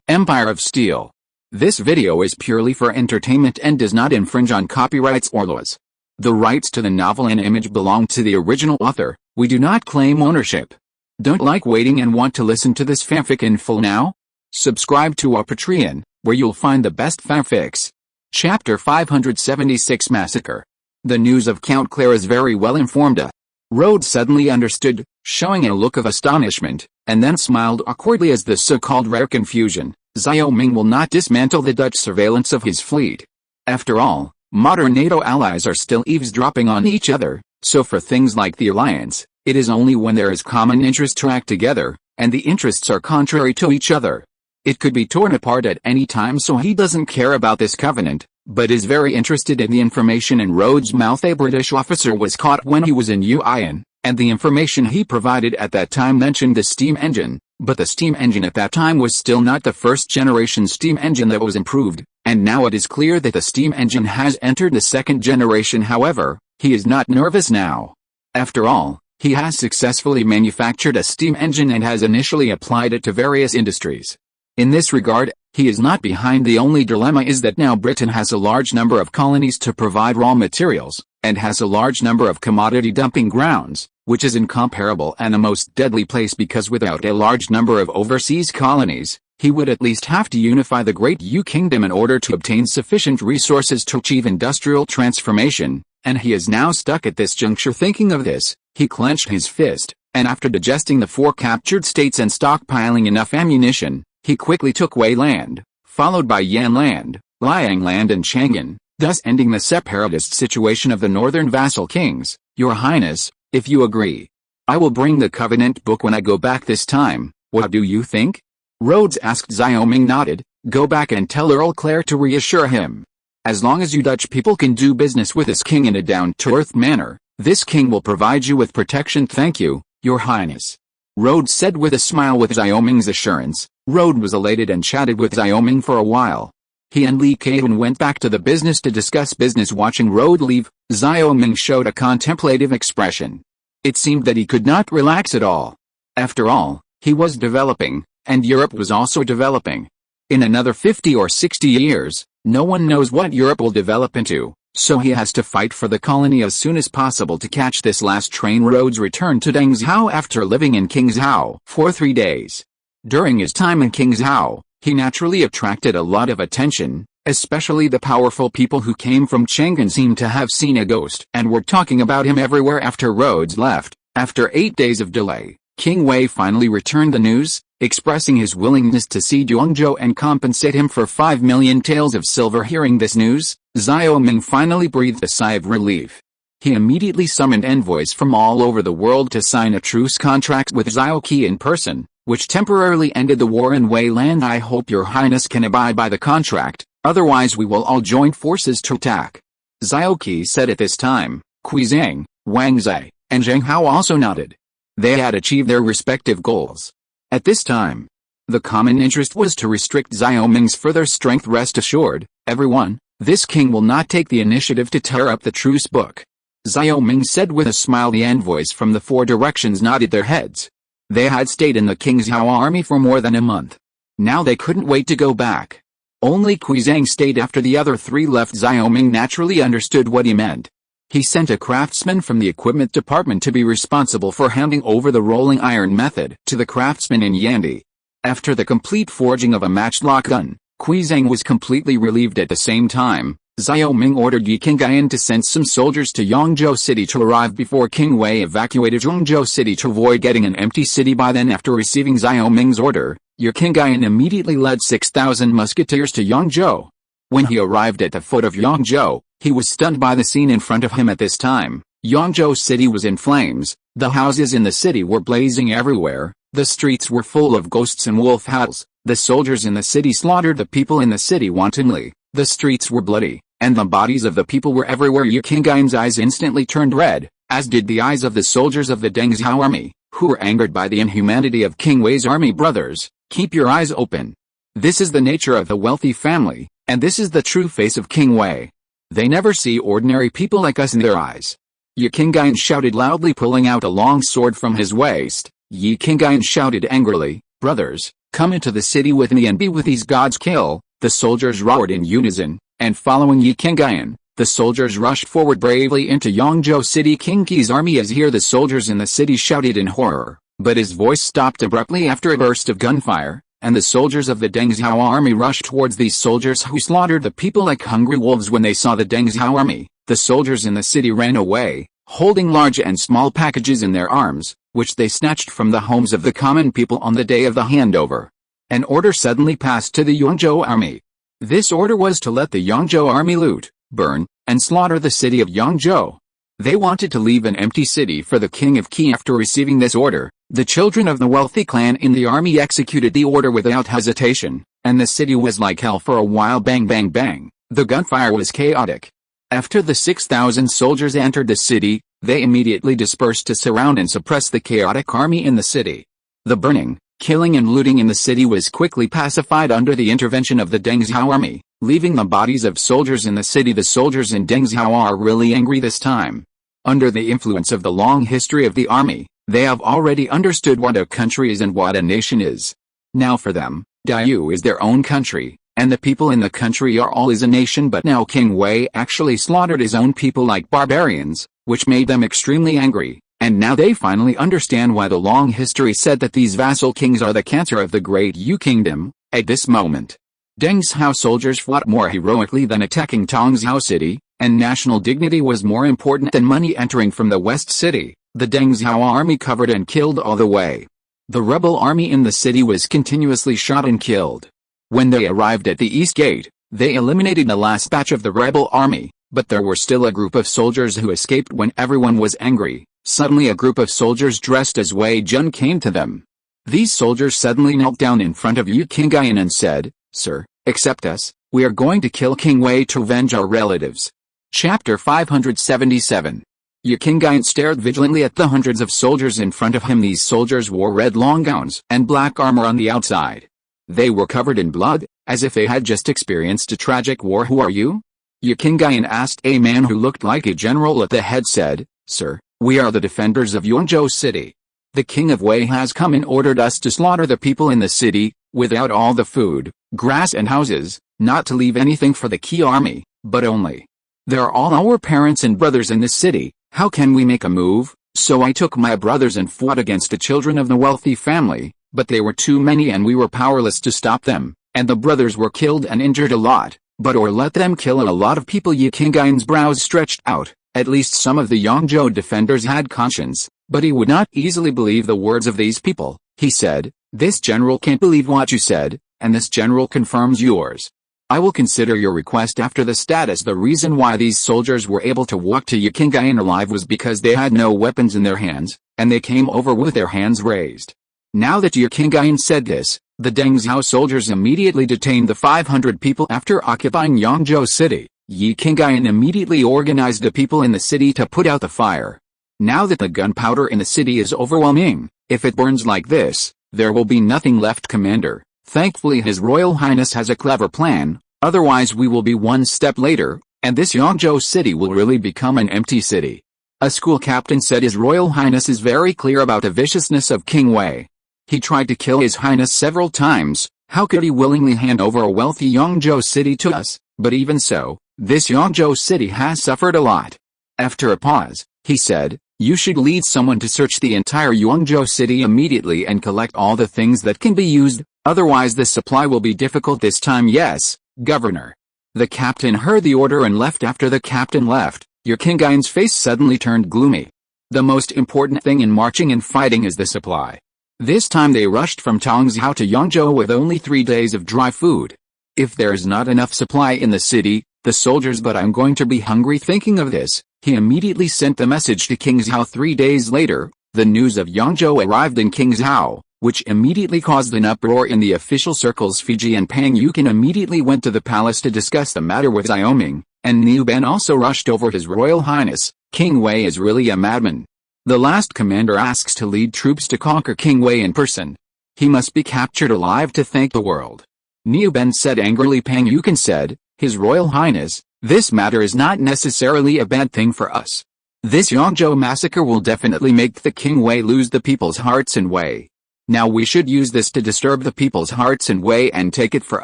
Empire of Steel. This video is purely for entertainment and does not infringe on copyrights or laws. The rights to the novel and image belong to the original author. We do not claim ownership. Don't like waiting and want to listen to this fanfic in full now? Subscribe to our Patreon, where you'll find the best fanfics. Chapter 576 Massacre. The news of Count Claire is very well informed. Rhodes suddenly understood, showing a look of astonishment, and then smiled awkwardly as the so-called rare confusion. Xiao Ming will not dismantle the Dutch surveillance of his fleet. After all, modern NATO allies are still eavesdropping on each other, so for things like the alliance, it is only when there is common interest to act together, and the interests are contrary to each other. It could be torn apart at any time, so he doesn't care about this covenant, but is very interested in the information in Rhodes' mouth. A British officer was caught when he was in Yuan, and the information he provided at that time mentioned the steam engine, but the steam engine at that time was still not the first-generation steam engine that was improved, and now it is clear that the steam engine has entered the second generation. However, he is not nervous now. After all, he has successfully manufactured a steam engine and has initially applied it to various industries. In this regard, he is not behind. The only dilemma is that now Britain has a large number of colonies to provide raw materials, and has a large number of commodity dumping grounds, which is incomparable and a most deadly place, because without a large number of overseas colonies, he would at least have to unify the Great Yu Kingdom in order to obtain sufficient resources to achieve industrial transformation, and he is now stuck at this juncture. Thinking of this, he clenched his fist, and after digesting the 4 captured states and stockpiling enough ammunition, he quickly took Wei Land, followed by Yan Land, Liang Land and Chang'an, thus ending the separatist situation of the northern vassal kings. Your Highness, if you agree, I will bring the Covenant book when I go back this time. What do you think? Rhodes asked. Xiao Ming nodded. Go back and tell Earl Claire to reassure him. As long as you Dutch people can do business with this king in a down-to-earth manner, this king will provide you with protection. Thank you, Your Highness, Rhodes said with a smile. With Xiao Ming's assurance, Rhodes was elated and chatted with Xiao Ming for a while. He and Li Keitun went back to the business to discuss business. Watching Rhodes leave, Xiao Ming showed a contemplative expression. It seemed that he could not relax at all. After all, he was developing, and Europe was also developing. In another 50 or 60 years, no one knows what Europe will develop into, so he has to fight for the colony as soon as possible to catch this last train. Rhodes returned to Dengzhao after living in Qingzhou for 3 days. During his time in Qingzhou, he naturally attracted a lot of attention, especially the powerful people who came from Chang'an seemed to have seen a ghost and were talking about him everywhere. After Rhodes left, after 8 days of delay, King Wei finally returned the news, expressing his willingness to see Guangzhou and compensate him for 5 million taels of silver. Hearing this news, Xiao Ming finally breathed a sigh of relief. He immediately summoned envoys from all over the world to sign a truce contract with Xiao Qi in person, which temporarily ended the war in Wei Land. I hope Your Highness can abide by the contract, otherwise we will all join forces to attack, Xiao Qi said at this time. Quizang, Wang Zai, and Zheng Hao also nodded. They had achieved their respective goals. At this time, the common interest was to restrict Xiao Ming's further strength. Rest assured, everyone, this king will not take the initiative to tear up the truce book, Xiao Ming said with a smile. The envoys from the 4 directions nodded their heads. They had stayed in the Qingzhou army for more than a month. Now they couldn't wait to go back. Only Quizang stayed after the other 3 left. Xiao Ming naturally understood what he meant. He sent a craftsman from the equipment department to be responsible for handing over the rolling iron method to the craftsman in Yandi. After the complete forging of a matchlock gun, Quizang was completely relieved. At the same time, Xiao Ming ordered Yi Qingyan to send some soldiers to Yangzhou City to arrive before King Wei evacuated Yangzhou City to avoid getting an empty city by then. After receiving Xiao Ming's order, Yi Qingyan immediately led 6,000 musketeers to Yangzhou. When he arrived at the foot of Yangzhou, he was stunned by the scene in front of him. At this time, Yangzhou City was in flames, the houses in the city were blazing everywhere, the streets were full of ghosts and wolf howls, the soldiers in the city slaughtered the people in the city wantonly, the streets were bloody, and the bodies of the people were everywhere. Yi Qingyan's eyes instantly turned red, as did the eyes of the soldiers of the Dengzhou army, who were angered by the inhumanity of King Wei's army. Brothers, keep your eyes open. This is the nature of the wealthy family, and this is the true face of King Wei. They never see ordinary people like us in their eyes. Yi Qingyan shouted loudly, pulling out a long sword from his waist. Yi Qingyan shouted angrily, "Brothers, come into the city with me and be with these gods." "Kill!" the soldiers roared in unison, and following Yi Qingyan, the soldiers rushed forward bravely into Yangzhou City. King Qi's army is here, the soldiers in the city shouted in horror, but his voice stopped abruptly after a burst of gunfire, and the soldiers of the Deng Xiao army rushed towards these soldiers who slaughtered the people like hungry wolves. When they saw the Deng Xiao army, the soldiers in the city ran away, holding large and small packages in their arms, which they snatched from the homes of the common people on the day of the handover. An order suddenly passed to the Yangzhou army. This order was to let the Yangzhou army loot, burn, and slaughter the city of Yangzhou. They wanted to leave an empty city for the king of Qi. After receiving this order, the children of the wealthy clan in the army executed the order without hesitation, and the city was like hell for a while. Bang bang bang, the gunfire was chaotic. After the 6,000 soldiers entered the city, they immediately dispersed to surround and suppress the chaotic army in the city. The burning, killing and looting in the city was quickly pacified under the intervention of the Deng Xiao army, leaving the bodies of soldiers in the city. The soldiers in Deng Xiao are really angry this time. Under the influence of the long history of the army, they have already understood what a country is and what a nation is. Now for them, Diyu is their own country, and the people in the country are all as a nation. But now King Wei actually slaughtered his own people like barbarians, which made them extremely angry, and now they finally understand why the long history said that these vassal kings are the cancer of the great Yu kingdom. At this moment, Deng Xiao soldiers fought more heroically than attacking Tongzhou city, and national dignity was more important than money. Entering from the west city, the Deng Xiao army covered and killed all the way. The rebel army in the city was continuously shot and killed. When they arrived at the east gate, they eliminated the last batch of the rebel army, but there were still a group of soldiers who escaped. When everyone was angry, suddenly a group of soldiers dressed as Wei Jun came to them. These soldiers suddenly knelt down in front of Yi Qingyan and said, "Sir, accept us, we are going to kill King Wei to avenge our relatives." Chapter 577. Yi Qingyan stared vigilantly at the hundreds of soldiers in front of him. These soldiers wore red long gowns and black armor on the outside. They were covered in blood, as if they had just experienced a tragic war. "Who are you?" Yi Qingyan asked. A man who looked like a general at the head said, "Sir, we are the defenders of Yangzhou city. The king of Wei has come and ordered us to slaughter the people in the city, without all the food, grass and houses, not to leave anything for the Qi army, but only. They're all our parents and brothers in this city. How can we make a move?" So I took my brothers and fought against the children of the wealthy family, but they were too many and we were powerless to stop them, and the brothers were killed and injured a lot, but or let them kill a lot of people. Yi Qingyan's brows stretched out. At least some of the Yangzhou defenders had conscience, but he would not easily believe the words of these people. He said, "This general can't believe what you said, and this general confirms yours. I will consider your request after the status." The reason why these soldiers were able to walk to Yi Qingyan alive was because they had no weapons in their hands, and they came over with their hands raised. Now that Yi Qingyan said this, the Deng Xiao soldiers immediately detained the 500 people. After occupying Yangzhou city, Yi Qingyan immediately organized the people in the city to put out the fire. Now that the gunpowder in the city is overwhelming, if it burns like this, there will be nothing left, Commander. Thankfully His Royal Highness has a clever plan, otherwise we will be one step later, and this Yangzhou city will really become an empty city. A school captain said His Royal Highness is very clear about the viciousness of King Wei. He tried to kill His Highness several times. How could he willingly hand over a wealthy Yangzhou city to us? But even so, this Yangzhou city has suffered a lot. After a pause, he said, "You should lead someone to search the entire Yangzhou city immediately and collect all the things that can be used, otherwise the supply will be difficult this time." "Yes, Governor." The captain heard the order and left. After the captain left, Yi Qingyan's face suddenly turned gloomy. The most important thing in marching and fighting is the supply. This time they rushed from Tongzhou to Yangzhou with only 3 days of dry food. If there is not enough supply in the city, the soldiers, but I'm going to be hungry. Thinking of this, he immediately sent the message to King Zhao. 3 days later, the news of Yangzhou arrived in King Zhao, which immediately caused an uproar in the official circles. Fiji and Pang Yukin immediately went to the palace to discuss the matter with Xiaoming, and Niu Ben also rushed over. His Royal Highness, King Wei is really a madman. The last commander asks to lead troops to conquer King Wei in person. He must be captured alive to thank the world. Niu Ben said angrily. Pang Yukin said, "His Royal Highness, this matter is not necessarily a bad thing for us. This Yangzhou massacre will definitely make the King Wei lose the people's hearts and Wei Now we should use this to disturb the people's hearts and Wei and take it for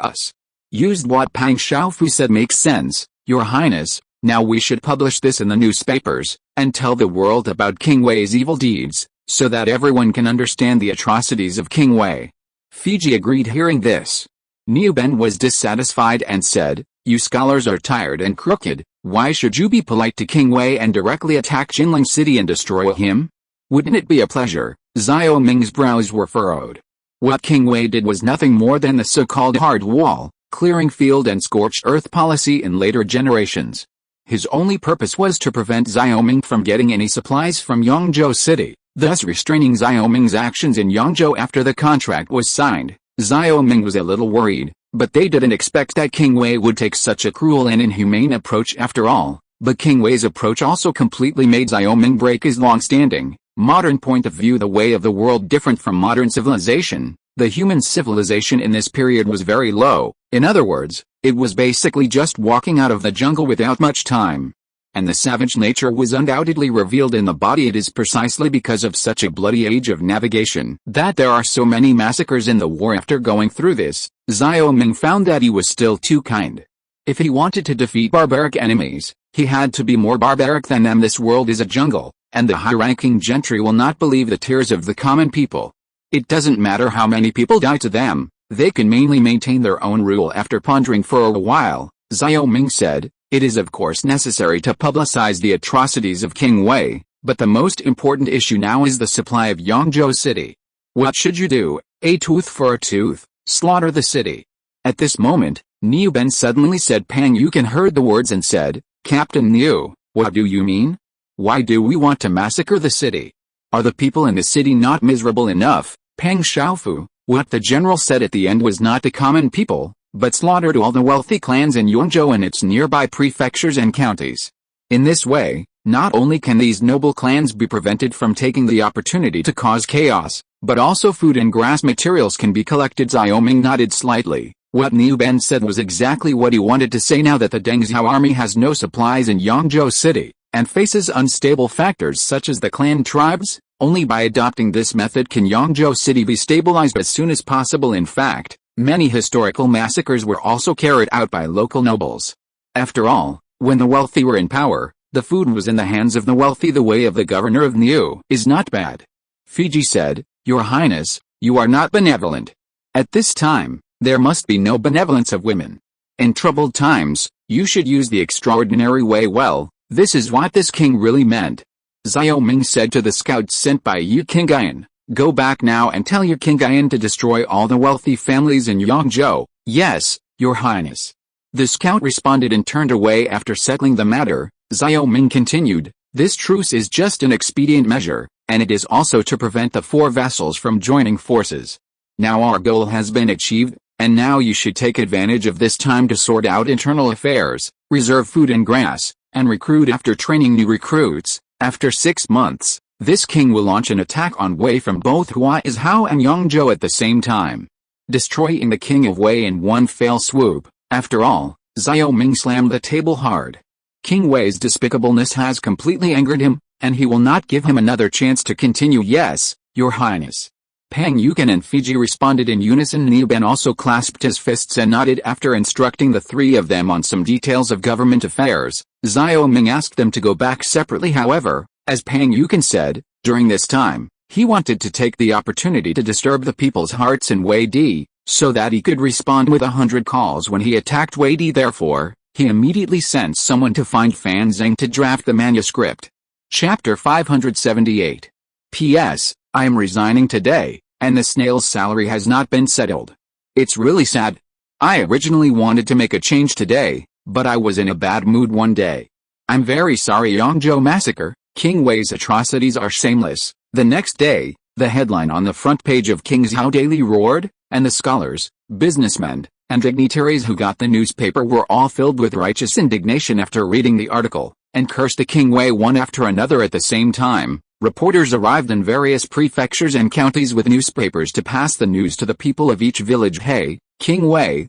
us. Used what Pang Xiaofu said makes sense, Your Highness. Now we should publish this in the newspapers, and tell the world about King Wei's evil deeds, so that everyone can understand the atrocities of King Wei. Fiji agreed hearing this. Niu Ben was dissatisfied and said, You scholars are tired and crooked, why should you be polite to King Wei and directly attack Jinling City and destroy him? Wouldn't it be a pleasure? Xiao Ming's brows were furrowed. What King Wei did was nothing more than the so-called hard wall, clearing field and scorched earth policy in later generations. His only purpose was to prevent Xiao Ming from getting any supplies from Yangzhou City, thus restraining Xiao Ming's actions in Yangzhou after the contract was signed. Xiao Ming was a little worried, but they didn't expect that King Wei would take such a cruel and inhumane approach after all. But King Wei's approach also completely made Xiao Ming break his long-standing, modern point of view, the way of the world different from modern civilization. The human civilization in this period was very low. In other words, it was basically just walking out of the jungle without much time. And the savage nature was undoubtedly revealed in the body. It is precisely because of such a bloody age of navigation that there are so many massacres in the war. After going through this, Xiao Ming found that he was still too kind. If he wanted to defeat barbaric enemies, he had to be more barbaric than them. This world is a jungle, and the high-ranking gentry will not believe the tears of the common people. It doesn't matter how many people die to them, they can mainly maintain their own rule. After pondering for a while, Xiao Ming said, It is of course necessary to publicize the atrocities of King Wei, but the most important issue now is the supply of Yangzhou City. What should you do? A tooth for a tooth, slaughter the city. At this moment, Niu Ben suddenly said. Pang Yukan heard the words and said, Captain Niu, what do you mean? Why do we want to massacre the city? Are the people in the city not miserable enough? Pang Xiaofu, what the general said at the end was not the common people, but slaughtered all the wealthy clans in Yangzhou and its nearby prefectures and counties. In this way, not only can these noble clans be prevented from taking the opportunity to cause chaos, but also food and grass materials can be collected. Xiao Ming nodded slightly. What Niu Ben said was exactly what he wanted to say. Now that the Deng Xiao army has no supplies in Yangzhou City, and faces unstable factors such as the clan tribes, only by adopting this method can Yangzhou City be stabilized as soon as possible. In fact, many historical massacres were also carried out by local nobles. After all, when the wealthy were in power, the food was in the hands of the wealthy. The way of the governor of Niu is not bad. Fiji said, Your Highness, you are not benevolent. At this time, there must be no benevolence of women. In troubled times, you should use the extraordinary way well. This is what this king really meant. Xiao Ming said to the scouts sent by Yu Qingyan, Go back now and tell Yu Qingyan to destroy all the wealthy families in Yangzhou. Yes, Your Highness. The scout responded and turned away. After settling the matter, Xiao Ming continued, This truce is just an expedient measure, and it is also to prevent the four vassals from joining forces. Now our goal has been achieved, and now you should take advantage of this time to sort out internal affairs, reserve food and grass, and recruit. After training new recruits, after 6 months, this king will launch an attack on Wei from both Huaizhou and Yangzhou at the same time, destroying the king of Wei in one fell swoop. After all, Xiao Ming slammed the table hard. King Wei's despicableness has completely angered him, and he will not give him another chance to continue. Yes, Your Highness. Pang Yukan and Fiji responded in unison. Niu Ben also clasped his fists and nodded. After instructing the three of them on some details of government affairs, Xiao Ming asked them to go back separately. However, as Pang Yukan said, during this time, he wanted to take the opportunity to disturb the people's hearts in Wei Di, so that he could respond with 100 calls when he attacked Wei Di. Therefore, he immediately sent someone to find Fan Zheng to draft the manuscript. Chapter 578. P.S. I am resigning today, and the snail's salary has not been settled. It's really sad. I originally wanted to make a change today, but I was in a bad mood one day. I'm very sorry. Yangzhou massacre, King Wei's atrocities are shameless. The next day, the headline on the front page of Kingzhou Daily roared, and the scholars, businessmen, and dignitaries who got the newspaper were all filled with righteous indignation after reading the article, and cursed the King Wei one after another at the same time. Reporters arrived in various prefectures and counties with newspapers to pass the news to the people of each village. Hey, King Wei,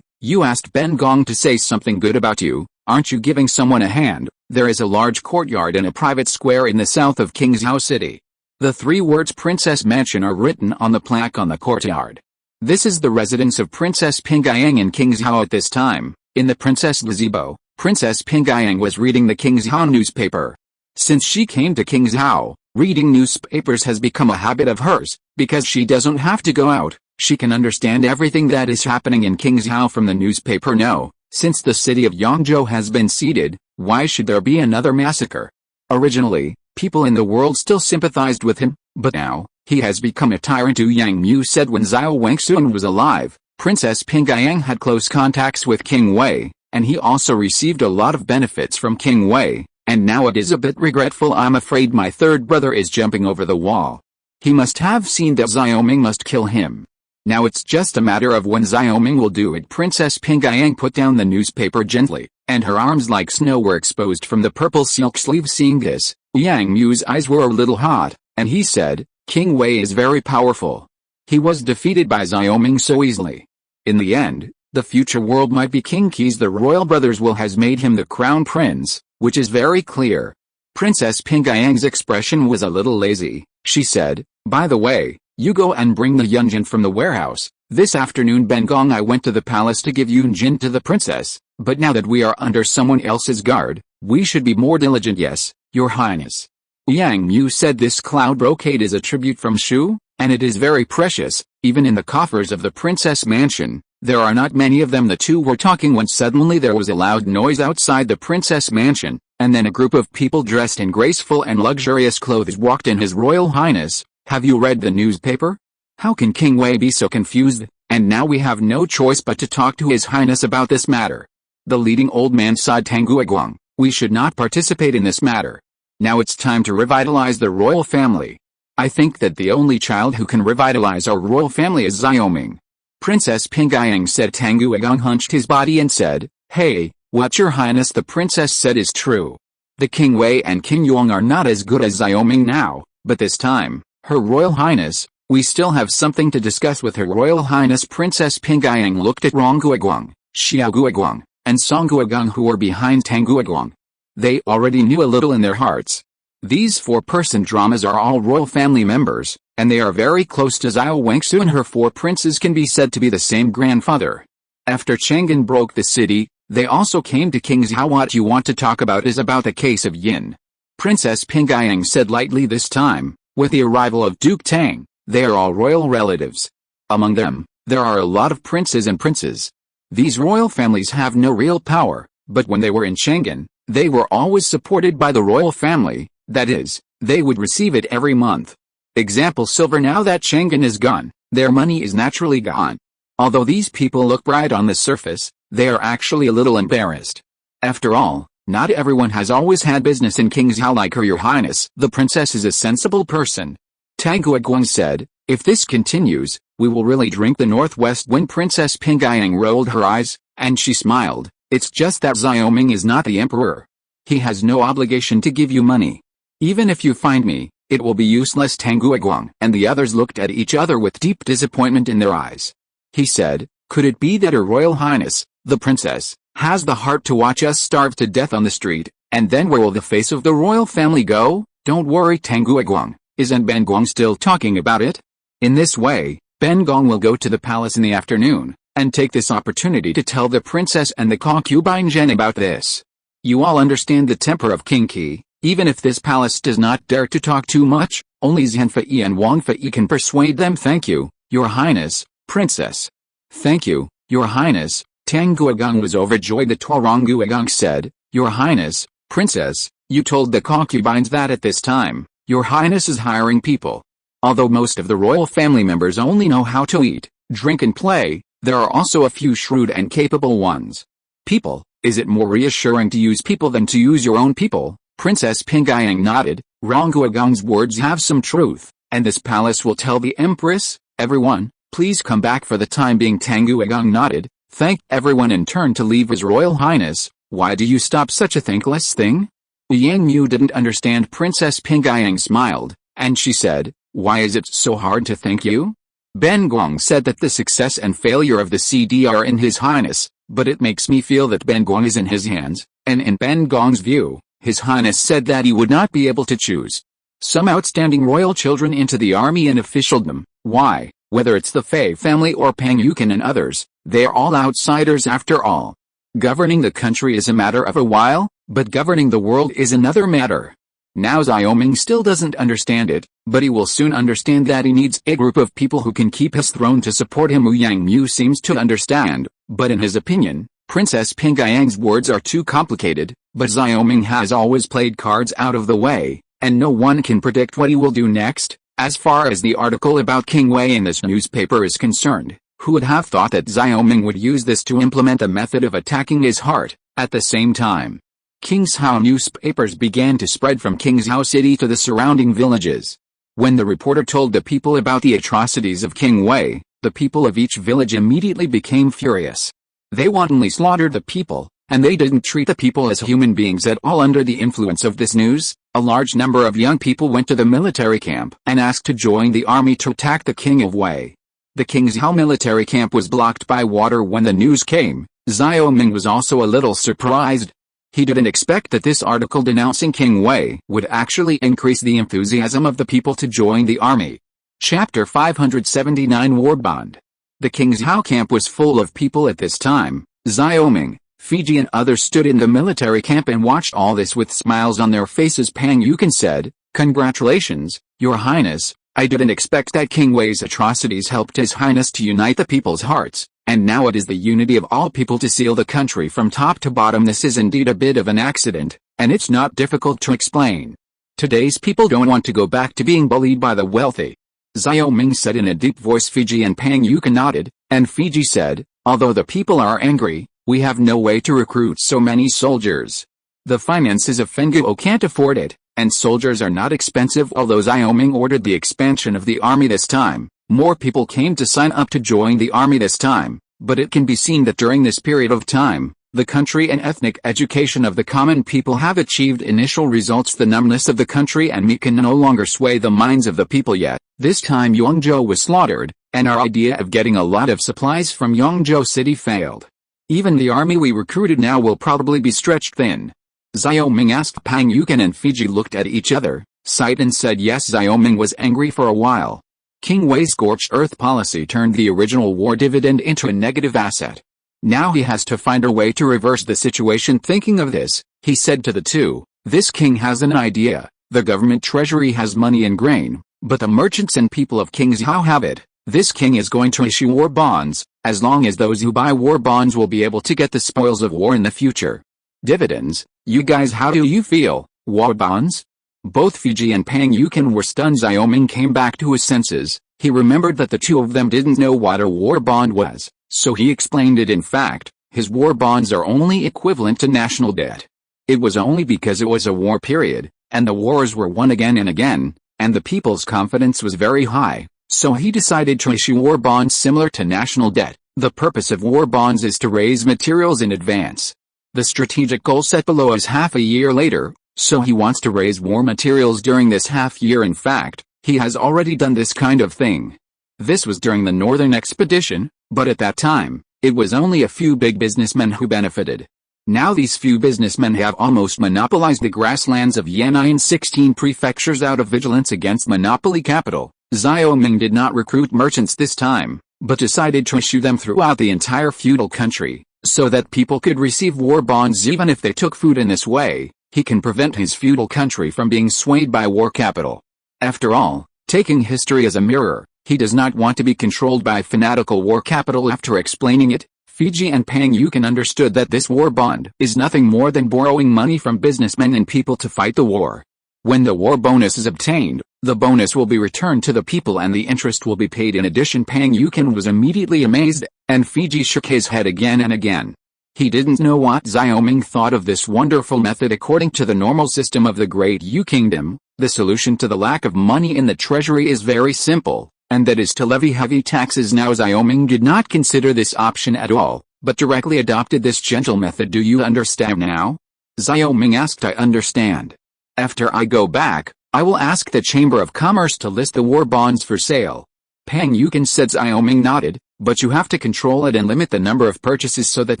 you asked Ben Gong to say something good about you, aren't you giving someone a hand? There is a large courtyard in a private square in the south of Kingzhou City. The three words Princess Mansion are written on the plaque on the courtyard. This is the residence of Princess Pingayang in Kingzhou at this time. In the Princess Gazebo, Princess Pingayang was reading the Kingzhou newspaper. Since she came to Kingzhou, reading newspapers has become a habit of hers. Because she doesn't have to go out, she can understand everything that is happening in Kingzhou from the newspaper. No, since the city of Yangzhou has been ceded, why should there be another massacre? Originally, people in the world still sympathized with him, but now, he has become a tyrant. Yang Mu said when Xiao Wangxun was alive, Princess Pingayang had close contacts with King Wei, and he also received a lot of benefits from King Wei, and now it is a bit regretful. I'm afraid my third brother is jumping over the wall. He must have seen that Xiaoming must kill him. Now it's just a matter of when Xiaoming will do it. Princess Pingayang put down the newspaper gently, and her arms like snow were exposed from the purple silk sleeve. Seeing this, Yang Mu's eyes were a little hot, and he said, King Wei is very powerful. He was defeated by Xiaoming so easily. In the end, the future world might be King Qi's. The royal brothers will has made him the crown prince, which is very clear. Princess Pingayang's expression was a little lazy. She said, by the way, you go and bring the Yunjin from the warehouse. This afternoon Bengong I went to the palace to give Yunjin to the princess, but now that we are under someone else's guard, we should be more diligent. Yes, Your Highness. Yang Mu said this cloud brocade is a tribute from Shu, and it is very precious, even in the coffers of the princess mansion. There are not many of them. The two were talking when suddenly there was a loud noise outside the princess mansion, and then a group of people dressed in graceful and luxurious clothes walked in. His Royal Highness, have you read the newspaper? How can King Wei be so confused? And now we have no choice but to talk to His Highness about this matter. The leading old man sighed. Tanguaguang, we should not participate in this matter. Now it's time to revitalize the royal family. I think that the only child who can revitalize our royal family is Xiaoming. Princess Pingayang said. Tanguaguang hunched his body and said, hey, what Your Highness the princess said is true. The King Wei and King Yuang are not as good as Xiaoming now, but this time, Her Royal Highness, we still have something to discuss with Her Royal Highness. Princess Pingayang looked at Rongguaguang, Xiaoguaguang, and Songguaguang who were behind Tanguaguang. They already knew a little in their hearts. These four-person dramas are all royal family members, and they are very close to Xiao Wangxu, and her four princes can be said to be the same grandfather. After Chang'an broke the city, they also came to Kingzhou. What you want to talk about is about the case of Yin. Princess Pingayang said lightly this time, with the arrival of Duke Tang, they are all royal relatives. Among them, there are a lot of princes and princes. These royal families have no real power, but when they were in Chang'an, they were always supported by the royal family, that is, they would receive it every month. Example silver. Now that Chang'an is gone, their money is naturally gone. Although these people look bright on the surface, they are actually a little embarrassed. After all, not everyone has always had business in Kingzhou like Her Your Highness. The princess is a sensible person. Tanguaguang said, if this continues, we will really drink the northwest wind. Princess Pingayang rolled her eyes, and she smiled. It's just that Xiaoming is not the emperor. He has no obligation to give you money. Even if you find me, it will be useless. Tanguaguang and the others looked at each other with deep disappointment in their eyes. He said, could it be that Her Royal Highness, the princess, has the heart to watch us starve to death on the street, and then where will the face of the royal family go? Don't worry Tanguaguang, isn't Bengong still talking about it? In this way, Bengong will go to the palace in the afternoon, and take this opportunity to tell the princess and the concubine Zhen about this. You all understand the temper of King Qi. Even if this palace does not dare to talk too much, only Zhenfei and Wang Fei can persuade them. Thank you, Your Highness, Princess. Thank you, Your Highness. Tanguaguang was overjoyed. The Rongguaguang said, Your Highness, Princess, you told the concubines that at this time, Your Highness is hiring people. Although most of the royal family members only know how to eat, drink and play, there are also a few shrewd and capable ones. People, is it more reassuring to use people than to use your own people? Princess Pingayang nodded. Rongguaguang's words have some truth, and this palace will tell the Empress, everyone, please come back for the time being. Tanguaguang nodded, thanked everyone and turned to leave. His Royal Highness, why do you stop such a thankless thing? Yang Mu didn't understand. Princess Pingayang smiled, and she said, why is it so hard to thank you? Bengong said that the success and failure of the CD are in His Highness, but it makes me feel that Bengong is in his hands, and in Bengong's view, His Highness said that he would not be able to choose. some outstanding royal children into the army and officialdom. Why, whether it's the Fei family or Pang Yukin and others, they're all outsiders after all. Governing the country is a matter of a while, but governing the world is another matter. Now Xiaoming still doesn't understand it, but he will soon understand that he needs a group of people who can keep his throne to support him. Wu Yangmu seems to understand, but in his opinion, Princess Ping Yang's words are too complicated, but Xiaoming has always played cards out of the way, and no one can predict what he will do next. As far as the article about King Wei in this newspaper is concerned, who would have thought that Xiaoming would use this to implement a method of attacking his heart? At the same time, Kingshao newspapers began to spread from Kingshao City to the surrounding villages. When the reporter told the people about the atrocities of King Wei, the people of each village immediately became furious. They wantonly slaughtered the people, and they didn't treat the people as human beings at all. Under the influence of this news, a large number of young people went to the military camp and asked to join the army to attack the King of Wei. The Kingshao military camp was blocked by water when the news came. Xiaoming was also a little surprised. He didn't expect that this article denouncing King Wei would actually increase the enthusiasm of the people to join the army. Chapter 579 War Bond. The Kingshao camp was full of people at this time. Xiaoming, Fiji and others stood in the military camp and watched all this with smiles on their faces. Pang Yukin said, "Congratulations, Your Highness. I didn't expect that King Wei's atrocities helped His Highness to unite the people's hearts, and now it is the unity of all people to seal the country from top to bottom. This is indeed a bit of an accident, and it's not difficult to explain. Today's people don't want to go back to being bullied by the wealthy." Xiaoming said in a deep voice. Fiji and Pang Yukin nodded, and Fiji said, "Although the people are angry, we have no way to recruit so many soldiers. The finances of Fenguo can't afford it, and soldiers are not expensive." Although Xiaoming ordered the expansion of the army this time, more people came to sign up to join the army this time, but it can be seen that during this period of time, the country and ethnic education of the common people have achieved initial results. The numbness of the country and me can no longer sway the minds of the people yet. This time Yongzhou was slaughtered, and our idea of getting a lot of supplies from Yongzhou City failed. Even the army we recruited now will probably be stretched thin. Xiaoming asked. Pang Yukin and Fiji looked at each other, sighed and said yes. Xiaoming was angry for a while. King Wei's scorched earth policy turned the original war dividend into a negative asset. Now he has to find a way to reverse the situation. Thinking of this, he said to the two, "This king has an idea. The government treasury has money and grain, but the merchants and people of Kingshao have it. This king is going to issue war bonds, as long as those who buy war bonds will be able to get the spoils of war in the future. Dividends, you guys, how do you feel? War bonds?" Both Fiji and Pang Yukin were stunned. Xiaoming came back to his senses. He remembered that the two of them didn't know what a war bond was, so he explained it. In fact, his war bonds are only equivalent to national debt. It was only because it was a war period, and the wars were won again and again, and the people's confidence was very high, so he decided to issue war bonds similar to national debt. The purpose of war bonds is to raise materials in advance. The strategic goal set below is half a year later, so he wants to raise war materials during this half year. In fact, he has already done this kind of thing. This was during the Northern Expedition, but at that time, it was only a few big businessmen who benefited. Now these few businessmen have almost monopolized the grasslands of Yan'an and 16 prefectures out of vigilance against monopoly capital. Xiaoming did not recruit merchants this time, but decided to issue them throughout the entire feudal country, so that people could receive war bonds even if they took food. In this way, he can prevent his feudal country from being swayed by war capital. After all, taking history as a mirror, he does not want to be controlled by fanatical war capital. After explaining it, Fiji and Pang Yukin understood that this war bond is nothing more than borrowing money from businessmen and people to fight the war. When the war bonus is obtained, the bonus will be returned to the people and the interest will be paid in addition. Pang Yukin was immediately amazed, and Fiji shook his head again and again. He didn't know what Xiaoming thought of this wonderful method. According to the normal system of the Great Yu Kingdom, the solution to the lack of money in the treasury is very simple, and that is to levy heavy taxes. Now Xiaoming did not consider this option at all, but directly adopted this gentle method. Do you understand now? Xiaoming asked. I understand. After I go back, I will ask the Chamber of Commerce to list the war bonds for sale. Pang Yukin said. Xiao Ming nodded, but you have to control it and limit the number of purchases so that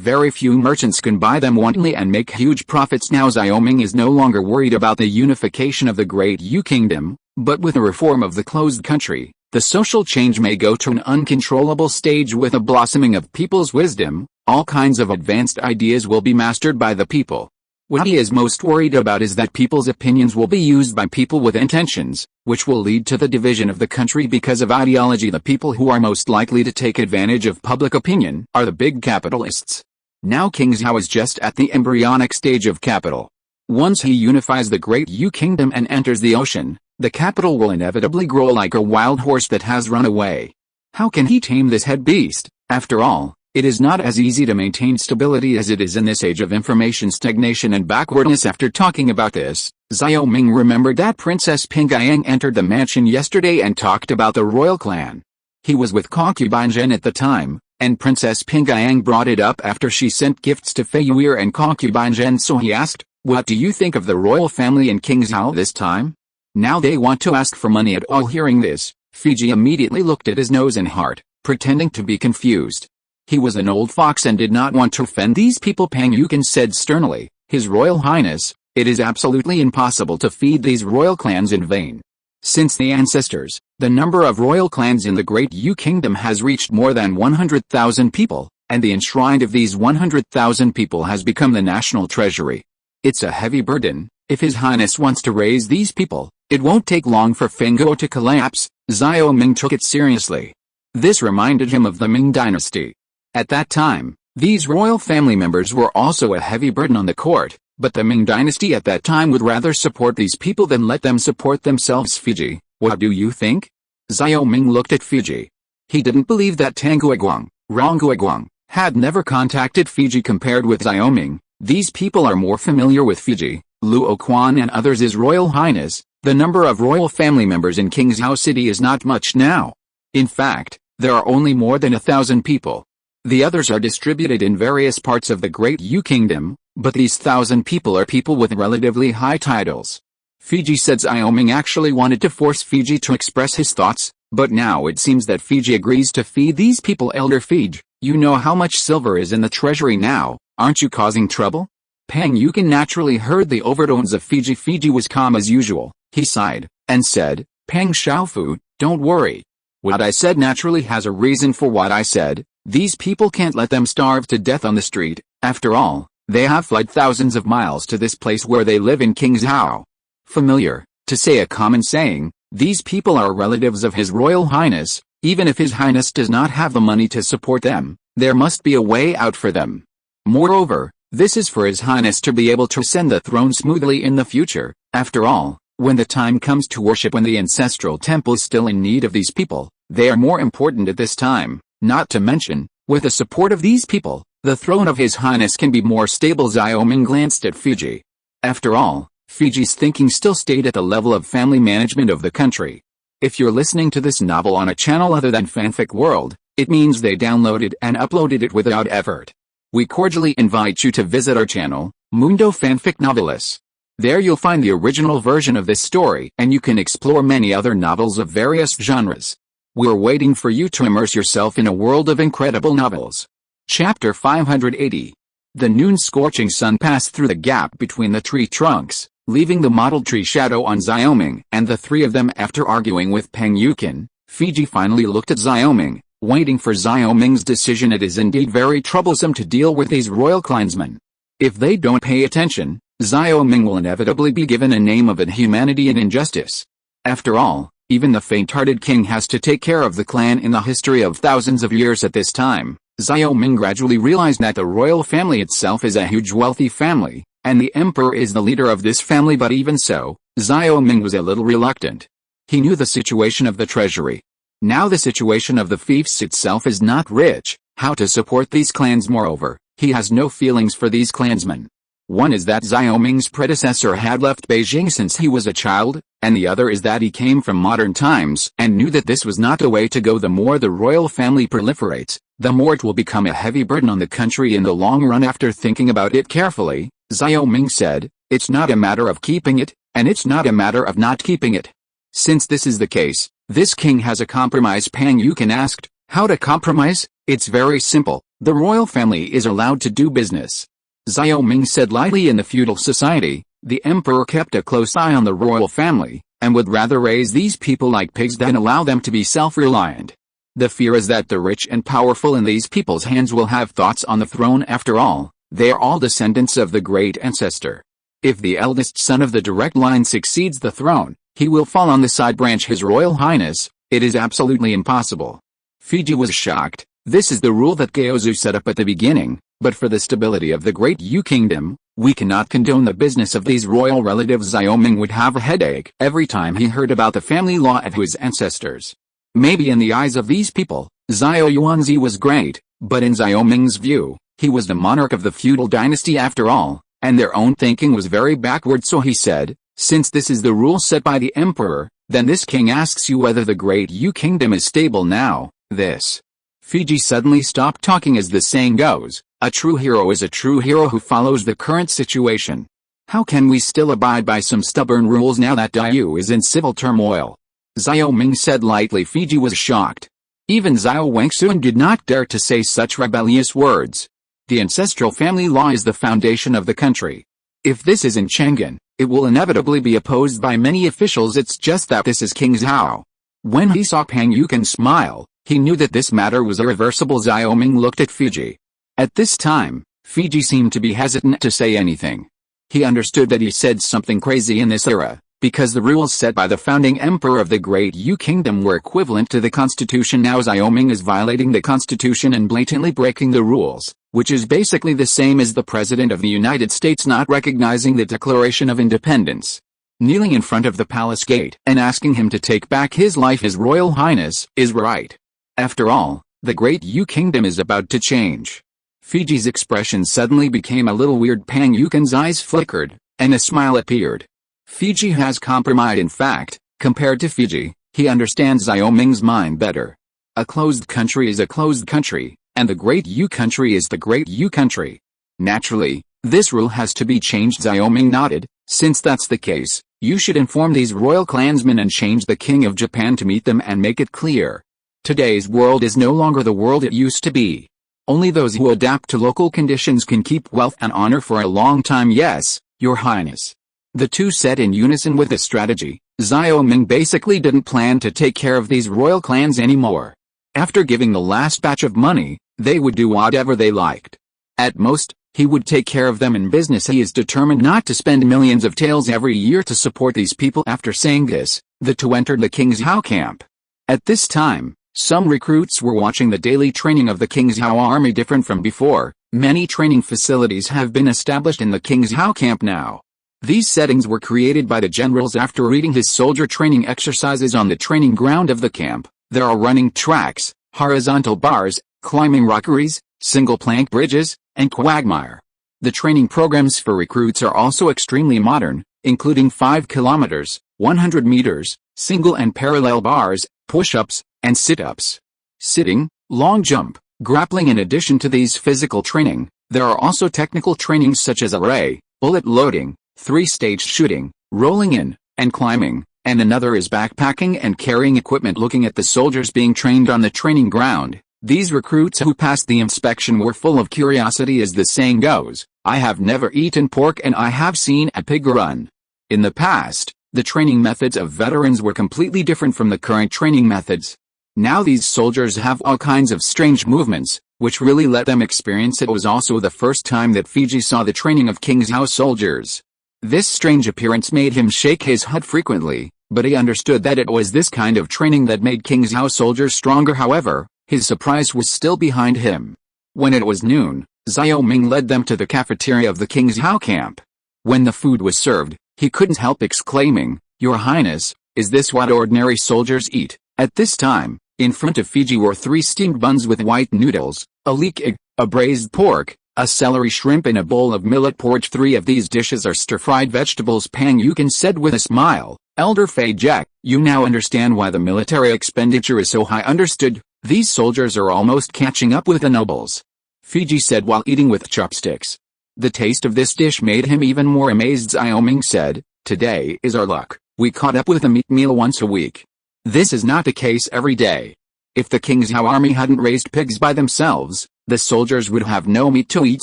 very few merchants can buy them wantonly and make huge profits. Now Xiao Ming is no longer worried about the unification of the Great Yu Kingdom, but with the reform of the closed country, the social change may go to an uncontrollable stage. With a blossoming of people's wisdom, all kinds of advanced ideas will be mastered by the people. What he is most worried about is that people's opinions will be used by people with intentions, which will lead to the division of the country because of ideology. The people who are most likely to take advantage of public opinion are the big capitalists. Now King Zhao is just at the embryonic stage of capital. Once he unifies the Great Yu Kingdom and enters the ocean, the capital will inevitably grow like a wild horse that has run away. How can he tame this head beast? After all, it is not as easy to maintain stability as it is in this age of information stagnation and backwardness. After talking about this, Xiao Ming remembered that Princess Pingayang entered the mansion yesterday and talked about the royal clan. He was with concubine Zhen at the time, and Princess Pingayang brought it up after she sent gifts to Fei Yuer and concubine Zhen. So he asked, "What do you think of the royal family and King Zhao this time? Now they want to ask for money at all." Hearing this, Fiji immediately looked at his nose and heart, pretending to be confused. He was an old fox and did not want to offend these people. Pang Yukin said sternly, "His Royal Highness, it is absolutely impossible to feed these royal clans in vain. Since the ancestors, the number of royal clans in the Great Yu Kingdom has reached more than 100,000 people, and the enshrined of these 100,000 people has become the national treasury. It's a heavy burden. If His Highness wants to raise these people, it won't take long for Fengguo to collapse." Xiao Ming took it seriously. This reminded him of the Ming dynasty. At that time, these royal family members were also a heavy burden on the court, but the Ming dynasty at that time would rather support these people than let them support themselves. "Fiji, what do you think?" Xiao Ming looked at Fiji. He didn't believe that Tanguaguang, Rongguaguang, had never contacted Fiji. Compared with Xiao Ming, these people are more familiar with Fiji, Luo Quan and others. His Royal Highness, the number of royal family members in King Zhao City is not much now. In fact, there are only more than 1,000 people. The others are distributed in various parts of the Great Yu Kingdom, but these 1,000 people are people with relatively high titles. Fiji said. Xiao Ming actually wanted to force Fiji to express his thoughts, but now it seems that Fiji agrees to feed these people. "Elder Fiji, you know how much silver is in the treasury now, aren't you causing trouble?" Pang Yukin naturally heard the overtones of Fiji. Fiji was calm as usual. He sighed, and said, "Pang Xiaofu, don't worry. What I said naturally has a reason for what I said. These people can't let them starve to death on the street. After all, they have fled thousands of miles to this place where they live in King Zhao. Familiar, to say a common saying, these people are relatives of His Royal Highness. Even if His Highness does not have the money to support them, there must be a way out for them. Moreover, this is for His Highness to be able to ascend the throne smoothly in the future. After all, when the time comes to worship when the ancestral temple is still in need of these people, they are more important at this time. Not to mention, with the support of these people, the throne of His Highness can be more stable." Xiao Ming glanced at Fiji. After all, Fiji's thinking still stayed at the level of family management of the country. If you're listening to this novel on a channel other than Fanfic World, it means they downloaded and uploaded it without effort. We cordially invite you to visit our channel, Mundo Fanfic Novelis. There you'll find the original version of this story and you can explore many other novels of various genres. We're waiting for you to immerse yourself in a world of incredible novels. Chapter 580. The noon scorching sun passed through the gap between the tree trunks, leaving the mottled tree shadow on Xiao Ming and the three of them. After arguing with Pang Yukin, Fiji finally looked at Xiao Ming, waiting for Xiao Ming's decision. It is indeed very troublesome to deal with these royal clansmen. If they don't pay attention, Xiao Ming will inevitably be given a name of inhumanity and injustice. After all, even the faint-hearted king has to take care of the clan in the history of thousands of years. At this time, Xiao Ming gradually realized that the royal family itself is a huge wealthy family, and the emperor is the leader of this family. But even so, Xiao Ming was a little reluctant. He knew the situation of the treasury. Now the situation of the fiefs itself is not rich. How to support these clans? Moreover, he has no feelings for these clansmen. One is that Xiao Ming's predecessor had left Beijing since he was a child, and the other is that he came from modern times and knew that this was not the way to go. The more the royal family proliferates, the more it will become a heavy burden on the country in the long run. After thinking about it carefully, Xiao Ming said, "It's not a matter of keeping it, and it's not a matter of not keeping it. Since this is the case, This king has a compromise. Pang Yukin asked. How to compromise? It's very simple. The royal family is allowed to do business. Xiao Ming said lightly. In the feudal society, the emperor kept a close eye on the royal family, and would rather raise these people like pigs than allow them to be self-reliant. The fear is that the rich and powerful in these people's hands will have thoughts on the throne. After all, they are all descendants of the great ancestor. If the eldest son of the direct line succeeds the throne, he will fall on the side branch. His Royal Highness, it is absolutely impossible. Fiji was shocked. This is the rule that Gaozu set up at the beginning, but for the stability of the Great Yu Kingdom, we cannot condone the business of these royal relatives. Xiao Ming would have a headache every time he heard about the family law of his ancestors. Maybe in the eyes of these people, Xiao Yuanzi was great, but in Xiao Ming's view, he was the monarch of the feudal dynasty after all, and their own thinking was very backward. So he said, since this is the rule set by the emperor, then this king asks you whether the Great Yu Kingdom is stable now. This. Fiji suddenly stopped talking. As the saying goes, a true hero is a true hero who follows the current situation. How can we still abide by some stubborn rules now that Diyu is in civil turmoil? Xiao Ming said lightly. Fiji was shocked. Even Xiao Wangxun did not dare to say such rebellious words. The ancestral family law is the foundation of the country. If this is in Chang'an, it will inevitably be opposed by many officials. It's just that this is King Zhao. When he saw Pang Yukin smile, he knew that this matter was irreversible. Xiao Ming looked at Fiji. At this time, Fiji seemed to be hesitant to say anything. He understood that he said something crazy in this era, because the rules set by the founding emperor of the Great Yu Kingdom were equivalent to the constitution. Now Xiao Ming is violating the constitution and blatantly breaking the rules, which is basically the same as the President of the United States not recognizing the Declaration of Independence. Kneeling in front of the palace gate and asking him to take back his life. His Royal Highness is right. After all, the Great Yu Kingdom is about to change. Fiji's expression suddenly became a little weird. Pang Yukin's eyes flickered, and a smile appeared. Fiji has compromised. In fact, compared to Fiji, he understands Xiao Ming's mind better. A closed country is a closed country, and the Great Yu country is the Great Yu country. Naturally, this rule has to be changed. Xiao Ming nodded. Since that's the case, you should inform these royal clansmen and change the King of Japan to meet them and make it clear. Today's world is no longer the world it used to be. Only those who adapt to local conditions can keep wealth and honor for a long time. Yes, Your Highness. The two said in unison with the strategy. Xiao Ming basically didn't plan to take care of these royal clans anymore. After giving the last batch of money, they would do whatever they liked. At most, he would take care of them in business. He is determined not to spend millions of taels every year to support these people. After saying this, the two entered the King Zhao camp. At this time, some recruits were watching the daily training of the King Zhao army. Different from before, many training facilities have been established in the King Zhao camp now. These settings were created by the generals after reading his soldier training exercises on the training ground of the camp. There are running tracks, horizontal bars, climbing rockeries, single plank bridges, and quagmire. The training programs for recruits are also extremely modern, including 5 kilometers, 100 meters, single and parallel bars, push-ups, and sit-ups. Sitting, long jump, grappling. In addition to these physical training, there are also technical trainings such as array, bullet loading, 3-stage shooting, rolling in, and climbing, and another is backpacking and carrying equipment. Looking at the soldiers being trained on the training ground, these recruits who passed the inspection were full of curiosity. As the saying goes, I have never eaten pork and I have seen a pig run. In the past, the training methods of veterans were completely different from the current training methods. Now these soldiers have all kinds of strange movements, which really let them experience it. It was also the first time that Fiji saw the training of King Zhao soldiers. This strange appearance made him shake his head frequently, but he understood that it was this kind of training that made King Zhao soldiers stronger. However, his surprise was still behind him. When it was noon, Xiao Ming led them to the cafeteria of the King Zhao camp. When the food was served, he couldn't help exclaiming, Your Highness, is this what ordinary soldiers eat? At this time, in front of Fiji were 3 steamed buns with white noodles, a leek egg, a braised pork, a celery shrimp and a bowl of millet porridge. 3 of these dishes are stir-fried vegetables. Pang Yukin said with a smile, Elder Fei Jack, you now understand why the military expenditure is so high. Understood, these soldiers are almost catching up with the nobles. Fiji said while eating with chopsticks. The taste of this dish made him even more amazed. Xiao Ming said, Today is our luck, we caught up with a meat meal once a week. This is not the case every day. If the King Zhao army hadn't raised pigs by themselves, the soldiers would have no meat to eat.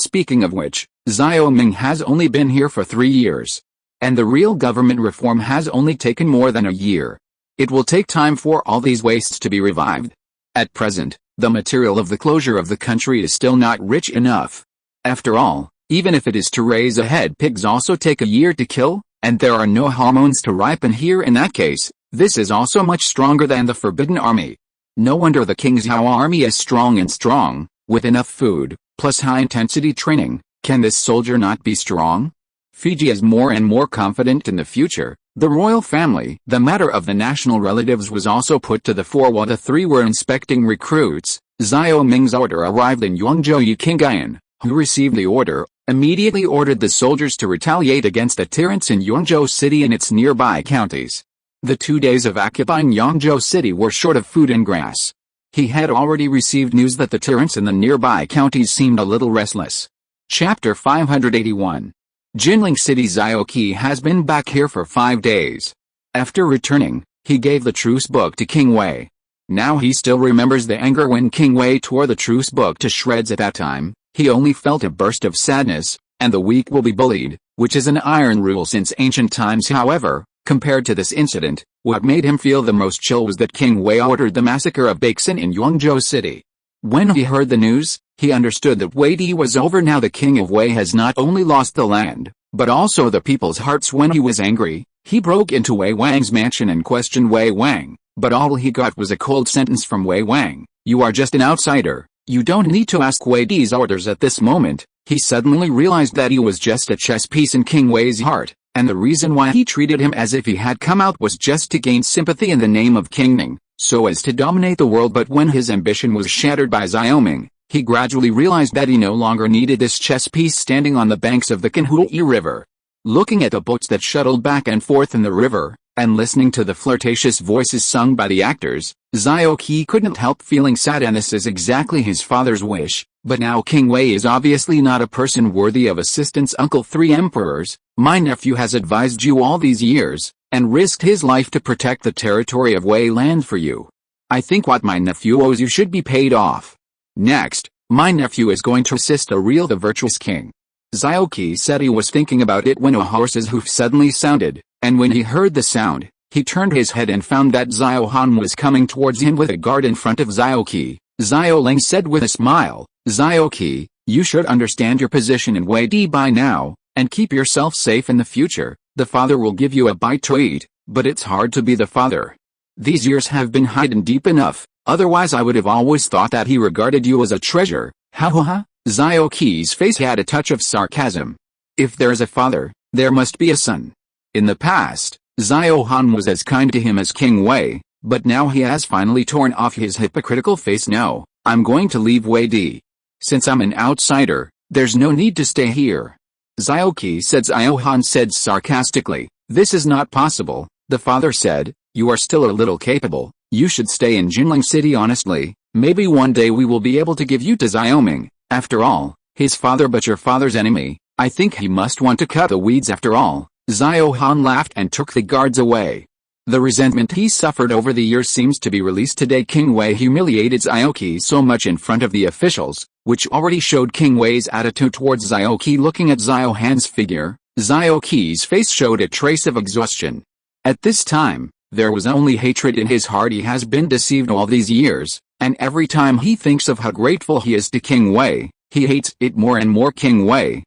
Speaking of which, Xiao Ming has only been here for 3 years. And the real government reform has only taken more than a year. It will take time for all these wastes to be revived. At present, the material of the closure of the country is still not rich enough. After all, even if it is to raise a head, pigs also take a year to kill, and there are no hormones to ripen here. In that case, this is also much stronger than the Forbidden Army. No wonder the King Zhao army is strong, with enough food, plus high-intensity training. Can this soldier not be strong? Fiji is more and more confident in the future. The royal family. The matter of the national relatives was also put to the fore while the three were inspecting recruits. Xiao Ming's order arrived in Yongzhou. King Guyan, who received the order, immediately ordered the soldiers to retaliate against the tyrants in Yongzhou City and its nearby counties. The 2 days of occupying Yongzhou City were short of food and grass. He had already received news that the tyrants in the nearby counties seemed a little restless. Chapter 581. Jinling City. Xiao Qi has been back here for 5 days. After returning, he gave the truce book to King Wei. Now he still remembers the anger when King Wei tore the truce book to shreds. At that time, he only felt a burst of sadness, and the weak will be bullied, which is an iron rule since ancient times. However, compared to this incident, what made him feel the most chill was that King Wei ordered the massacre of Baeksan in Yongzhou City. When he heard the news, he understood that Wei Di was over. Now the King of Wei has not only lost the land, but also the people's hearts. When he was angry, he broke into Wei Wang's mansion and questioned Wei Wang, but all he got was a cold sentence from Wei Wang: "You are just an outsider, you don't need to ask Wei Di's orders." At this moment, he suddenly realized that he was just a chess piece in King Wei's heart, and the reason why he treated him as if he had come out was just to gain sympathy in the name of King Ning, so as to dominate the world. But when his ambition was shattered by Xiao Ming, he gradually realized that he no longer needed this chess piece. Standing on the banks of the Kanhui River, looking at the boats that shuttled back and forth in the river, and listening to the flirtatious voices sung by the actors, Xiao Qi couldn't help feeling sad. And this is exactly his father's wish, but now King Wei is obviously not a person worthy of assistance. Uncle, 3 emperors, my nephew has advised you all these years, and risked his life to protect the territory of Wei land for you. I think what my nephew owes you should be paid off. Next, my nephew is going to assist the virtuous king. Xiao Qi said he was thinking about it when a horse's hoof suddenly sounded, and when he heard the sound, he turned his head and found that Xiao Han was coming towards him with a guard in front of Xiao Qi. Xiao Ling said with a smile, "Xiao Qi, you should understand your position in Wei Di by now, and keep yourself safe in the future. The father will give you a bite to eat, but it's hard to be the father. These years have been hidden deep enough, otherwise I would have always thought that he regarded you as a treasure." Ha ha ha. Xiao Qi's face had a touch of sarcasm. If there is a father, there must be a son. In the past, Xiao Han was as kind to him as King Wei, but now he has finally torn off his hypocritical face. "No, I'm going to leave Wei Di. Since I'm an outsider, there's no need to stay here." Xiao Qi said. Xiao Han said sarcastically, "This is not possible." The father said, "You are still a little capable, you should stay in Jinling City. Honestly, maybe one day we will be able to give you to Xiao Ming. After all, his father but your father's enemy, I think he must want to cut the weeds after all." Xiao Han laughed and took the guards away. The resentment he suffered over the years seems to be released today. King Wei humiliated Xiao Qi so much in front of the officials, which already showed King Wei's attitude towards Xiao Qi. Looking at Xiao Han's figure, Xiao Qi's face showed a trace of exhaustion. At this time, there was only hatred in his heart. He has been deceived all these years, and every time he thinks of how grateful he is to King Wei, he hates it more and more. King Wei,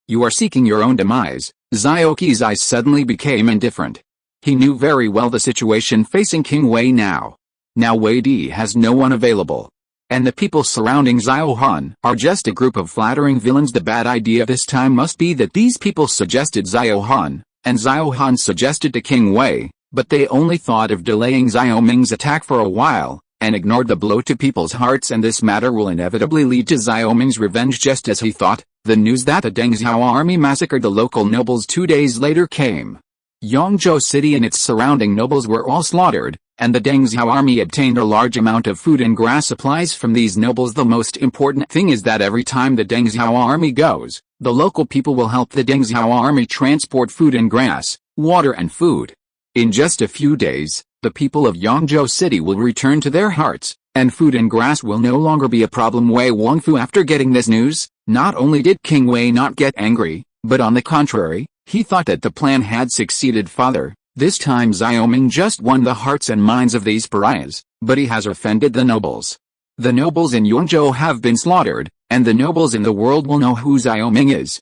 you are seeking your own demise." Xiao Qi's eyes suddenly became indifferent. He knew very well the situation facing King Wei now. Now Wei Di has no one available, and the people surrounding Xiao Han are just a group of flattering villains. The bad idea this time must be that these people suggested Xiao Han, and Xiao Han suggested to King Wei, but they only thought of delaying Xiao Ming's attack for a while, and ignored the blow to people's hearts. And this matter will inevitably lead to Xiao Ming's revenge, just as he thought. The news that the Deng Xiao army massacred the local nobles 2 days later came. Yongzhou City and its surrounding nobles were all slaughtered, and the Deng Xiao army obtained a large amount of food and grass supplies from these nobles. The most important thing is that every time the Deng Xiao army goes, the local people will help the Deng Xiao army transport food and grass, water and food. In just a few days, the people of Yangzhou City will return to their hearts, and food and grass will no longer be a problem. Wei Wangfu, after getting this news, not only did King Wei not get angry, but on the contrary, he thought that the plan had succeeded. Father, this time Xiaoming just won the hearts and minds of these pariahs, but he has offended the nobles. The nobles in Yangzhou have been slaughtered, and the nobles in the world will know who Xiaoming is.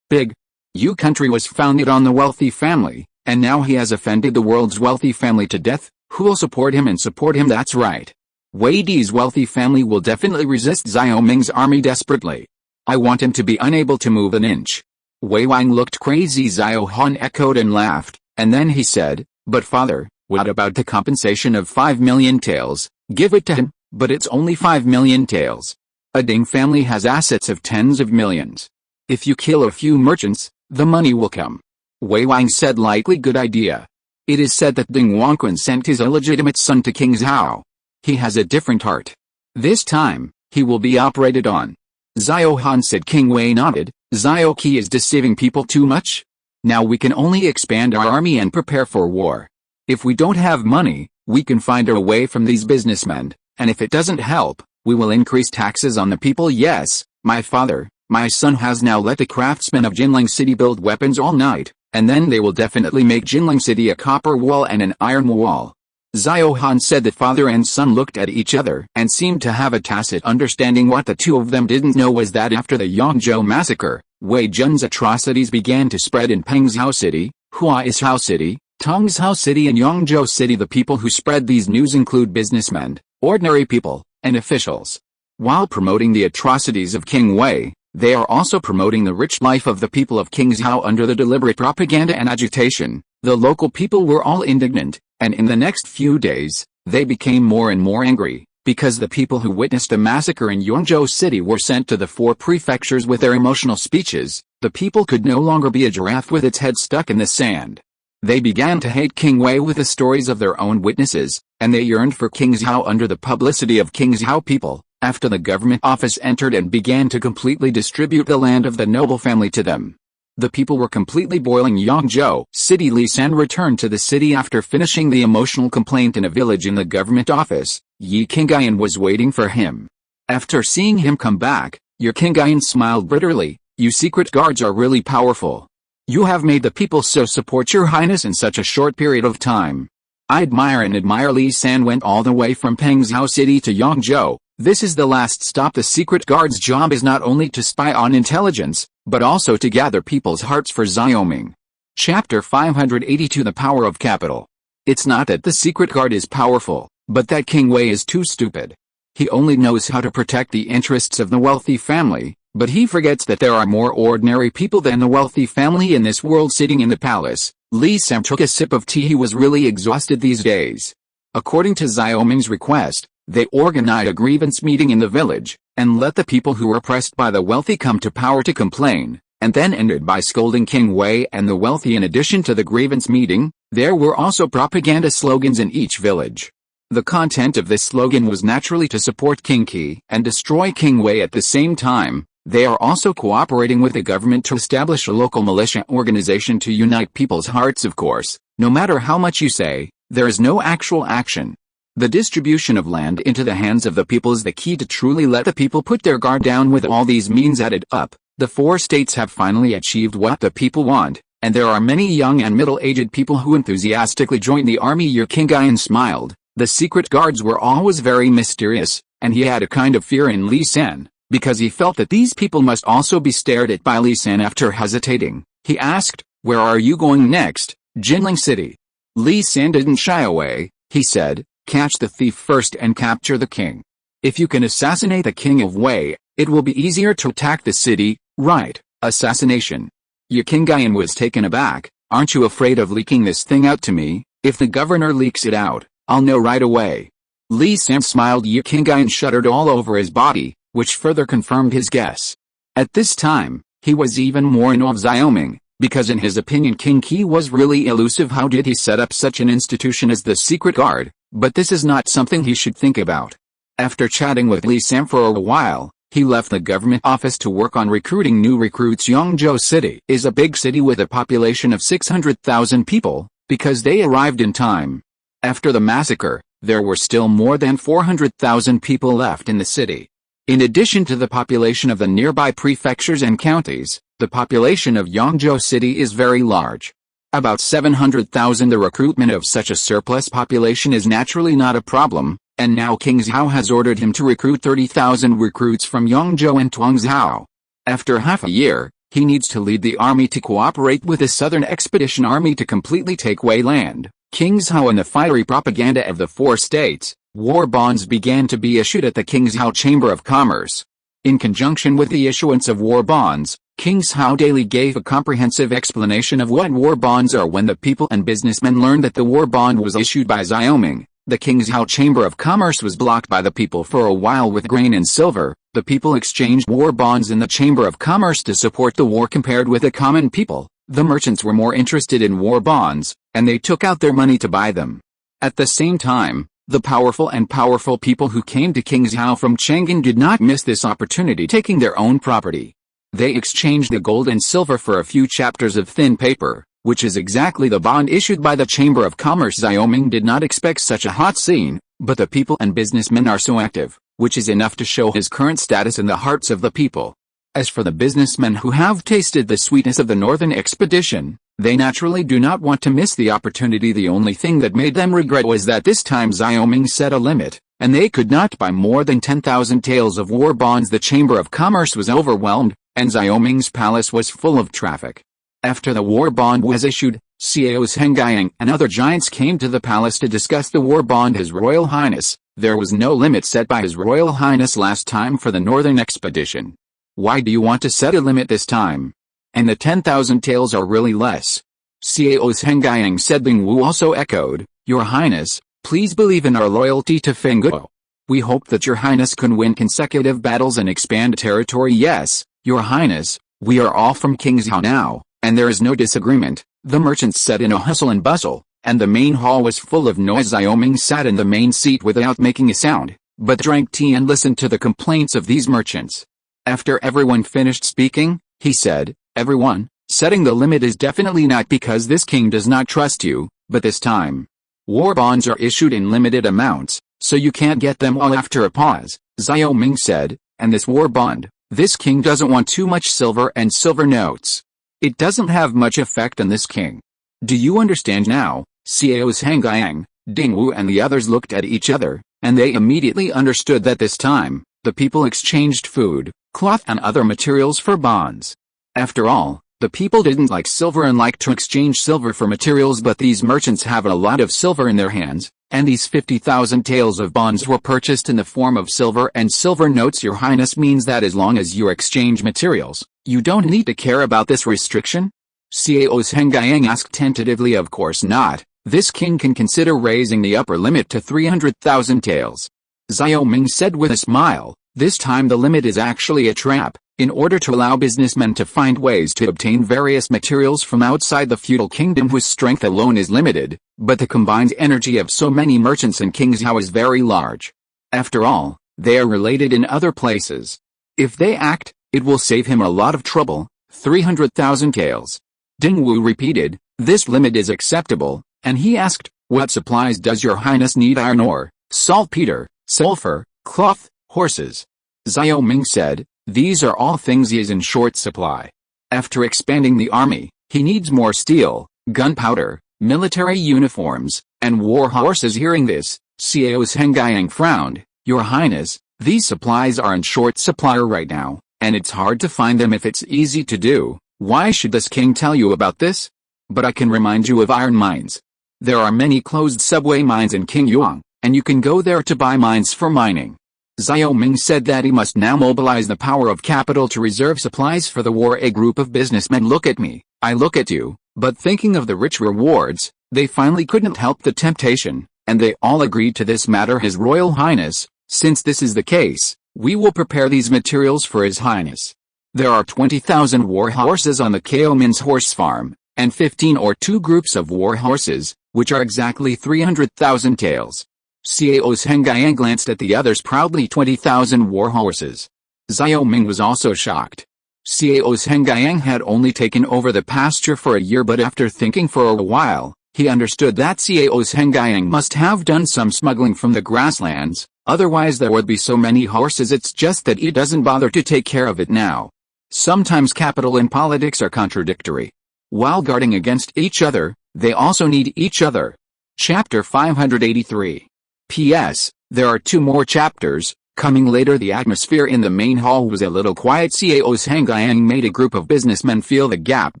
Big Yu country was founded on the wealthy family, and now he has offended the world's wealthy family to death. Who will support him and support him? That's right. Wei Di's wealthy family will definitely resist Xiaoming's army desperately. I want him to be unable to move an inch. Wei Wang looked crazy. Xiao Han echoed and laughed, and then he said, but father, what about the compensation of 5 million taels? Give it to him, but it's only 5 million taels. A Ding family has assets of tens of millions. If you kill a few merchants, the money will come. Wei Wang said lightly. Good idea. It is said that Ding Wanquan sent his illegitimate son to King Zhao. He has a different heart. This time, he will be operated on. Xiao Han said. King Wei nodded. Xiao Qi is deceiving people too much. Now we can only expand our army and prepare for war. If we don't have money, we can find our way from these businessmen, and if it doesn't help, we will increase taxes on the people. Yes, my father, my son has now let the craftsmen of Jinling City build weapons all night, and then they will definitely make Jinling City a copper wall and an iron wall. Xiao Han said. The father and son looked at each other and seemed to have a tacit understanding. What the two of them didn't know was that after the Yangzhou massacre, Wei Jun's atrocities began to spread in Pengzhou City, Huaishou City, Tongzhou City and Yangzhou City. The people who spread these news include businessmen, ordinary people, and officials. While promoting the atrocities of King Wei, they are also promoting the rich life of the people of Qingzhou under the deliberate propaganda and agitation. The local people were all indignant, and in the next few days, they became more and more angry, because the people who witnessed the massacre in Yangzhou City were sent to the 4 prefectures with their emotional speeches. The people could no longer be a giraffe with its head stuck in the sand. They began to hate King Wei with the stories of their own witnesses, and they yearned for Qingzhou under the publicity of Qingzhou people. After the government office entered and began to completely distribute the land of the noble family to them, the people were completely boiling. Yangzhou City. Li San returned to the city after finishing the emotional complaint in a village in the government office. Yi Qingyan was waiting for him. After seeing him come back, Yi Qingyan smiled bitterly. You secret guards are really powerful. You have made the people so support your highness in such a short period of time. I admire and admire. Li San went all the way from Pengzhou City to Yangzhou. This is the last stop. The secret guard's job is not only to spy on intelligence, but also to gather people's hearts for Xiaoming. Chapter 582. The Power of Capital. It's not that the secret guard is powerful, but that King Wei is too stupid. He only knows how to protect the interests of the wealthy family, but he forgets that there are more ordinary people than the wealthy family in this world sitting in the palace. Li Sam took a sip of tea. He was really exhausted these days. According to Xiaoming's request, they organized a grievance meeting in the village, and let the people who were oppressed by the wealthy come to power to complain, and then ended by scolding King Wei and the wealthy. In addition to the grievance meeting, there were also propaganda slogans in each village. The content of this slogan was naturally to support King Qi and destroy King Wei. At the same time, they are also cooperating with the government to establish a local militia organization to unite people's hearts. Of course, no matter how much you say, there is no actual action. The distribution of land into the hands of the people is the key to truly let the people put their guard down. With all these means added up, the 4 states have finally achieved what the people want, and there are many young and middle-aged people who enthusiastically join the army. Yi Qingyan smiled. The secret guards were always very mysterious, and he had a kind of fear in Li San, because he felt that these people must also be stared at by Li San. After hesitating, he asked, "Where are you going next?" "Jinling City." Li San didn't shy away. He said, "Catch the thief first and capture the king. If you can assassinate the king of Wei, it will be easier to attack the city." "Right, assassination." Yi Qingyan was taken aback. "Aren't you afraid of leaking this thing out to me? If the governor leaks it out, I'll know right away." Li San smiled. Yi Qingyan shuddered all over his body, which further confirmed his guess. At this time, he was even more in awe of Xiaoming, because in his opinion King Qi was really elusive. How did he set up such an institution as the secret guard? But this is not something he should think about. After chatting with Li San for a while, he left the government office to work on recruiting new recruits. Yangzhou City is a big city with a population of 600,000 people, because they arrived in time. After the massacre, there were still more than 400,000 people left in the city. In addition to the population of the nearby prefectures and counties, the population of Yangzhou City is very large. About 700,000. The recruitment of such a surplus population is naturally not a problem, and now King Zhao has ordered him to recruit 30,000 recruits from Yangzhou and Tuangzhou. After half a year, he needs to lead the army to cooperate with the Southern Expedition Army to completely take Wei land. King Zhao and the fiery propaganda of the four states, war bonds began to be issued at the King Zhao Chamber of Commerce. In conjunction with the issuance of war bonds, King Zhao daily gave a comprehensive explanation of what war bonds are. When the people and businessmen learned that the war bond was issued by Xiaoming, the King Zhao Chamber of Commerce was blocked by the people for a while with grain and silver. The people exchanged war bonds in the Chamber of Commerce to support the war. Compared with the common people, the merchants were more interested in war bonds, and they took out their money to buy them. At the same time, the powerful people who came to King Zhao from Chang'an did not miss this opportunity, taking their own property. They exchanged the gold and silver for a few chapters of thin paper, which is exactly the bond issued by the Chamber of Commerce. Xiaoming did not expect such a hot scene, but the people and businessmen are so active, which is enough to show his current status in the hearts of the people. As for the businessmen who have tasted the sweetness of the Northern Expedition, they naturally do not want to miss the opportunity. The only thing that made them regret was that this time Xiaoming set a limit, and they could not buy more than 10,000 taels of war bonds. The Chamber of Commerce was overwhelmed, and Xiaoming's palace was full of traffic. After the war bond was issued, Xiao Zhengyang and other giants came to the palace to discuss the war bond. His Royal Highness, there was no limit set by His Royal Highness last time for the Northern Expedition. Why do you want to set a limit this time? And the 10,000 taels are really less. Xiao Zhengyang said. Ling Wu also echoed, Your Highness, please believe in our loyalty to Feng Guo. We hope that Your Highness can win consecutive battles and expand territory. Yes, Your Highness, we are all from King Zhao now, and there is no disagreement, the merchants said in a hustle and bustle, and the main hall was full of noise. Xiaoming sat in the main seat without making a sound, but drank tea and listened to the complaints of these merchants. After everyone finished speaking, he said, Everyone, setting the limit is definitely not because this king does not trust you, but this time, war bonds are issued in limited amounts, so you can't get them all. After a pause, Xiaoming said, and this war bond, this king doesn't want too much silver and silver notes. It doesn't have much effect on this king. Do you understand now? Xiao Zhengyang, Ding Wu and the others looked at each other, and they immediately understood that this time, the people exchanged food, cloth and other materials for bonds. After all, the people didn't like silver and liked to exchange silver for materials, but these merchants have a lot of silver in their hands, and these 50,000 taels of bonds were purchased in the form of silver and silver notes. Your Highness means that as long as you exchange materials, you don't need to care about this restriction? Xiao Zhengyang asked tentatively. Of course not, this king can consider raising the upper limit to 300,000 taels. Xiaoming said with a smile, this time the limit is actually a trap, in order to allow businessmen to find ways to obtain various materials from outside the feudal kingdom whose strength alone is limited, but the combined energy of so many merchants in King Zhao is very large. After all, they are related in other places. If they act, it will save him a lot of trouble. 300,000 taels. Ding Wu repeated, this limit is acceptable, and he asked, what supplies does Your Highness need? Iron ore, saltpeter, sulfur, cloth, horses. Xiaoming said, these are all things he is in short supply. After expanding the army, he needs more steel, gunpowder, military uniforms, and war horses. Hearing this, Xiao Zhengyang frowned, Your Highness, these supplies are in short supply right now, and it's hard to find them. If it's easy to do, why should this king tell you about this? But I can remind you of iron mines. There are many closed subway mines in Qingyuan, and you can go there to buy mines for mining. Xiaoming said that he must now mobilize the power of capital to reserve supplies for the war. A group of businessmen look at me, I look at you, but thinking of the rich rewards, they finally couldn't help the temptation, and they all agreed to this matter. His Royal Highness, since this is the case, we will prepare these materials for His Highness. There are 20,000 war horses on the Kaomin's horse farm, and 15 or 2 groups of war horses, which are exactly 300,000 taels. Xiao Zhengyang glanced at the others proudly. 20,000 war horses. Xiaoming was also shocked. Xiao Zhengyang had only taken over the pasture for a year, but after thinking for a while, He understood that Xiao's Hengyang must have done some smuggling from the grasslands, otherwise there would be so many horses. It's just that he doesn't bother to take care of it now. Sometimes capital and politics are contradictory. While guarding against each other, they also need each other. Chapter 583. P.S. There are 2 more chapters coming later. The atmosphere in the main hall was a little quiet. Xiao's Hengyang made a group of businessmen feel the gap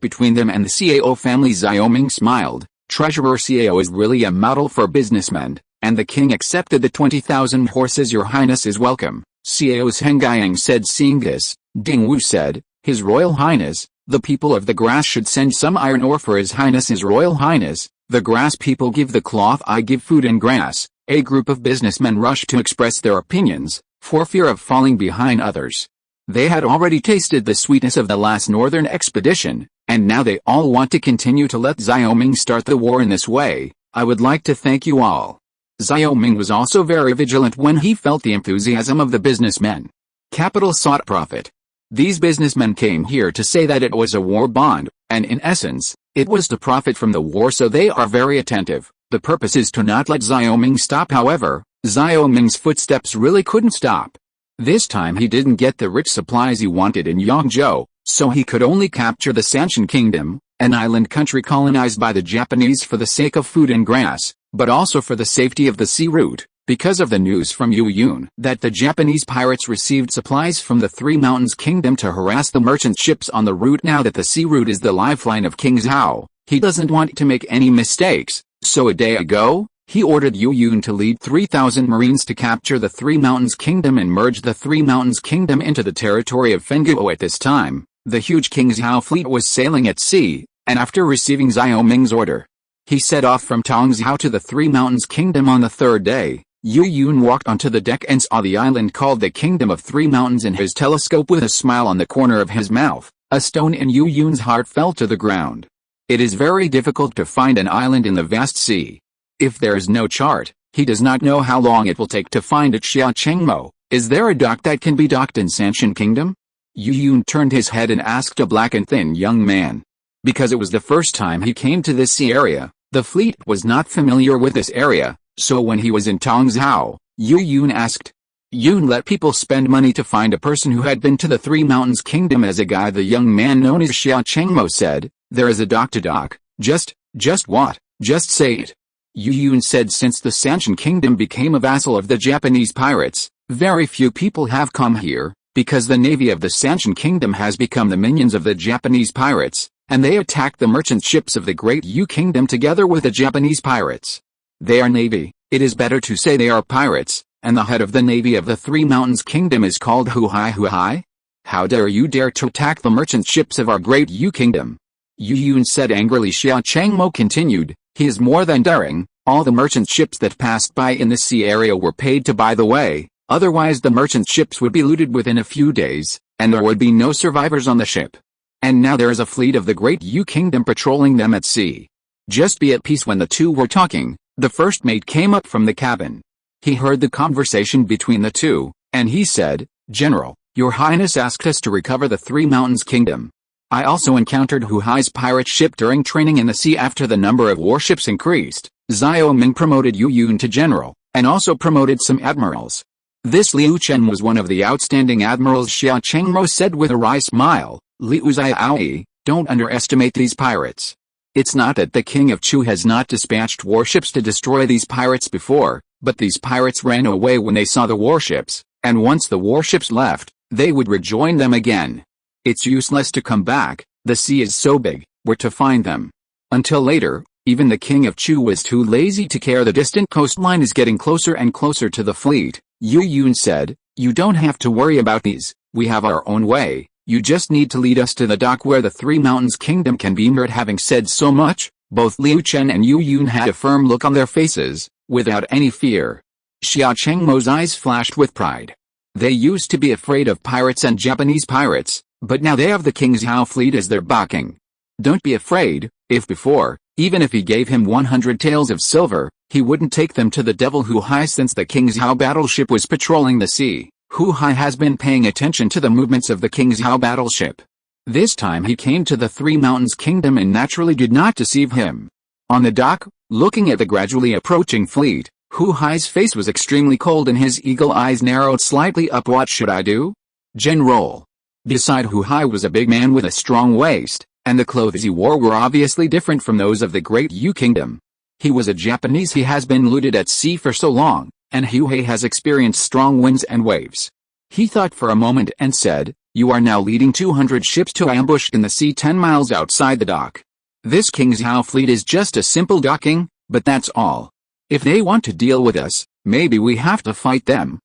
between them and the Xiao family. Xiaoming smiled. Treasurer Xiao is really a model for businessmen, and the king accepted the 20,000 horses. Your Highness is welcome, Xiao's Hengyang said. Seeing this, Ding Wu said, His Royal Highness, the people of the grass should send some iron ore for His Highness. His Royal Highness, the grass people give the cloth, I give food and grass. A group of businessmen rushed to express their opinions, for fear of falling behind others. They had already tasted the sweetness of the last northern expedition, and now they all want to continue to let Xiaoming start the war in this way. I would like to thank you all. Xiaoming was also very vigilant when he felt the enthusiasm of the businessmen. Capital sought profit. These businessmen came here to say that it was a war bond, and in essence, it was to profit from the war, so they are very attentive. The purpose is to not let Xiaoming stop. However, Xiaoming's footsteps really couldn't stop. This time he didn't get the rich supplies he wanted in Yangzhou, so he could only capture the Sanshan Kingdom, an island country colonized by the Japanese for the sake of food and grass, but also for the safety of the sea route, because of the news from Yu Yun that the Japanese pirates received supplies from the Three Mountains Kingdom to harass the merchant ships on the route. Now that the sea route is the lifeline of King Zhao, he doesn't want to make any mistakes, so a day ago, he ordered Yu Yun to lead 3,000 marines to capture the Three Mountains Kingdom and merge the Three Mountains Kingdom into the territory of Fengguo. At this time, the huge King Zhao fleet was sailing at sea, and after receiving Xiaoming's order, he set off from Tongzhou to the Three Mountains Kingdom. On the third day, Yu Yun walked onto the deck and saw the island called the Kingdom of Three Mountains in his telescope. With a smile on the corner of his mouth, a stone in Yu Yun's heart fell to the ground. It is very difficult to find an island in the vast sea. If there is no chart, he does not know how long it will take to find it. Xia Chengmo, is there a dock that can be docked in Sanshan Kingdom? Yu Yun turned his head and asked a black and thin young man. Because it was the first time he came to this sea area, the fleet was not familiar with this area, so when he was in Tongzhou, Yu Yun asked. Yun let people spend money to find a person who had been to the Three Mountains Kingdom as a guide. The young man known as Xia Chengmo said, there is a dock to dock. Just what? Just say it. Yu Yun said, since the Sanshan Kingdom became a vassal of the Japanese pirates, very few people have come here, because the navy of the Sanshan Kingdom has become the minions of the Japanese pirates, and they attacked the merchant ships of the Great Yu Kingdom together with the Japanese pirates. They are navy, it is better to say they are pirates, and the head of the navy of the Three Mountains Kingdom is called Hu Hai. How dare you dare to attack the merchant ships of our Great Yu Kingdom? Yu Yun said angrily. Xia Chengmo continued, he is more than daring. All the merchant ships that passed by in the sea area were paid to buy the way, otherwise the merchant ships would be looted within a few days, and there would be no survivors on the ship. And now there is a fleet of the Great Yu Kingdom patrolling them at sea. Just be at peace. When the two were talking, the first mate came up from the cabin. He heard the conversation between the two, and he said, General, your Highness asked us to recover the Three Mountains Kingdom. I also encountered Hu Hai's pirate ship during training in the sea. After the number of warships increased, Xiaoming promoted Yu Yun to general, and also promoted some admirals. This Liu Chen was one of the outstanding admirals. Xia Chengmo said with a wry smile, Liu Xiaoyi, don't underestimate these pirates. It's not that the king of Chu has not dispatched warships to destroy these pirates before, but these pirates ran away when they saw the warships, and once the warships left, they would rejoin them again. It's useless to come back, the sea is so big, where to find them? Until later, even the king of Chu was too lazy to care. The distant coastline is getting closer and closer to the fleet. Yu Yun said, you don't have to worry about these, we have our own way, you just need to lead us to the dock where the Three Mountains Kingdom can be moored. Having said so much, both Liu Chen and Yu Yun had a firm look on their faces, without any fear. Xia Chengmo's eyes flashed with pride. They used to be afraid of pirates and Japanese pirates, but now they have the King Zhao fleet as their backing. Don't be afraid. If before, even if he gave him 100 taels of silver, he wouldn't take them to the devil Hu Hai. Since the King Zhao battleship was patrolling the sea, Hu Hai has been paying attention to the movements of the King Zhao battleship. This time he came to the Three Mountains Kingdom and naturally did not deceive him. On the dock, looking at the gradually approaching fleet, Hu Hai's face was extremely cold and his eagle eyes narrowed slightly up. What should I do? General. Beside Hu Hai was a big man with a strong waist, and the clothes he wore were obviously different from those of the Great Yu Kingdom. He was a Japanese. He has been looted at sea for so long, and Hu Hai has experienced strong winds and waves. He thought for a moment and said, "You are now leading 200 ships to ambush in the sea 10 miles outside the dock. This King Zhao fleet is just a simple docking, but that's all. If they want to deal with us, maybe we have to fight them.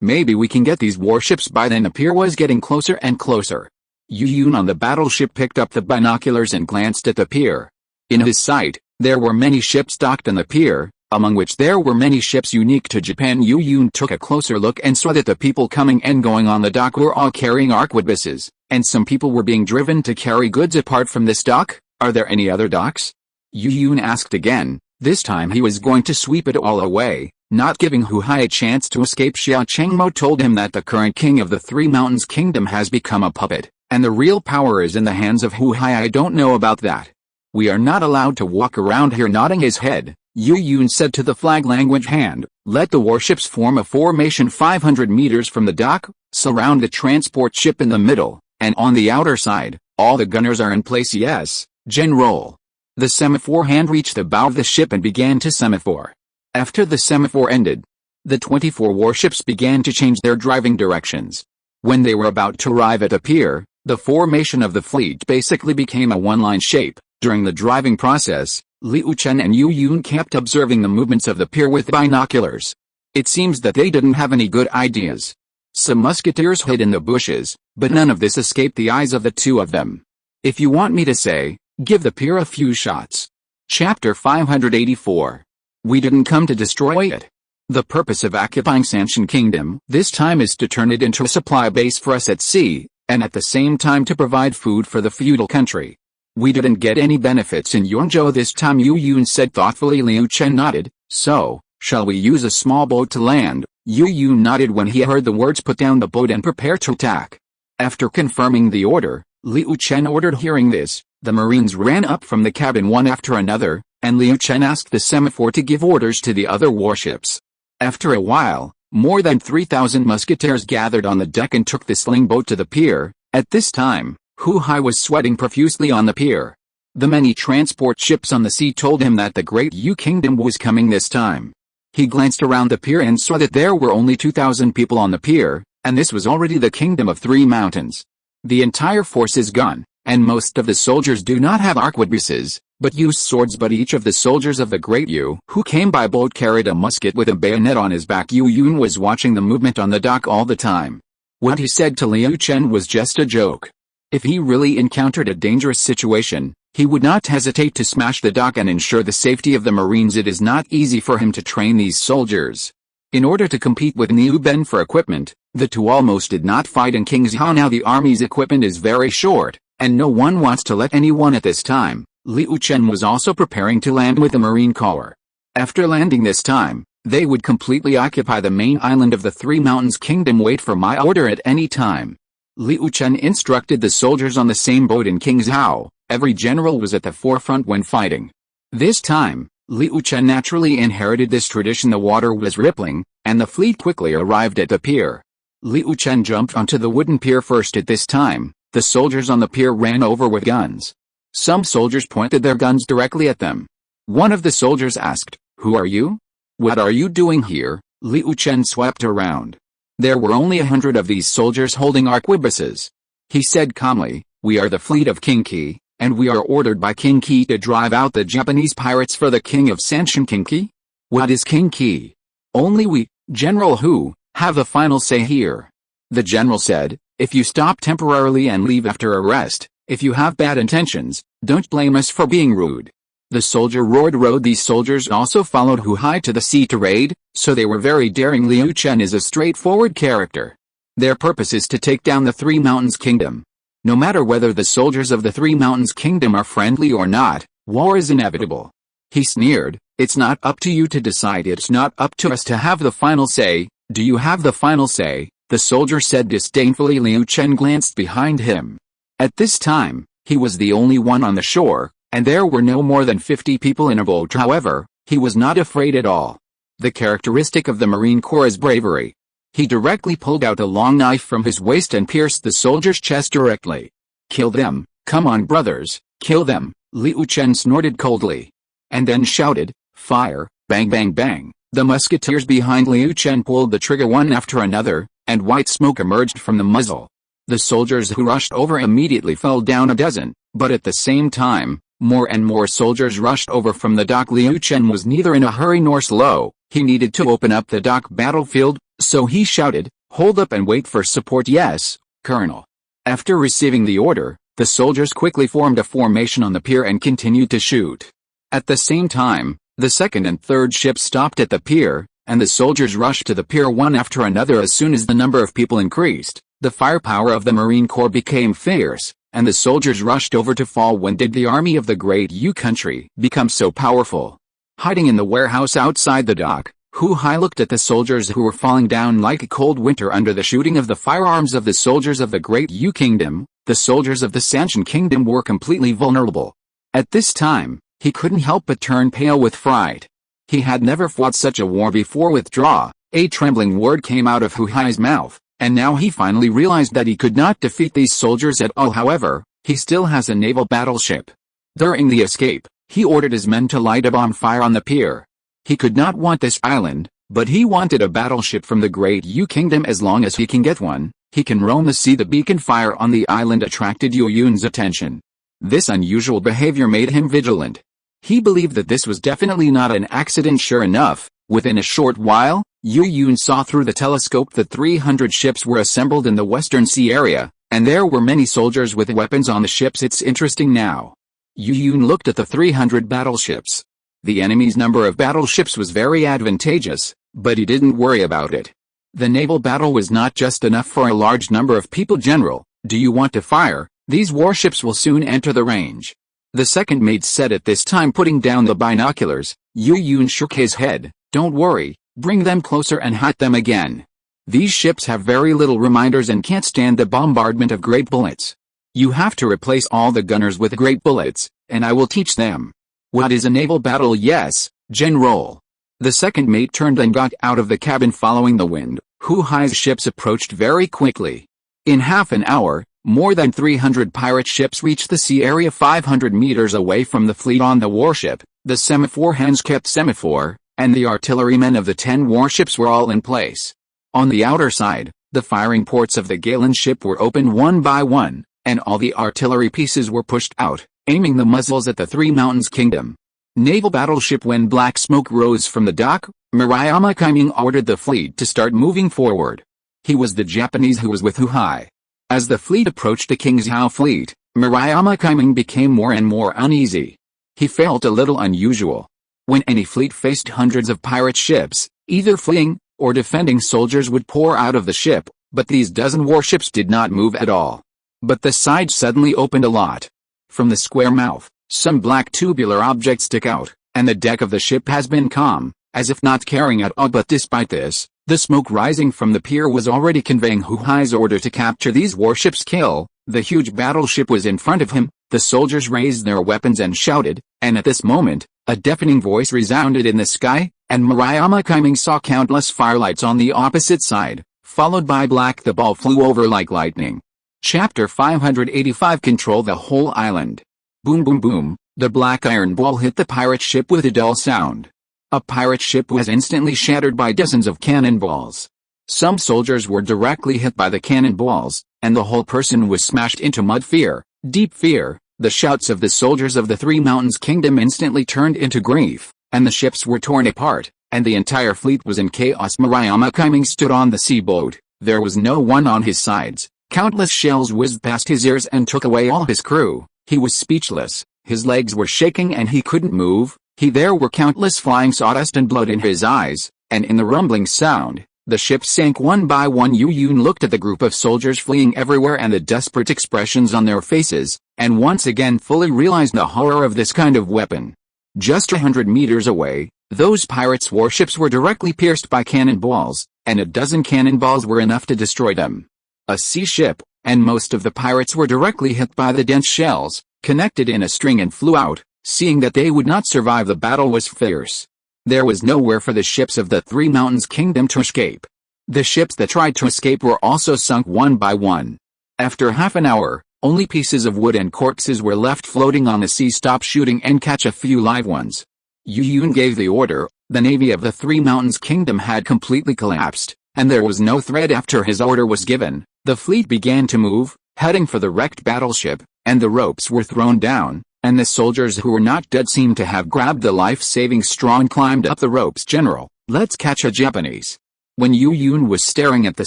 Maybe we can get these warships." By then the pier was getting closer and closer. Yu Yun on the battleship picked up the binoculars and glanced at the pier. In his sight, there were many ships docked on the pier, among which there were many ships unique to Japan. Yu Yun took a closer look and saw that the people coming and going on the dock were all carrying arquebuses, and some people were being driven to carry goods. Apart from this dock, are there any other docks? Yu Yun asked again. This time he was going to sweep it all away, not giving Hu Hai a chance to escape. Xia Chengmo told him that the current king of the Three Mountains Kingdom has become a puppet, and the real power is in the hands of Hu Hai. I don't know about that. We are not allowed to walk around here. Nodding his head, Yu Yun said to the flag language hand, "Let the warships form a formation 500 meters from the dock, surround the transport ship in the middle, and on the outer side, all the gunners are in place." "Yes, General." The semaphore hand reached the bow of the ship and began to semaphore. After the semaphore ended, the 24 warships began to change their driving directions. When they were about to arrive at the pier, the formation of the fleet basically became a one-line shape. During the driving process, Liu Chen and Yu Yun kept observing the movements of the pier with binoculars. It seems that they didn't have any good ideas. Some musketeers hid in the bushes, but none of this escaped the eyes of the two of them. If you want me to say, give the pier a few shots. Chapter 584. We didn't come to destroy it. The purpose of occupying Sanshin Kingdom this time is to turn it into a supply base for us at sea, and at the same time to provide food for the feudal country. We didn't get any benefits in Yongzhou this time, Yu Yun said thoughtfully. Liu Chen nodded. So, shall we use a small boat to land? Yu Yun nodded when he heard the words. Put down the boat and prepare to attack. After confirming the order, Liu Chen ordered. Hearing this, the Marines ran up from the cabin one after another, and Liu Chen asked the semaphore to give orders to the other warships. After a while, more than 3,000 musketeers gathered on the deck and took the sling boat to the pier. At this time, Hu Hai was sweating profusely on the pier. The many transport ships on the sea told him that the Great Yu Kingdom was coming this time. He glanced around the pier and saw that there were only 2,000 people on the pier, and this was already the Kingdom of Three Mountains. The entire force is gone, and most of the soldiers do not have arquebuses, but use swords. But each of the soldiers of the Great Yu who came by boat carried a musket with a bayonet on his back. Yu Yun was watching the movement on the dock all the time. What he said to Liu Chen was just a joke. If he really encountered a dangerous situation, he would not hesitate to smash the dock and ensure the safety of the Marines. It is not easy for him to train these soldiers. In order to compete with Niu Ben for equipment, the two almost did not fight in Kingzhou. Now the army's equipment is very short, and no one wants to let anyone at this time. Liu Chen was also preparing to land with the Marine Corps. After landing this time, they would completely occupy the main island of the Three Mountains Kingdom. Wait for my order at any time. Liu Chen instructed the soldiers on the same boat in Kingzhou. Every general was at the forefront when fighting. This time, Liu Chen naturally inherited this tradition. The water was rippling, and the fleet quickly arrived at the pier. Liu Chen jumped onto the wooden pier first. At this time, the soldiers on the pier ran over with guns. Some soldiers pointed their guns directly at them. One of the soldiers asked, "Who are you? What are you doing here?" Liu Chen swept around. There were only 100 of these soldiers holding arquebuses. He said calmly, "We are the fleet of King Qi, and we are ordered by King Qi to drive out the Japanese pirates for the king of Sanshin." "King Qi? What is King Qi?" "Only we, General Hu, have the final say here." The general said, "If you stop temporarily and leave after arrest, if you have bad intentions, don't blame us for being rude." The soldier roared. These soldiers also followed Hu Hai to the sea to raid, so they were very daring. Liu Chen is a straightforward character. Their purpose is to take down the Three Mountains Kingdom. No matter whether the soldiers of the Three Mountains Kingdom are friendly or not, war is inevitable. He sneered, "It's not up to you to decide. It's not up to us to have the final say." "Do you have the final say?" the soldier said disdainfully. Liu Chen glanced behind him. At this time, he was the only one on the shore, and there were no more than 50 people in a boat. However, he was not afraid at all. The characteristic of the Marine Corps is bravery. He directly pulled out a long knife from his waist and pierced the soldier's chest directly. "Kill them, come on brothers, kill them," Liu Chen snorted coldly. And then shouted, "Fire!" Bang bang bang. The musketeers behind Liu Chen pulled the trigger one after another, and white smoke emerged from the muzzle. The soldiers who rushed over immediately fell down a dozen, but at the same time, more and more soldiers rushed over from the dock. Liu Chen was neither in a hurry nor slow. He needed to open up the dock battlefield, so he shouted, "Hold up and wait for support." "Yes, Colonel." After receiving the order, the soldiers quickly formed a formation on the pier and continued to shoot. At the same time, the second and third ships stopped at the pier, and the soldiers rushed to the pier one after another. As soon as the number of people increased, the firepower of the Marine Corps became fierce, and the soldiers rushed over to fall. When did the army of the Great Yu country become so powerful? Hiding in the warehouse outside the dock, Hu Hai looked at the soldiers who were falling down like a cold winter under the shooting of the firearms of the soldiers of the Great Yu Kingdom. The soldiers of the Sanshan Kingdom were completely vulnerable. At this time, he couldn't help but turn pale with fright. He had never fought such a war before. "Withdraw," a trembling word came out of Hu Hai's mouth, and now he finally realized that he could not defeat these soldiers at all. However, he still has a naval battleship. During the escape, he ordered his men to light a bonfire on the pier. He could not want this island, but he wanted a battleship from the Great Yu Kingdom. As long as he can get one, he can roam the sea. The beacon fire on the island attracted Yu Yun's attention. This unusual behavior made him vigilant. He believed that this was definitely not an accident. Sure enough, within a short while, Yu Yun saw through the telescope that 300 ships were assembled in the Western Sea area, and there were many soldiers with weapons on the ships. It's interesting now. Yu Yun looked at the 300 battleships. The enemy's number of battleships was very advantageous, but he didn't worry about it. The naval battle was not just enough for a large number of people. "General, do you want to fire? These warships will soon enter the range." The second mate said at this time, putting down the binoculars. Yu Yun shook his head. "Don't worry, bring them closer and hit them again. These ships have very little reminders and can't stand the bombardment of great bullets. You have to replace all the gunners with great bullets, and I will teach them what is a naval battle." "Yes, General." The second mate turned and got out of the cabin following the wind. Hu Hai's ships approached very quickly. In half an hour, more than 300 pirate ships reached the sea area 500 meters away from the fleet. On the warship, the semaphore hands kept semaphore, and the artillerymen of the 10 warships were all in place. On the outer side, the firing ports of the Galen ship were opened one by one, and all the artillery pieces were pushed out, aiming the muzzles at the Three Mountains Kingdom. Naval battleship. When black smoke rose from the dock, Murayama Kaiming ordered the fleet to start moving forward. He was the Japanese who was with Hu Hai. As the fleet approached the King Zhao fleet, Murayama Kaiming became more and more uneasy. He felt a little unusual. When any fleet faced hundreds of pirate ships, either fleeing or defending soldiers would pour out of the ship, but these dozen warships did not move at all. But the side suddenly opened a lot. From the square mouth, some black tubular objects stick out, and the deck of the ship has been calm, as if not caring at all. But despite this, the smoke rising from the pier was already conveying Hu Hai's order to capture these warships. "Kill." The huge battleship was in front of him. The soldiers raised their weapons and shouted, and at this moment, a deafening voice resounded in the sky, and Murayama Kaiming saw countless firelights on the opposite side, followed by black. The ball flew over like lightning. Chapter 585. Control the whole island. Boom boom boom, the black iron ball hit the pirate ship with a dull sound. A pirate ship was instantly shattered by dozens of cannonballs. Some soldiers were directly hit by the cannonballs, and the whole person was smashed into mud. Fear, deep fear. The shouts of the soldiers of the Three Mountains Kingdom instantly turned into grief, and the ships were torn apart, and the entire fleet was in chaos. Murayama Kaiming stood on the seaboat. There was no one on his sides. Countless shells whizzed past his ears and took away all his crew. He was speechless, his legs were shaking and he couldn't move. There were countless flying sawdust and blood in his eyes, and in the rumbling sound, the ships sank one by one. Yu Yun looked at the group of soldiers fleeing everywhere and the desperate expressions on their faces, and once again fully realized the horror of this kind of weapon. Just 100 meters away, those pirates' warships were directly pierced by cannonballs, and a dozen cannonballs were enough to destroy them. A sea ship, and most of the pirates were directly hit by the dense shells. connected in a string and flew out. Seeing that they would not survive, the battle was fierce. There was nowhere for the ships of the Three Mountains Kingdom to escape. The ships that tried to escape were also sunk one by one. After half an hour, only pieces of wood and corpses were left floating on the sea. Stop shooting and catch a few live ones. Yu Yun gave the order. The navy of the Three Mountains Kingdom had completely collapsed, and there was no threat after his order was given. The fleet began to move, heading for the wrecked battleship, and the ropes were thrown down, and the soldiers who were not dead seemed to have grabbed the life-saving straw and climbed up the ropes. General, let's catch a Japanese. When Yu Yun was staring at the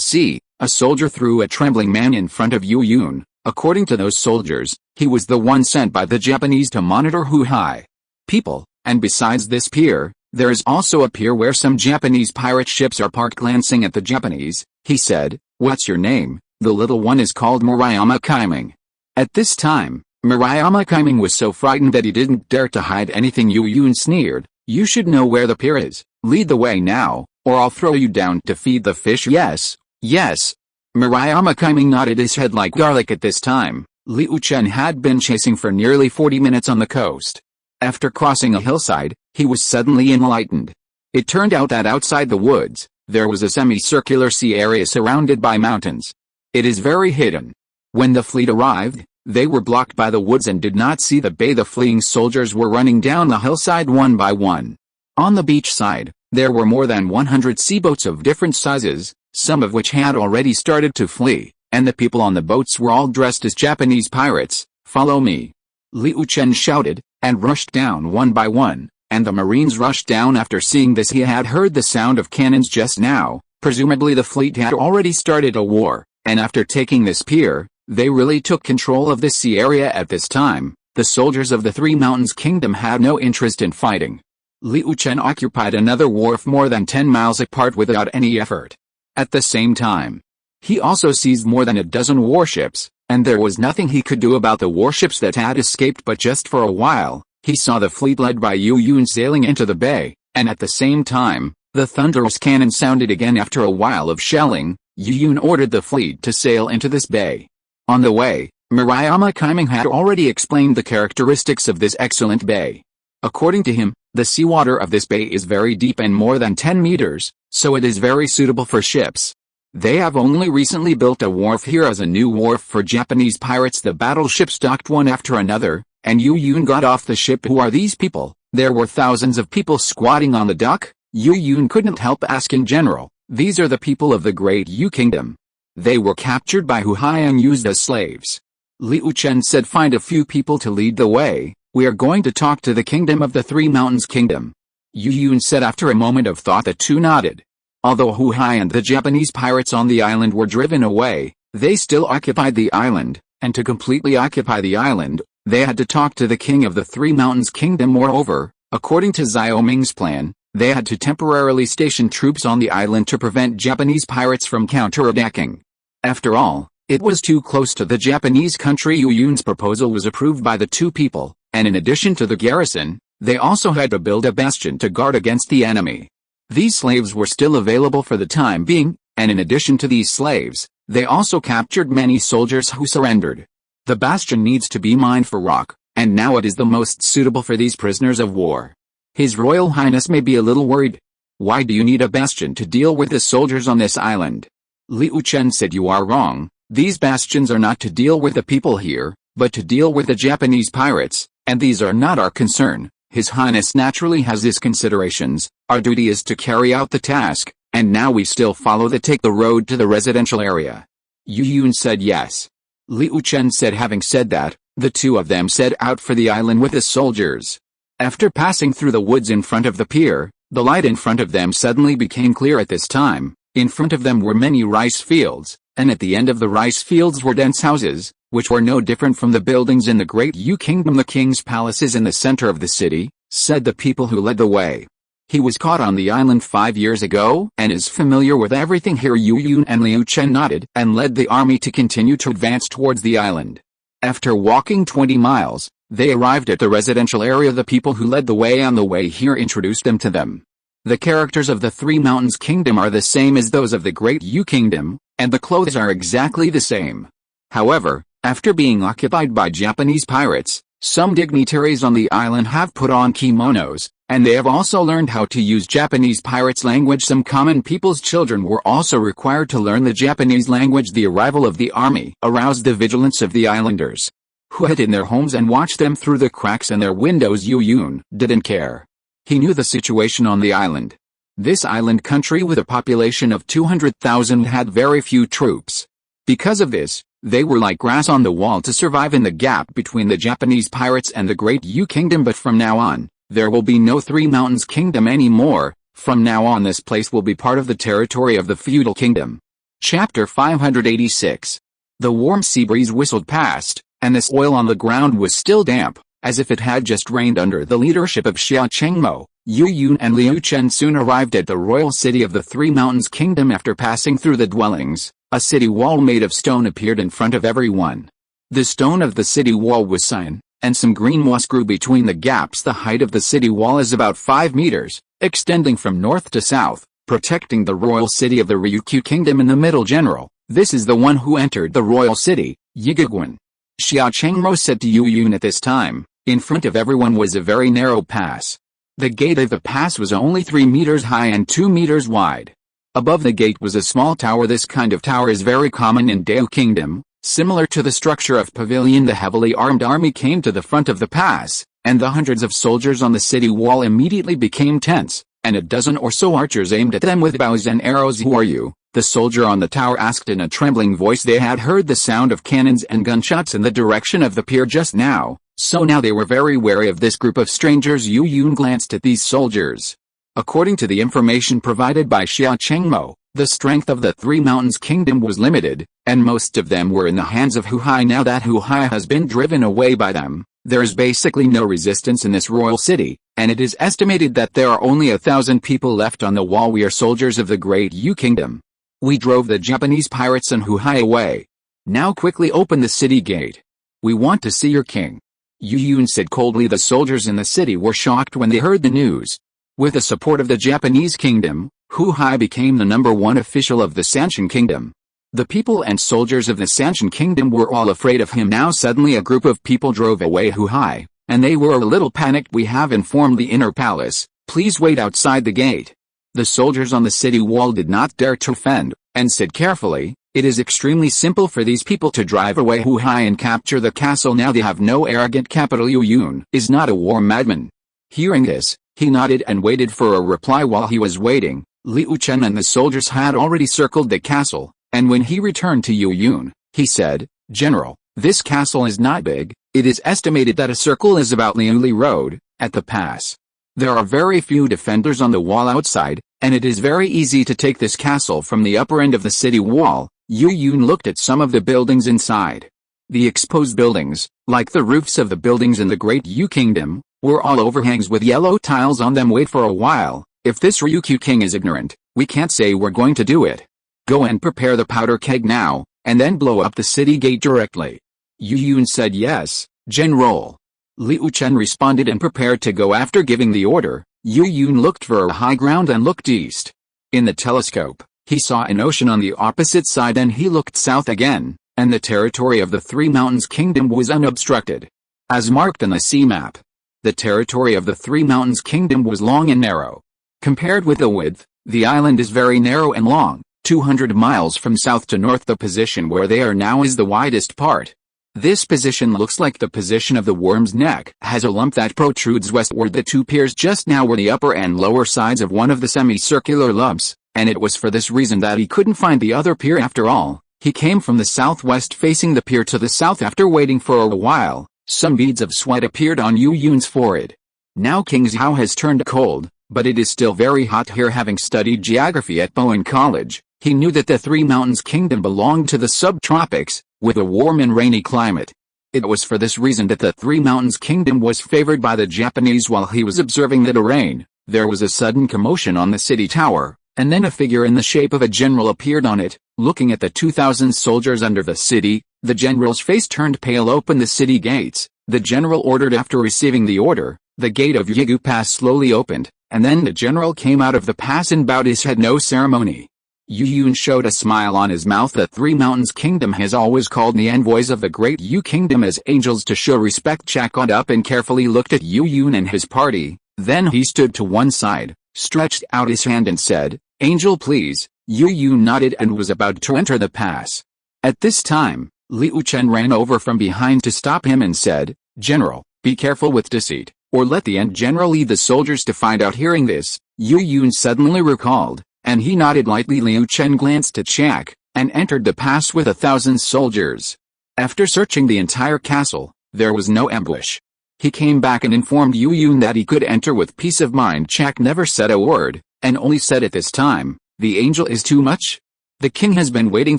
sea, a soldier threw a trembling man in front of Yu Yun. According to those soldiers, he was the one sent by the Japanese to monitor Huhai people, and besides this pier, there is also a pier where some Japanese pirate ships are parked. Glancing at the Japanese, he said, "What's your name?" "The little one is called Murayama Kaiming." At this time, Murayama Kaiming was so frightened that he didn't dare to hide anything. Yu Yun sneered, "You should know where the pier is. Lead the way now, or I'll throw you down to feed the fish." "Yes, yes." Murayama Kaiming nodded his head like garlic. At this time, Liu Chen had been chasing for nearly 40 minutes on the coast. After crossing a hillside, he was suddenly enlightened. It turned out that outside the woods, there was a semicircular sea area surrounded by mountains. It is very hidden. When the fleet arrived, they were blocked by the woods and did not see the bay. The fleeing soldiers were running down the hillside one by one. On the beach side, there were more than 100 seaboats of different sizes, some of which had already started to flee, and the people on the boats were all dressed as Japanese pirates. "Follow me," Liu Chen shouted, and rushed down one by one, and the Marines rushed down after seeing this. He had heard the sound of cannons just now. Presumably the fleet had already started a war, and after taking this pier, they really took control of this sea area. At this time, the soldiers of the Three Mountains Kingdom had no interest in fighting. Liu Chen occupied another wharf more than 10 miles apart without any effort. At the same time, he also seized more than a dozen warships, and there was nothing he could do about the warships that had escaped. But just for a while, he saw the fleet led by Yu Yun sailing into the bay, and at the same time, the thunderous cannon sounded again. After a while of shelling, Yu Yun ordered the fleet to sail into this bay. On the way, Murayama Kaiming had already explained the characteristics of this excellent bay. According to him, the seawater of this bay is very deep and more than 10 meters, so it is very suitable for ships. They have only recently built a wharf here as a new wharf for Japanese pirates. The battleships docked one after another, and Yu Yun got off the ship. "Who are these people?" There were thousands of people squatting on the dock. Yu Yun couldn't help asking, "General, these are the people of the Great Yu Kingdom. They were captured by Huhai and used as slaves." Liu Chen said, "Find a few people to lead the way. We are going to talk to the kingdom of the Three Mountains Kingdom." Yu Yun said. After a moment of thought, the two nodded. Although Huhai and the Japanese pirates on the island were driven away, they still occupied the island, and to completely occupy the island, they had to talk to the king of the Three Mountains Kingdom. Moreover, according to Xiaoming's plan, they had to temporarily station troops on the island to prevent Japanese pirates from counterattacking. After all, it was too close to the Japanese country. Yu Yun's proposal was approved by the two people, and in addition to the garrison, they also had to build a bastion to guard against the enemy. These slaves were still available for the time being, and in addition to these slaves, they also captured many soldiers who surrendered. The bastion needs to be mined for rock, and now it is the most suitable for these prisoners of war. His Royal Highness may be a little worried. Why do you need a bastion to deal with the soldiers on this island? Liu Chen said, "You are wrong. These bastions are not to deal with the people here, but to deal with the Japanese pirates, and these are not our concern. His Highness naturally has his considerations. Our duty is to carry out the task, and now we still follow take the road to the residential area." Yu Yun said yes. Liu Chen said. Having said that, the two of them set out for the island with the soldiers. After passing through the woods in front of the pier, the light in front of them suddenly became clear. At this time, in front of them were many rice fields, and at the end of the rice fields were dense houses, which were no different from the buildings in the Great Yu Kingdom. "The king's palace is in the center of the city," said the people who led the way. "He was caught on the island 5 years ago and is familiar with everything here." Yu Yun and Liu Chen nodded and led the army to continue to advance towards the island. After walking 20 miles, they arrived at the residential area. The people who led the way on the way here introduced them to them. The characters of the Three Mountains Kingdom are the same as those of the Great Yu Kingdom, and the clothes are exactly the same. However, after being occupied by Japanese pirates, Some dignitaries on the island have put on kimonos, and they have also learned how to use Japanese pirates' language. Some common people's children were also required to learn the Japanese language. The arrival of the army aroused the vigilance of the islanders, who hid in their homes and watched them through the cracks in their windows. Yu Yun didn't care. He knew the situation on the island. This island country with a population of 200,000 had very few troops. Because of this, they were like grass on the wall to survive in the gap between the Japanese pirates and the Great Yu Kingdom. But from now on, there will be no Three Mountains Kingdom anymore. From now on, this place will be part of the territory of the feudal kingdom. Chapter 586. The warm sea breeze whistled past, and the soil on the ground was still damp, as if it had just rained. Under the leadership of Xia Chengmo, Yu Yun and Liu Chen soon arrived at the royal city of the Three Mountains Kingdom. After passing through the dwellings, a city wall made of stone appeared in front of everyone. The stone of the city wall was cyan, and some green moss grew between the gaps. The height of the city wall is about 5 meters, extending from north to south, protecting the royal city of the Ryukyu Kingdom. In the middle, General, this is the one who entered the royal city, Yigiguan. Xia Chengmo said to Yu Yun at this time. In front of everyone was a very narrow pass. The gate of the pass was only 3 meters high and 2 meters wide. Above the gate was a small tower. This kind of tower is very common in Dao Kingdom. Similar to the structure of pavilion, the heavily armed army came to the front of the pass, and the hundreds of soldiers on the city wall immediately became tense, and a dozen or so archers aimed at them with bows and arrows. "Who are you?" the soldier on the tower asked in a trembling voice. They had heard the sound of cannons and gunshots in the direction of the pier just now, so now they were very wary of this group of strangers. Yu Yun glanced at these soldiers. According to the information provided by Xia Chengmo, the strength of the Three Mountains Kingdom was limited, and most of them were in the hands of Hu Hai. Now that Hu Hai has been driven away by them, there is basically no resistance in this royal city, and it is estimated that there are only 1,000 people left on the wall. We are soldiers of the Great Yu Kingdom. We drove the Japanese pirates and Hu Hai away. Now quickly open the city gate. We want to see your king. Yu Yun said coldly. The soldiers in the city were shocked when they heard the news. With the support of the Japanese kingdom, Hu Hai became the #1 official of the Sanshin Kingdom. The people and soldiers of the Sanshin Kingdom were all afraid of him. Now suddenly a group of people drove away Hu Hai, and they were a little panicked. "We have informed the inner palace. Please wait outside the gate." The soldiers on the city wall did not dare to offend, and said carefully, "It is extremely simple for these people to drive away Hu Hai and capture the castle. Now they have no arrogant capital. Yu Yun is not a war madman." Hearing this, he nodded and waited for a reply. While he was waiting, Liu Chen and the soldiers had already circled the castle, and when he returned to Yu Yun, he said, "General, this castle is not big. It is estimated that a circle is about Liuli Road, at the pass. There are very few defenders on the wall outside, and it is very easy to take this castle from the upper end of the city wall." Yu Yun looked at some of the buildings inside. The exposed buildings, like the roofs of the buildings in the Great Yu Kingdom, were all overhangs with yellow tiles on them. "Wait for a while. If this Ryukyu king is ignorant, we can't say we're going to do it. Go and prepare the powder keg now, and then blow up the city gate directly." Yu Yun said, "Yes, General." Liu Chen responded and prepared to go. After giving the order, Yu Yun looked for a high ground and looked east. In the telescope, he saw an ocean on the opposite side, and he looked south again, and the territory of the Three Mountains Kingdom was unobstructed. As marked on the sea map, the territory of the Three Mountains Kingdom was long and narrow. Compared with the width, the island is very narrow and long, 200 miles from south to north. The position where they are now is the widest part. This position looks like the position of the worm's neck. Has a lump that protrudes westward. The two piers just now were the upper and lower sides of one of the semicircular lumps, and it was for this reason that he couldn't find the other pier. After all, he came from the southwest facing the pier to the south. After waiting for a while, some beads of sweat appeared on Yu Yun's forehead. Now King Zhao has turned cold, but it is still very hot here. Having studied geography at Bowen College, he knew that the Three Mountains Kingdom belonged to the subtropics, with a warm and rainy climate. It was for this reason that the Three Mountains Kingdom was favored by the Japanese. While he was observing the terrain, there was a sudden commotion on the city tower, and then a figure in the shape of a general appeared on it. Looking at the 2,000 soldiers under the city, the general's face turned pale. "Open the city gates," the general ordered. After receiving the order, the gate of Yigu Pass slowly opened, and then the general came out of the pass and bowed his head. No ceremony. Yu Yun showed a smile on his mouth. The Three Mountains Kingdom has always called the envoys of the Great Yu Kingdom as angels to show respect. Jack got up and carefully looked at Yu Yun and his party, then he stood to one side, stretched out his hand and said, "Angel please." Yu Yun nodded and was about to enter the pass. At this time, Liu Chen ran over from behind to stop him and said, "General, be careful with deceit, or let the general lead the soldiers to find out." Hearing this, Yu Yun suddenly recalled, and he nodded lightly. Liu Chen glanced at Jack, and entered the pass with 1,000 soldiers. After searching the entire castle, there was no ambush. He came back and informed Yu Yun that he could enter with peace of mind. Jack never said a word, and only said at this time, "The angel is too much? The king has been waiting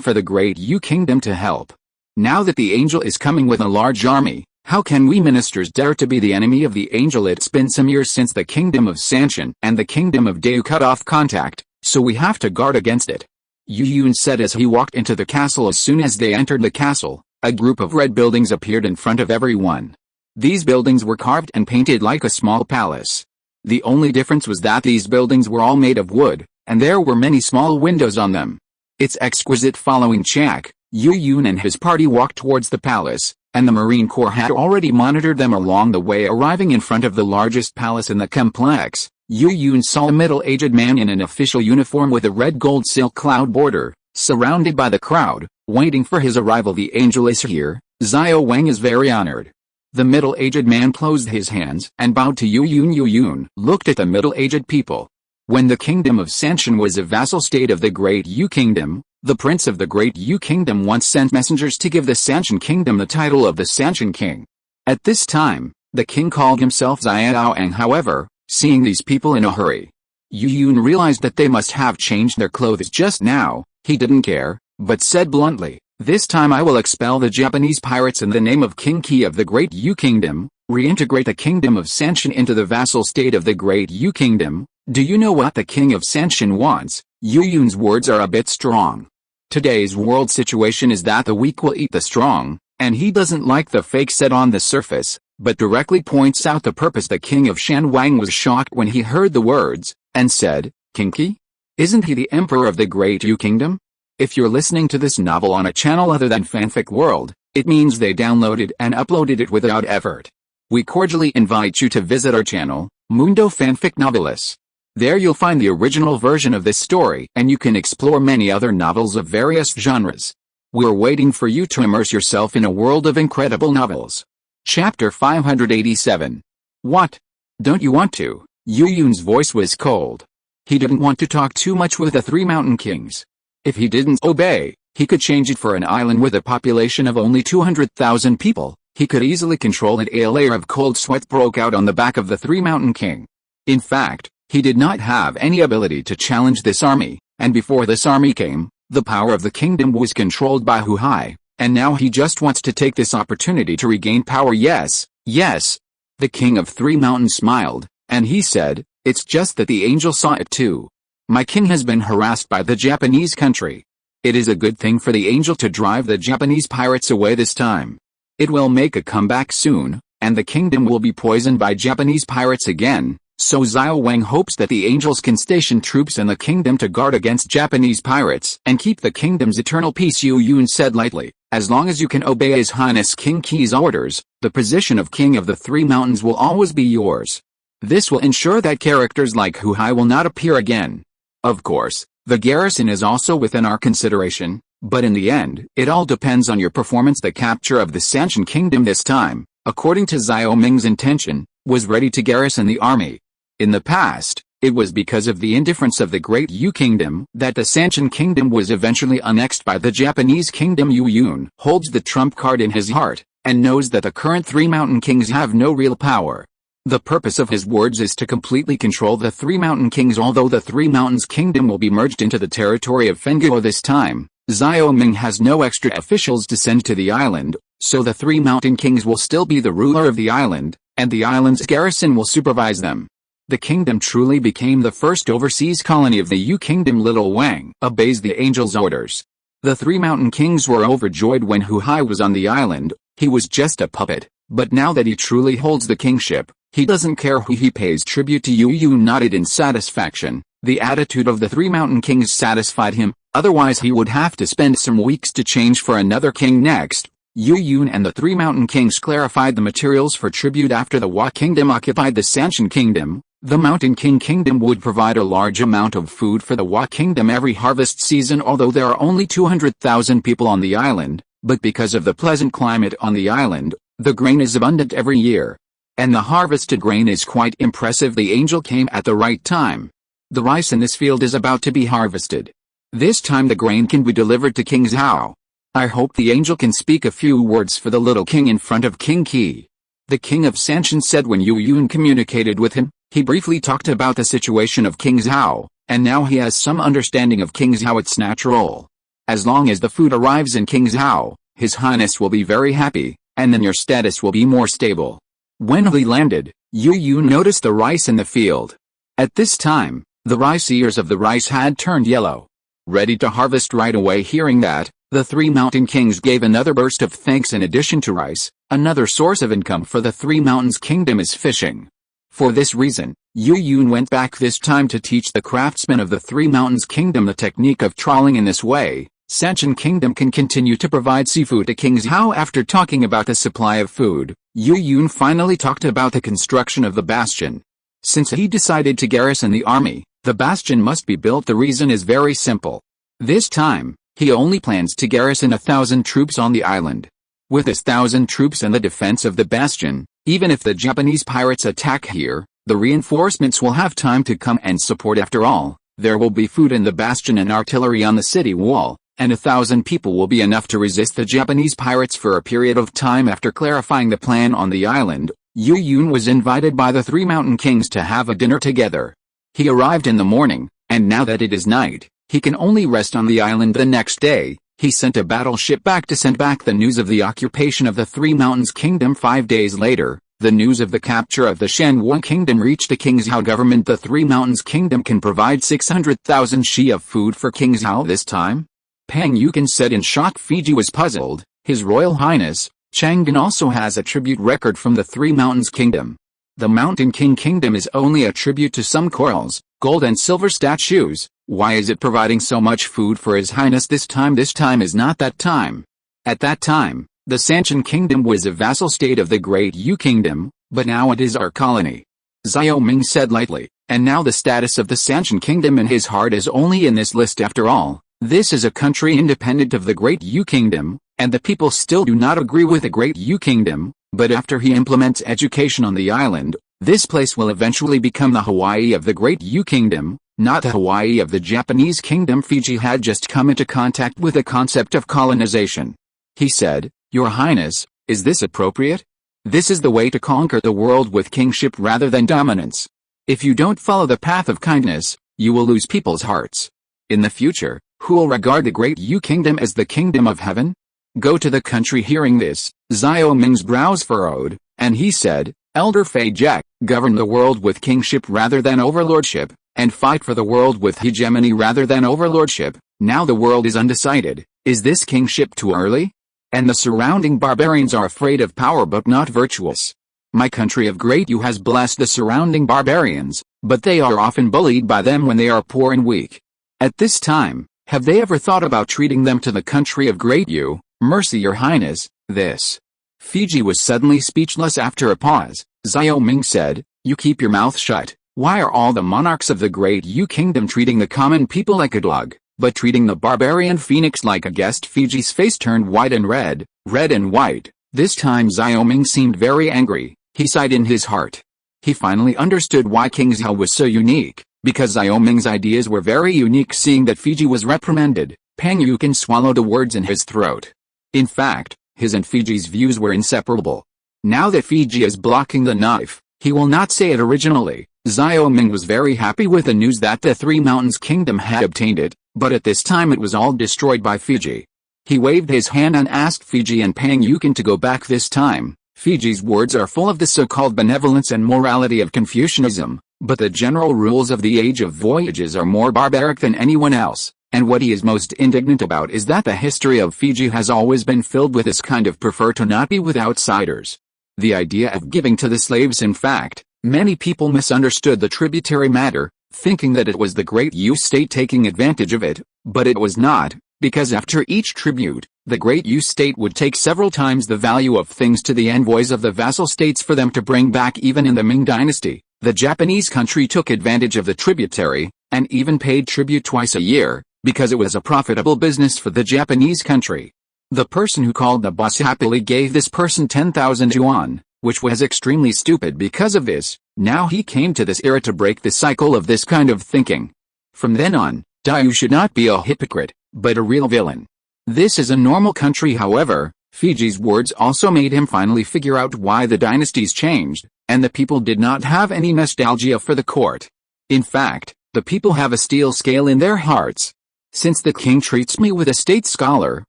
for the Great Yu Kingdom to help. Now that the angel is coming with a large army, how can we ministers dare to be the enemy of the angel? It's been some years since the kingdom of Sanshan and the kingdom of Deu cut off contact, so we have to guard against it," Yu Yun said as he walked into the castle. As soon as they entered the castle, a group of red buildings appeared in front of everyone. These buildings were carved and painted like a small palace. The only difference was that these buildings were all made of wood, and there were many small windows on them. It's exquisite. Following Jack, Yu Yun and his party walked towards the palace, and the Marine Corps had already monitored them along the way. Arriving in front of the largest palace in the complex, Yu Yun saw a middle-aged man in an official uniform with a red gold silk cloud border, surrounded by the crowd, waiting for his arrival. "The angel is here. Xiao Wang is very honored." The middle-aged man closed his hands and bowed to Yu Yun. Yu Yun looked at the middle-aged people. When the kingdom of Sanshan was a vassal state of the Great Yu Kingdom, the prince of the Great Yu Kingdom once sent messengers to give the Sanshan Kingdom the title of the Sanshan King. At this time, the king called himself Xiao Wang. However, seeing these people in a hurry, Yu Yun realized that they must have changed their clothes just now. He didn't care, but said bluntly, "This time I will expel the Japanese pirates in the name of King Qi of the Great Yu Kingdom, reintegrate the kingdom of Sanshan into the vassal state of the Great Yu Kingdom." Do you know what the king of Sanshan wants? Yu Yun's words are a bit strong. Today's world situation is that the weak will eat the strong, and he doesn't like the fake said on the surface, but directly points out the purpose. The king of Shan Wang was shocked when he heard the words, and said, "King Qi? Isn't he the emperor of the Great Yu Kingdom?" If you're listening to this novel on a channel other than Fanfic World, it means they downloaded and uploaded it without effort. We cordially invite you to visit our channel, Mundo Fanfic Novelis. There you'll find the original version of this story, and you can explore many other novels of various genres. We're waiting for you to immerse yourself in a world of incredible novels. Chapter 587. What? Don't you want to? Yu Yun's voice was cold. He didn't want to talk too much with the Three Mountain Kings. If he didn't obey, he could change it for an island with a population of only 200,000 people. He could easily control it. A layer of cold sweat broke out on the back of the Three Mountain King. In fact, he did not have any ability to challenge this army, and before this army came, the power of the kingdom was controlled by Hu Hai, and now he just wants to take this opportunity to regain power. Yes, yes. The king of Three Mountains smiled, and he said, "It's just that the angel saw it too. My king has been harassed by the Japanese country. It is a good thing for the angel to drive the Japanese pirates away this time. It will make a comeback soon, and the kingdom will be poisoned by Japanese pirates again. So Xiao Wang hopes that the angels can station troops in the kingdom to guard against Japanese pirates and keep the kingdom's eternal peace." Yu Yun said lightly, "As long as you can obey His Highness King Qi's orders, the position of King of the Three Mountains will always be yours. This will ensure that characters like Hu Hai will not appear again. Of course, the garrison is also within our consideration, but in the end, it all depends on your performance." The capture of the Sanshan Kingdom this time, according to Xiao Ming's intention, was ready to garrison the army. In the past, it was because of the indifference of the Great Yu Kingdom that the Sanshan Kingdom was eventually annexed by the Japanese kingdom. Yu Yun holds the trump card in his heart, and knows that the current Three Mountain Kings have no real power. The purpose of his words is to completely control the Three Mountain Kings. Although the Three Mountains Kingdom will be merged into the territory of Fenguo this time, Xiao Ming has no extra officials to send to the island, so the Three Mountain Kings will still be the ruler of the island, and the island's garrison will supervise them. The kingdom truly became the first overseas colony of the Yu Kingdom. Little Wang obeys the angel's orders. The Three Mountain Kings were overjoyed when Hu Hai was on the island. He was just a puppet, but now that he truly holds the kingship, he doesn't care who he pays tribute to. Yu Yun nodded in satisfaction. The attitude of the Three Mountain Kings satisfied him. Otherwise he would have to spend some weeks to change for another king next. Yu Yun and the three mountain kings clarified the materials for tribute after the Hua kingdom occupied the Sanshan kingdom. The Mountain King kingdom would provide a large amount of food for the Hua kingdom every harvest season, although there are only 200,000 people on the island, but because of the pleasant climate on the island, the grain is abundant every year. And the harvested grain is quite impressive. The angel came at the right time. The rice in this field is about to be harvested. This time the grain can be delivered to King Zhao. I hope the angel can speak a few words for the little king in front of King Qi. The king of Sanshan said when Yu Yun communicated with him. He briefly talked about the situation of King Zhao, and now he has some understanding of King Zhao. It's natural. As long as the food arrives in King Zhao, His Highness will be very happy, and then your status will be more stable. When he landed, Yu Yun noticed the rice in the field. At this time, the rice ears of the rice had turned yellow. Ready to harvest right away. Hearing that, the three mountain kings gave another burst of thanks. In addition to rice, another source of income for the three mountains kingdom is fishing. For this reason, Yu Yun went back this time to teach the craftsmen of the Three Mountains Kingdom the technique of trawling. In this way, Sanshan Kingdom can continue to provide seafood to King Zhao. After talking about the supply of food, Yu Yun finally talked about the construction of the bastion. Since he decided to garrison the army, the bastion must be built. The reason is very simple. This time, he only plans to garrison 1,000 troops on the island. With his 1,000 troops and the defense of the bastion, even if the Japanese pirates attack here, the reinforcements will have time to come and support. After all, there will be food in the bastion and artillery on the city wall, and 1,000 people will be enough to resist the Japanese pirates for a period of time. After clarifying the plan on the island, Yu Yun was invited by the three mountain kings to have a dinner together. He arrived in the morning, and now that it is night, he can only rest on the island. The next day, he sent a battleship back to send back the news of the occupation of the Three Mountains Kingdom. 5 days later, the news of the capture of the Shanhua Kingdom reached the King Zhao government. The Three Mountains Kingdom can provide 600,000 shi of food for King Zhao this time? Pang Yukin said in shock. Fiji was puzzled. His Royal Highness, Chang'an also has a tribute record from the Three Mountains Kingdom. The Mountain King Kingdom is only a tribute to some corals, gold and silver statues. Why is it providing so much food for His Highness this time? This time is not that time. At that time, the Sanshan Kingdom was a vassal state of the Great Yu Kingdom, but now it is our colony. Xiao Ming said lightly, and now the status of the Sanshan Kingdom in his heart is only in this list. After all, this is a country independent of the Great Yu Kingdom, and the people still do not agree with the Great Yu Kingdom, but after he implements education on the island, this place will eventually become the Hawaii of the Great Yu Kingdom, not the Hawaii of the Japanese Kingdom. Fiji had just come into contact with the concept of colonization. He said, Your Highness, is this appropriate? This is the way to conquer the world, with kingship rather than dominance. If you don't follow the path of kindness, you will lose people's hearts. In the future, who will regard the Great Yu Kingdom as the kingdom of heaven? Go to the country. Hearing this, Xiao Ming's brows furrowed, and he said, Elder Fei Jack, govern the world with kingship rather than overlordship, and fight for the world with hegemony rather than overlordship. Now the world is undecided. Is this kingship too early? And the surrounding barbarians are afraid of power but not virtuous. My country of Great Yu has blessed the surrounding barbarians, but they are often bullied by them when they are poor and weak. At this time, have they ever thought about treating them to the country of Great Yu? Mercy, Your Highness, this. Fiji was suddenly speechless. After a pause, Xiao Ming said, You keep your mouth shut. Why are all the monarchs of the Great Yu Kingdom treating the common people like a dog, but treating the barbarian phoenix like a guest? Fiji's face turned white and red and white. This time Xiao Ming seemed very angry. He sighed in his heart. He finally understood why King Zhao was so unique, because Xiao Ming's ideas were very unique. Seeing that Fiji was reprimanded, Pang Yukin swallowed the words in his throat. In fact, his and Fiji's views were inseparable. Now that Fiji is blocking the knife, he will not say it originally. Xiao Ming was very happy with the news that the Three Mountains Kingdom had obtained it, but at this time it was all destroyed by Fiji. He waved his hand and asked Fiji and Pang Yukin to go back this time. Fiji's words are full of the so-called benevolence and morality of Confucianism, but the general rules of the Age of Voyages are more barbaric than anyone else, and what he is most indignant about is that the history of Fiji has always been filled with this kind of prefer to not be with outsiders. The idea of giving to the slaves. In fact, many people misunderstood the tributary matter. thinking that it was the Great Yu state taking advantage of it, but it was not, because after each tribute, the Great Yu state would take several times the value of things to the envoys of the vassal states for them to bring back. Even in the Ming dynasty, the Japanese country took advantage of the tributary, and even paid tribute twice a year, because it was a profitable business for the Japanese country. The person who called the boss happily gave this person 10,000 yuan, which was extremely stupid because of this. Now he came to this era to break the cycle of this kind of thinking. From then on, Dayu should not be a hypocrite, but a real villain. This is a normal country. However, Fiji's words also made him finally figure out why the dynasties changed, and the people did not have any nostalgia for the court. In fact, the people have a steel scale in their hearts. Since the king treats me with a state scholar,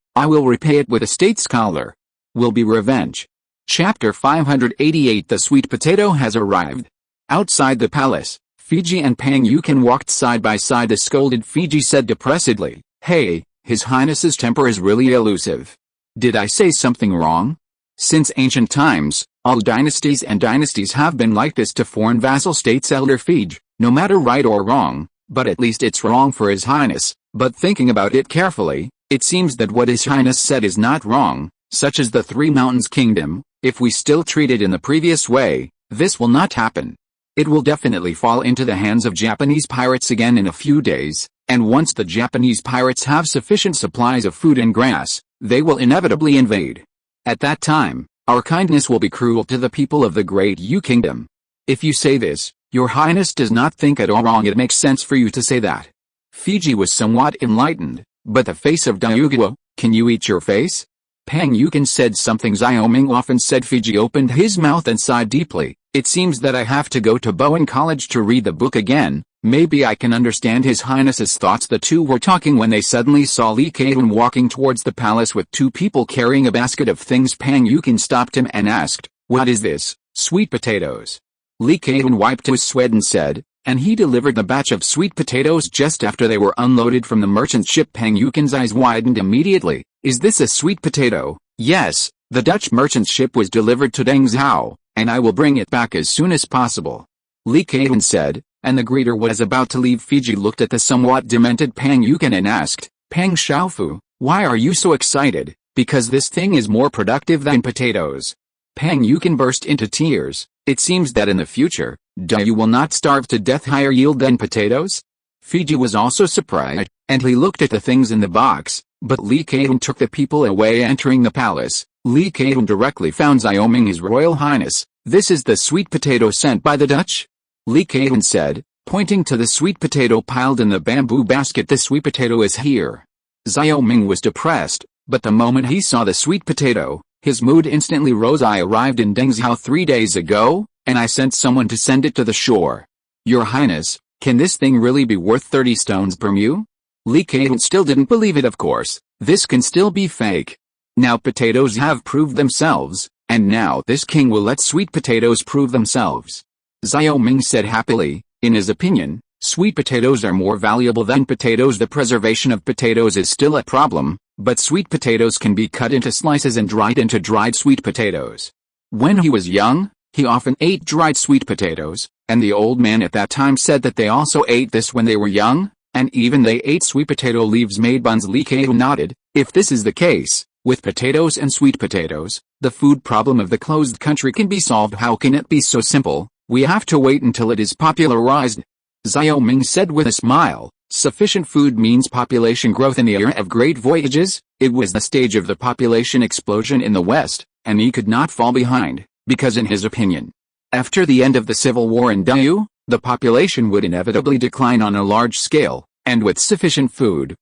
I will repay it with a state scholar. Will be revenge. Chapter 588. The sweet potato has arrived. Outside the palace, Fiji and Pang Yukin walked side by side. The scolded Fiji said depressedly, "Hey, His Highness's temper is really elusive. Did I say something wrong? Since ancient times, all dynasties have been like this to foreign vassal states." Elder Fiji, no matter right or wrong, but at least it's wrong for His Highness. But thinking about it carefully, it seems that what His Highness said is not wrong, such as the Three Mountains Kingdom. If we still treat it in the previous way, this will not happen. It will definitely fall into the hands of Japanese pirates again in a few days, and once the Japanese pirates have sufficient supplies of food and grass, they will inevitably invade. At that time, our kindness will be cruel to the people of the Great Yu Kingdom. If you say this, Your Highness does not think at all wrong. It makes sense for you to say that. Fiji was somewhat enlightened, but the face of Dayuguo, can you eat your face? Pang Yukin said something Xiao Ming often said. Fiji opened his mouth and sighed deeply. It seems that I have to go to Bowen College to read the book again. Maybe I can understand His Highness's thoughts. The two were talking when they suddenly saw Li Keitun walking towards the palace with two people carrying a basket of things. Pang Yukin stopped him and asked, "What is this?" "Sweet potatoes." Li Keitun wiped his sweat and said, "And he delivered the batch of sweet potatoes just after they were unloaded from the merchant ship." Pang Yukin's eyes widened immediately. "Is this a sweet potato?" "Yes, the Dutch merchant ship was delivered to Dengzhou, and I will bring it back as soon as possible," Li Keitun said, and the greeter was about to leave. Fiji looked at the somewhat demented Pang Yukin and asked, "Pang Xiaofu, why are you so excited?" "Because this thing is more productive than potatoes." Pang Yukin burst into tears. "It seems that in the future, Dayu will not starve to death. Higher yield than potatoes?" Fiji was also surprised, and he looked at the things in the box, but Li Keitun took the people away. Entering the palace, Li Keitun directly found Xiao Ming. "His Royal Highness, this is the sweet potato sent by the Dutch?" Li Keitun said, pointing to the sweet potato piled in the bamboo basket. "The sweet potato is here." Xiao Ming was depressed, but the moment he saw the sweet potato, his mood instantly rose. "I arrived in Dengzhou 3 days ago, and I sent someone to send it to the shore. Your Highness, can this thing really be worth 30 stones per mu?" Li Keitun still didn't believe it. "Of course, this can still be fake. Now potatoes have proved themselves, and now this king will let sweet potatoes prove themselves." Xiao Ming said happily, in his opinion, sweet potatoes are more valuable than potatoes. The preservation of potatoes is still a problem, but sweet potatoes can be cut into slices and dried into dried sweet potatoes. When he was young, he often ate dried sweet potatoes, and the old man at that time said that they also ate this when they were young, and even they ate sweet potato leaves made buns. Li Keitun nodded. "If this is the case, with potatoes and sweet potatoes, the food problem of the closed country can be solved." "How can it be so simple? We have to wait until it is popularized," Xiao Ming said with a smile. Sufficient food means population growth. In the era of great voyages, it was the stage of the population explosion in the West, and he could not fall behind, because in his opinion, after the end of the civil war in Dayu, the population would inevitably decline on a large scale, and with sufficient food,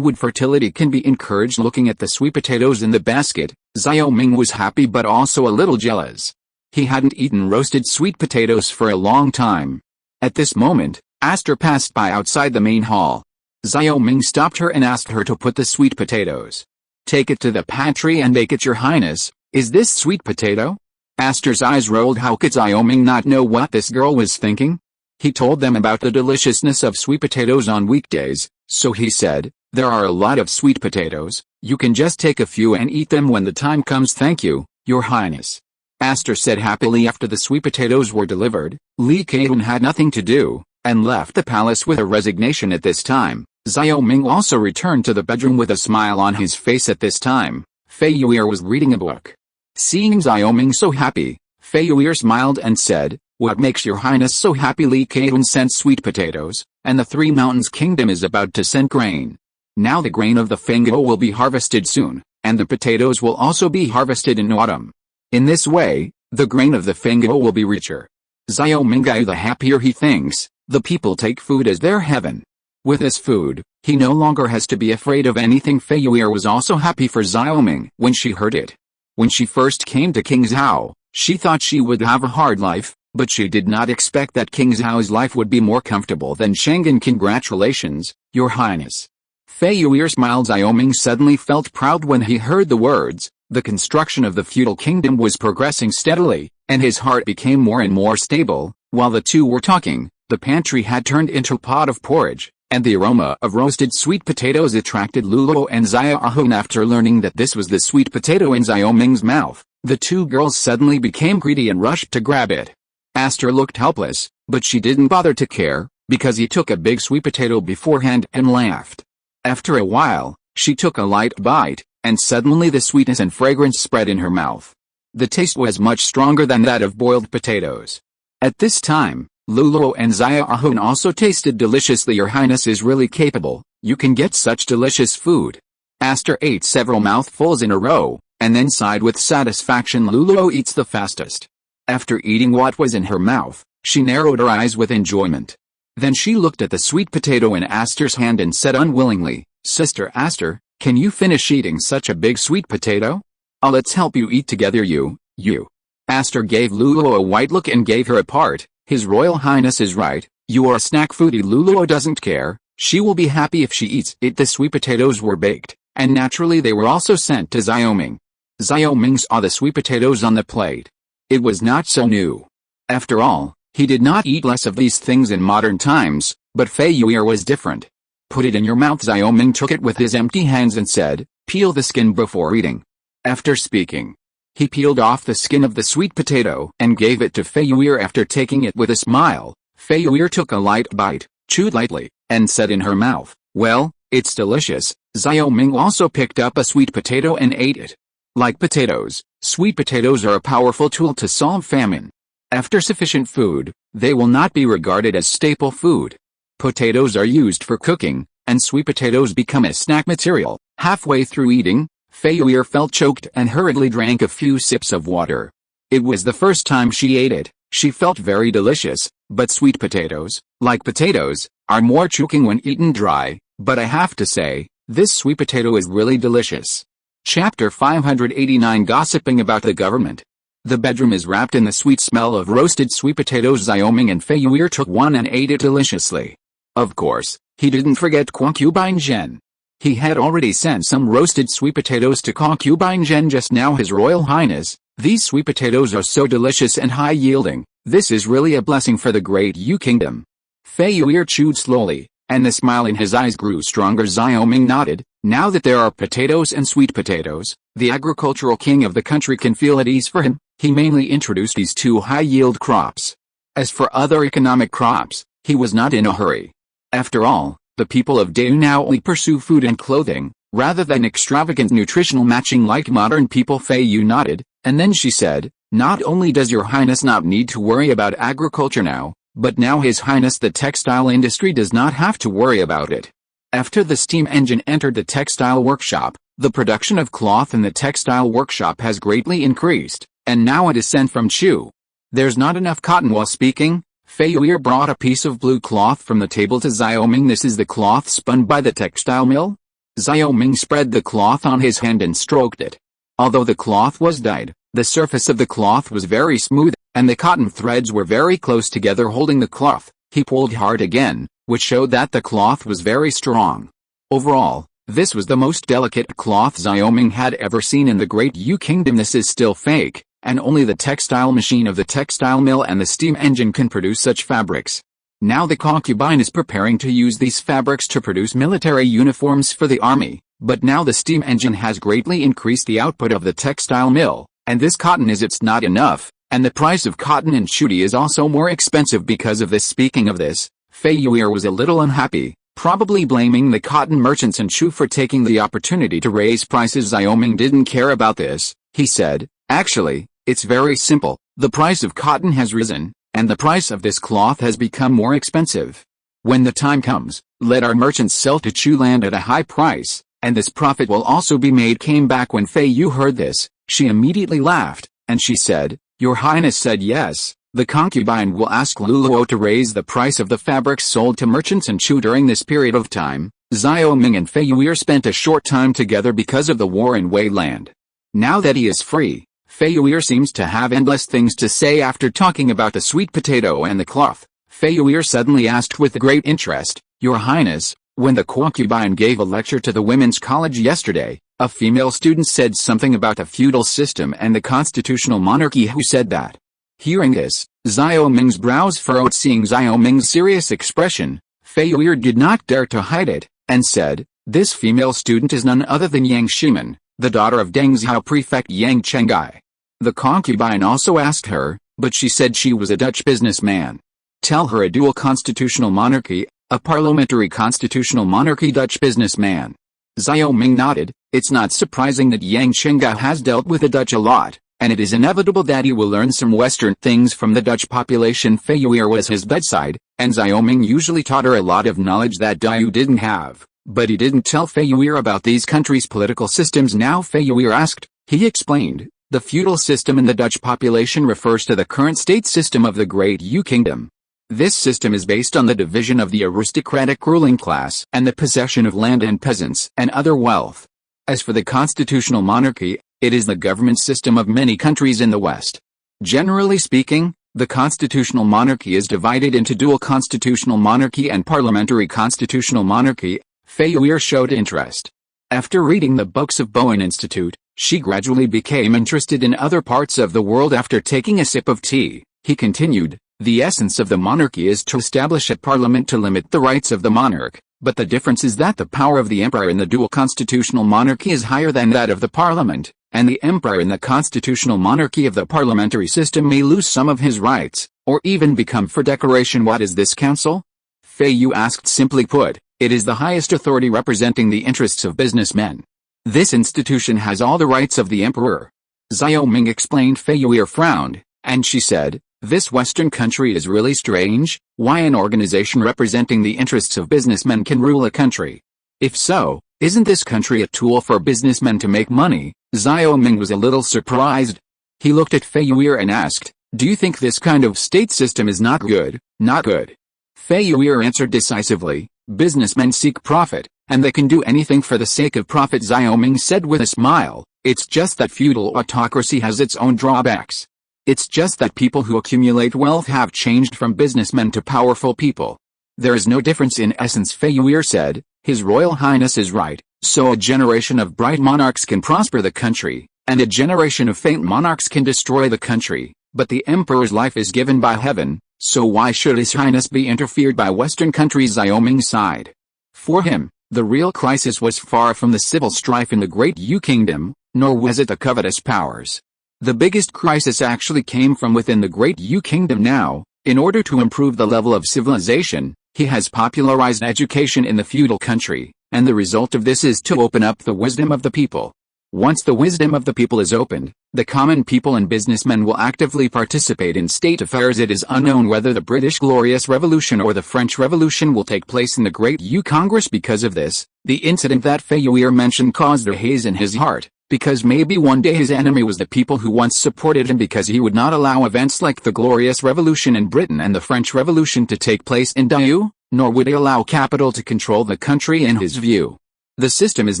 fertility can be encouraged. Looking at the sweet potatoes in the basket, Xiao Ming was happy but also a little jealous. He hadn't eaten roasted sweet potatoes for a long time. At this moment, Aster passed by outside the main hall. Xiao Ming stopped her and asked her to put the sweet potatoes. "Take it to the pantry and bake it, Your Highness." "Is this sweet potato?" Aster's eyes rolled. How could Xiao Ming not know what this girl was thinking? He told them about the deliciousness of sweet potatoes on weekdays, so he said, "There are a lot of sweet potatoes, you can just take a few and eat them when the time comes." "Thank you, Your Highness," Aster said happily. After the sweet potatoes were delivered, Li Keitun had nothing to do, and left the palace with a resignation at this time. Xiao Ming also returned to the bedroom with a smile on his face at this time. Fei Yu'er was reading a book. Seeing Xiao Ming so happy, Fei Yu'er smiled and said, "What makes your highness so happy? Li Keun sent sweet potatoes, and the Three Mountains Kingdom is about to send grain. Now the grain of the Fenghuo will be harvested soon, and the potatoes will also be harvested in autumn. In this way, the grain of the Fenghuo will be richer." Xiao Ming grew the happier. He thinks, the people take food as their heaven. With this food, he no longer has to be afraid of anything. Fei Yu'er was also happy for Xiao Ming when she heard it. When she first came to King Zhao, she thought she would have a hard life, but she did not expect that King Zhao's life would be more comfortable than Shangin. "Congratulations, Your Highness." Fei Yu'er smiled. Xiao Ming suddenly felt proud when he heard the words. The construction of the feudal kingdom was progressing steadily, and his heart became more and more stable. While the two were talking, the pantry had turned into a pot of porridge, and the aroma of roasted sweet potatoes attracted Luluo and Xiaohun. After learning that this was the sweet potato in Xiao Ming's mouth, the two girls suddenly became greedy and rushed to grab it. Aster looked helpless, but she didn't bother to care, because he took a big sweet potato beforehand and laughed. After a while, she took a light bite, and suddenly the sweetness and fragrance spread in her mouth. The taste was much stronger than that of boiled potatoes. At this time, Luluo and Xiaohun also tasted deliciously. "Your Highness is really capable. You can get such delicious food." Aster ate several mouthfuls in a row, and then sighed with satisfaction. Luluo eats the fastest. After eating what was in her mouth, she narrowed her eyes with enjoyment. Then she looked at the sweet potato in Aster's hand and said unwillingly, "Sister Aster, can you finish eating such a big sweet potato? Let's help you eat together. You. Aster gave Luluo a white look and gave her a part. "His Royal Highness is right, you are a snack foodie." Luluo doesn't care, she will be happy if she eats it. The sweet potatoes were baked, and naturally they were also sent to Xiao Ming. Xiao Ming saw the sweet potatoes on the plate. It was not so new. After all, he did not eat less of these things in modern times, but Fei Yu'er was different. "Put it in your mouth." Xiao Ming took it with his empty hands and said, "Peel the skin before eating." After speaking, he peeled off the skin of the sweet potato and gave it to Fei Yu'er. After taking it with a smile, Fei Yu'er took a light bite, chewed lightly, and said in her mouth, "Well, it's delicious." Xiao Ming also picked up a sweet potato and ate it. Like potatoes, sweet potatoes are a powerful tool to solve famine. After sufficient food, they will not be regarded as staple food. Potatoes are used for cooking, and sweet potatoes become a snack material. Halfway through eating, Fei Yu'er felt choked and hurriedly drank a few sips of water. It was the first time she ate it. She felt very delicious, but sweet potatoes, like potatoes, are more choking when eaten dry, but I have to say, this sweet potato is really delicious. Chapter 589 Gossiping about the government. The bedroom is wrapped in the sweet smell of roasted sweet potatoes. Xiao Ming and Fei Yu'er took one and ate it deliciously. Of course, he didn't forget Concubine Zhen. He had already sent some roasted sweet potatoes to Concubine Zhen just now. "His Royal Highness, these sweet potatoes are so delicious and high-yielding. This is really a blessing for the Great Yu Kingdom." Fei Yu'er chewed slowly, and the smile in his eyes grew stronger. Xiao Ming nodded. Now that there are potatoes and sweet potatoes, the agricultural king of the country can feel at ease. For him, he mainly introduced these two high-yield crops. As for other economic crops, he was not in a hurry. After all, the people of Deu now only pursue food and clothing, rather than extravagant nutritional matching like modern people. Fei Yu nodded, and then she said, "Not only does Your Highness not need to worry about agriculture now, but now His Highness the textile industry does not have to worry about it." After the steam engine entered the textile workshop, the production of cloth in the textile workshop has greatly increased, and now it is sent from Chu. There's not enough cotton. While speaking, Fei Yu'er brought a piece of blue cloth from the table to Xiao Ming. "This is the cloth spun by the textile mill?" Xiao Ming spread the cloth on his hand and stroked it. Although the cloth was dyed, the surface of the cloth was very smooth, and the cotton threads were very close together holding the cloth. He pulled hard again, which showed that the cloth was very strong. Overall, this was the most delicate cloth Xiao Ming had ever seen in the Great Yu Kingdom. This is still fake, and only the textile machine of the textile mill and the steam engine can produce such fabrics. Now the concubine is preparing to use these fabrics to produce military uniforms for the army, but now the steam engine has greatly increased the output of the textile mill, and this cotton is it's not enough, and the price of cotton in Chudi is also more expensive because of this. Speaking of this, Fei Yu'er was a little unhappy, probably blaming the cotton merchants in Chu for taking the opportunity to raise prices. Xiao Ming didn't care about this. He said, "Actually, it's very simple. The price of cotton has risen, and the price of this cloth has become more expensive. When the time comes, let our merchants sell to Chu land at a high price, and this profit will also be made." Came back when Fei Yu heard this, she immediately laughed, and she said, "Your Highness said yes. The concubine will ask Luluo to raise the price of the fabrics sold to merchants in Chu during this period of time." Xiao Ming and Fei Yu'er spent a short time together because of the war in Wei land. Now that he is free, Fei Yu'er seems to have endless things to say. After talking about the sweet potato and the cloth, Fei Yu'er suddenly asked with great interest, "Your Highness, when the concubine gave a lecture to the women's college yesterday, a female student said something about a feudal system and the constitutional monarchy. Who said that?" Hearing this, Xiao Ming's brows furrowed. Seeing Xiao Ming's serious expression, Fei Yu'er did not dare to hide it, and said, "This female student is none other than Yang Shimen, the daughter of Dengzhou prefect Yang Chengai." The concubine also asked her, but she said she was a Dutch businessman. "Tell her a dual constitutional monarchy, a parliamentary constitutional monarchy." Dutch businessman. Xiao Ming nodded. It's not surprising that Yang Chengai has dealt with the Dutch a lot, and it is inevitable that he will learn some Western things from the Dutch population. Fei Yu'er was his bedside, and Xiao Ming usually taught her a lot of knowledge that Diu didn't have, but he didn't tell Fei Yu'er about these countries' political systems. Now Fei Yu'er asked, he explained, "The feudal system in the Dutch population refers to the current state system of the Great Yu Kingdom. This system is based on the division of the aristocratic ruling class and the possession of land and peasants and other wealth. As for the constitutional monarchy, it is the government system of many countries in the West. Generally speaking, the constitutional monarchy is divided into dual constitutional monarchy and parliamentary constitutional monarchy." Fei Yu'er showed interest. After reading the books of Bowen Institute, she gradually became interested in other parts of the world. After taking a sip of tea, he continued, "The essence of the monarchy is to establish a parliament to limit the rights of the monarch, but the difference is that the power of the emperor in the dual constitutional monarchy is higher than that of the parliament, and the emperor in the constitutional monarchy of the parliamentary system may lose some of his rights, or even become for decoration." "What is this council?" Fei Yu asked. "Simply put, it is the highest authority representing the interests of businessmen. This institution has all the rights of the emperor." Xiao Ming explained. Fei Yu'er frowned, and she said, "This Western country is really strange. Why an organization representing the interests of businessmen can rule a country? If so, isn't this country a tool for businessmen to make money?" Xiao Ming was a little surprised. He looked at Fei Yu'er and asked, "Do you think this kind of state system is not good?" "Not good." Fei Yu'er answered decisively, "Businessmen seek profit, and they can do anything for the sake of profit." Xiao Ming said with a smile, "It's just that feudal autocracy has its own drawbacks. It's just that people who accumulate wealth have changed from businessmen to powerful people. There is no difference in essence." Fei Yu'er said, "His Royal Highness is right. So a generation of bright monarchs can prosper the country, and a generation of faint monarchs can destroy the country. But the emperor's life is given by heaven, so why should His Highness be interfered by Western countries?" Xiao Ming sighed. For him, the real crisis was far from the civil strife in the Great Yu Kingdom, nor was it the covetous powers. The biggest crisis actually came from within the Great Yu Kingdom. Now, in order to improve the level of civilization, he has popularized education in the feudal country, and the result of this is to open up the wisdom of the people. Once the wisdom of the people is opened, the common people and businessmen will actively participate in state affairs. It is unknown whether the British Glorious Revolution or the French Revolution will take place in the Great Yu Congress. Because of this, the incident that Fei Yu'er mentioned caused a haze in his heart, because maybe one day his enemy was the people who once supported him, because he would not allow events like the Glorious Revolution in Britain and the French Revolution to take place in Diu, nor would he allow capital to control the country. In his view, the system is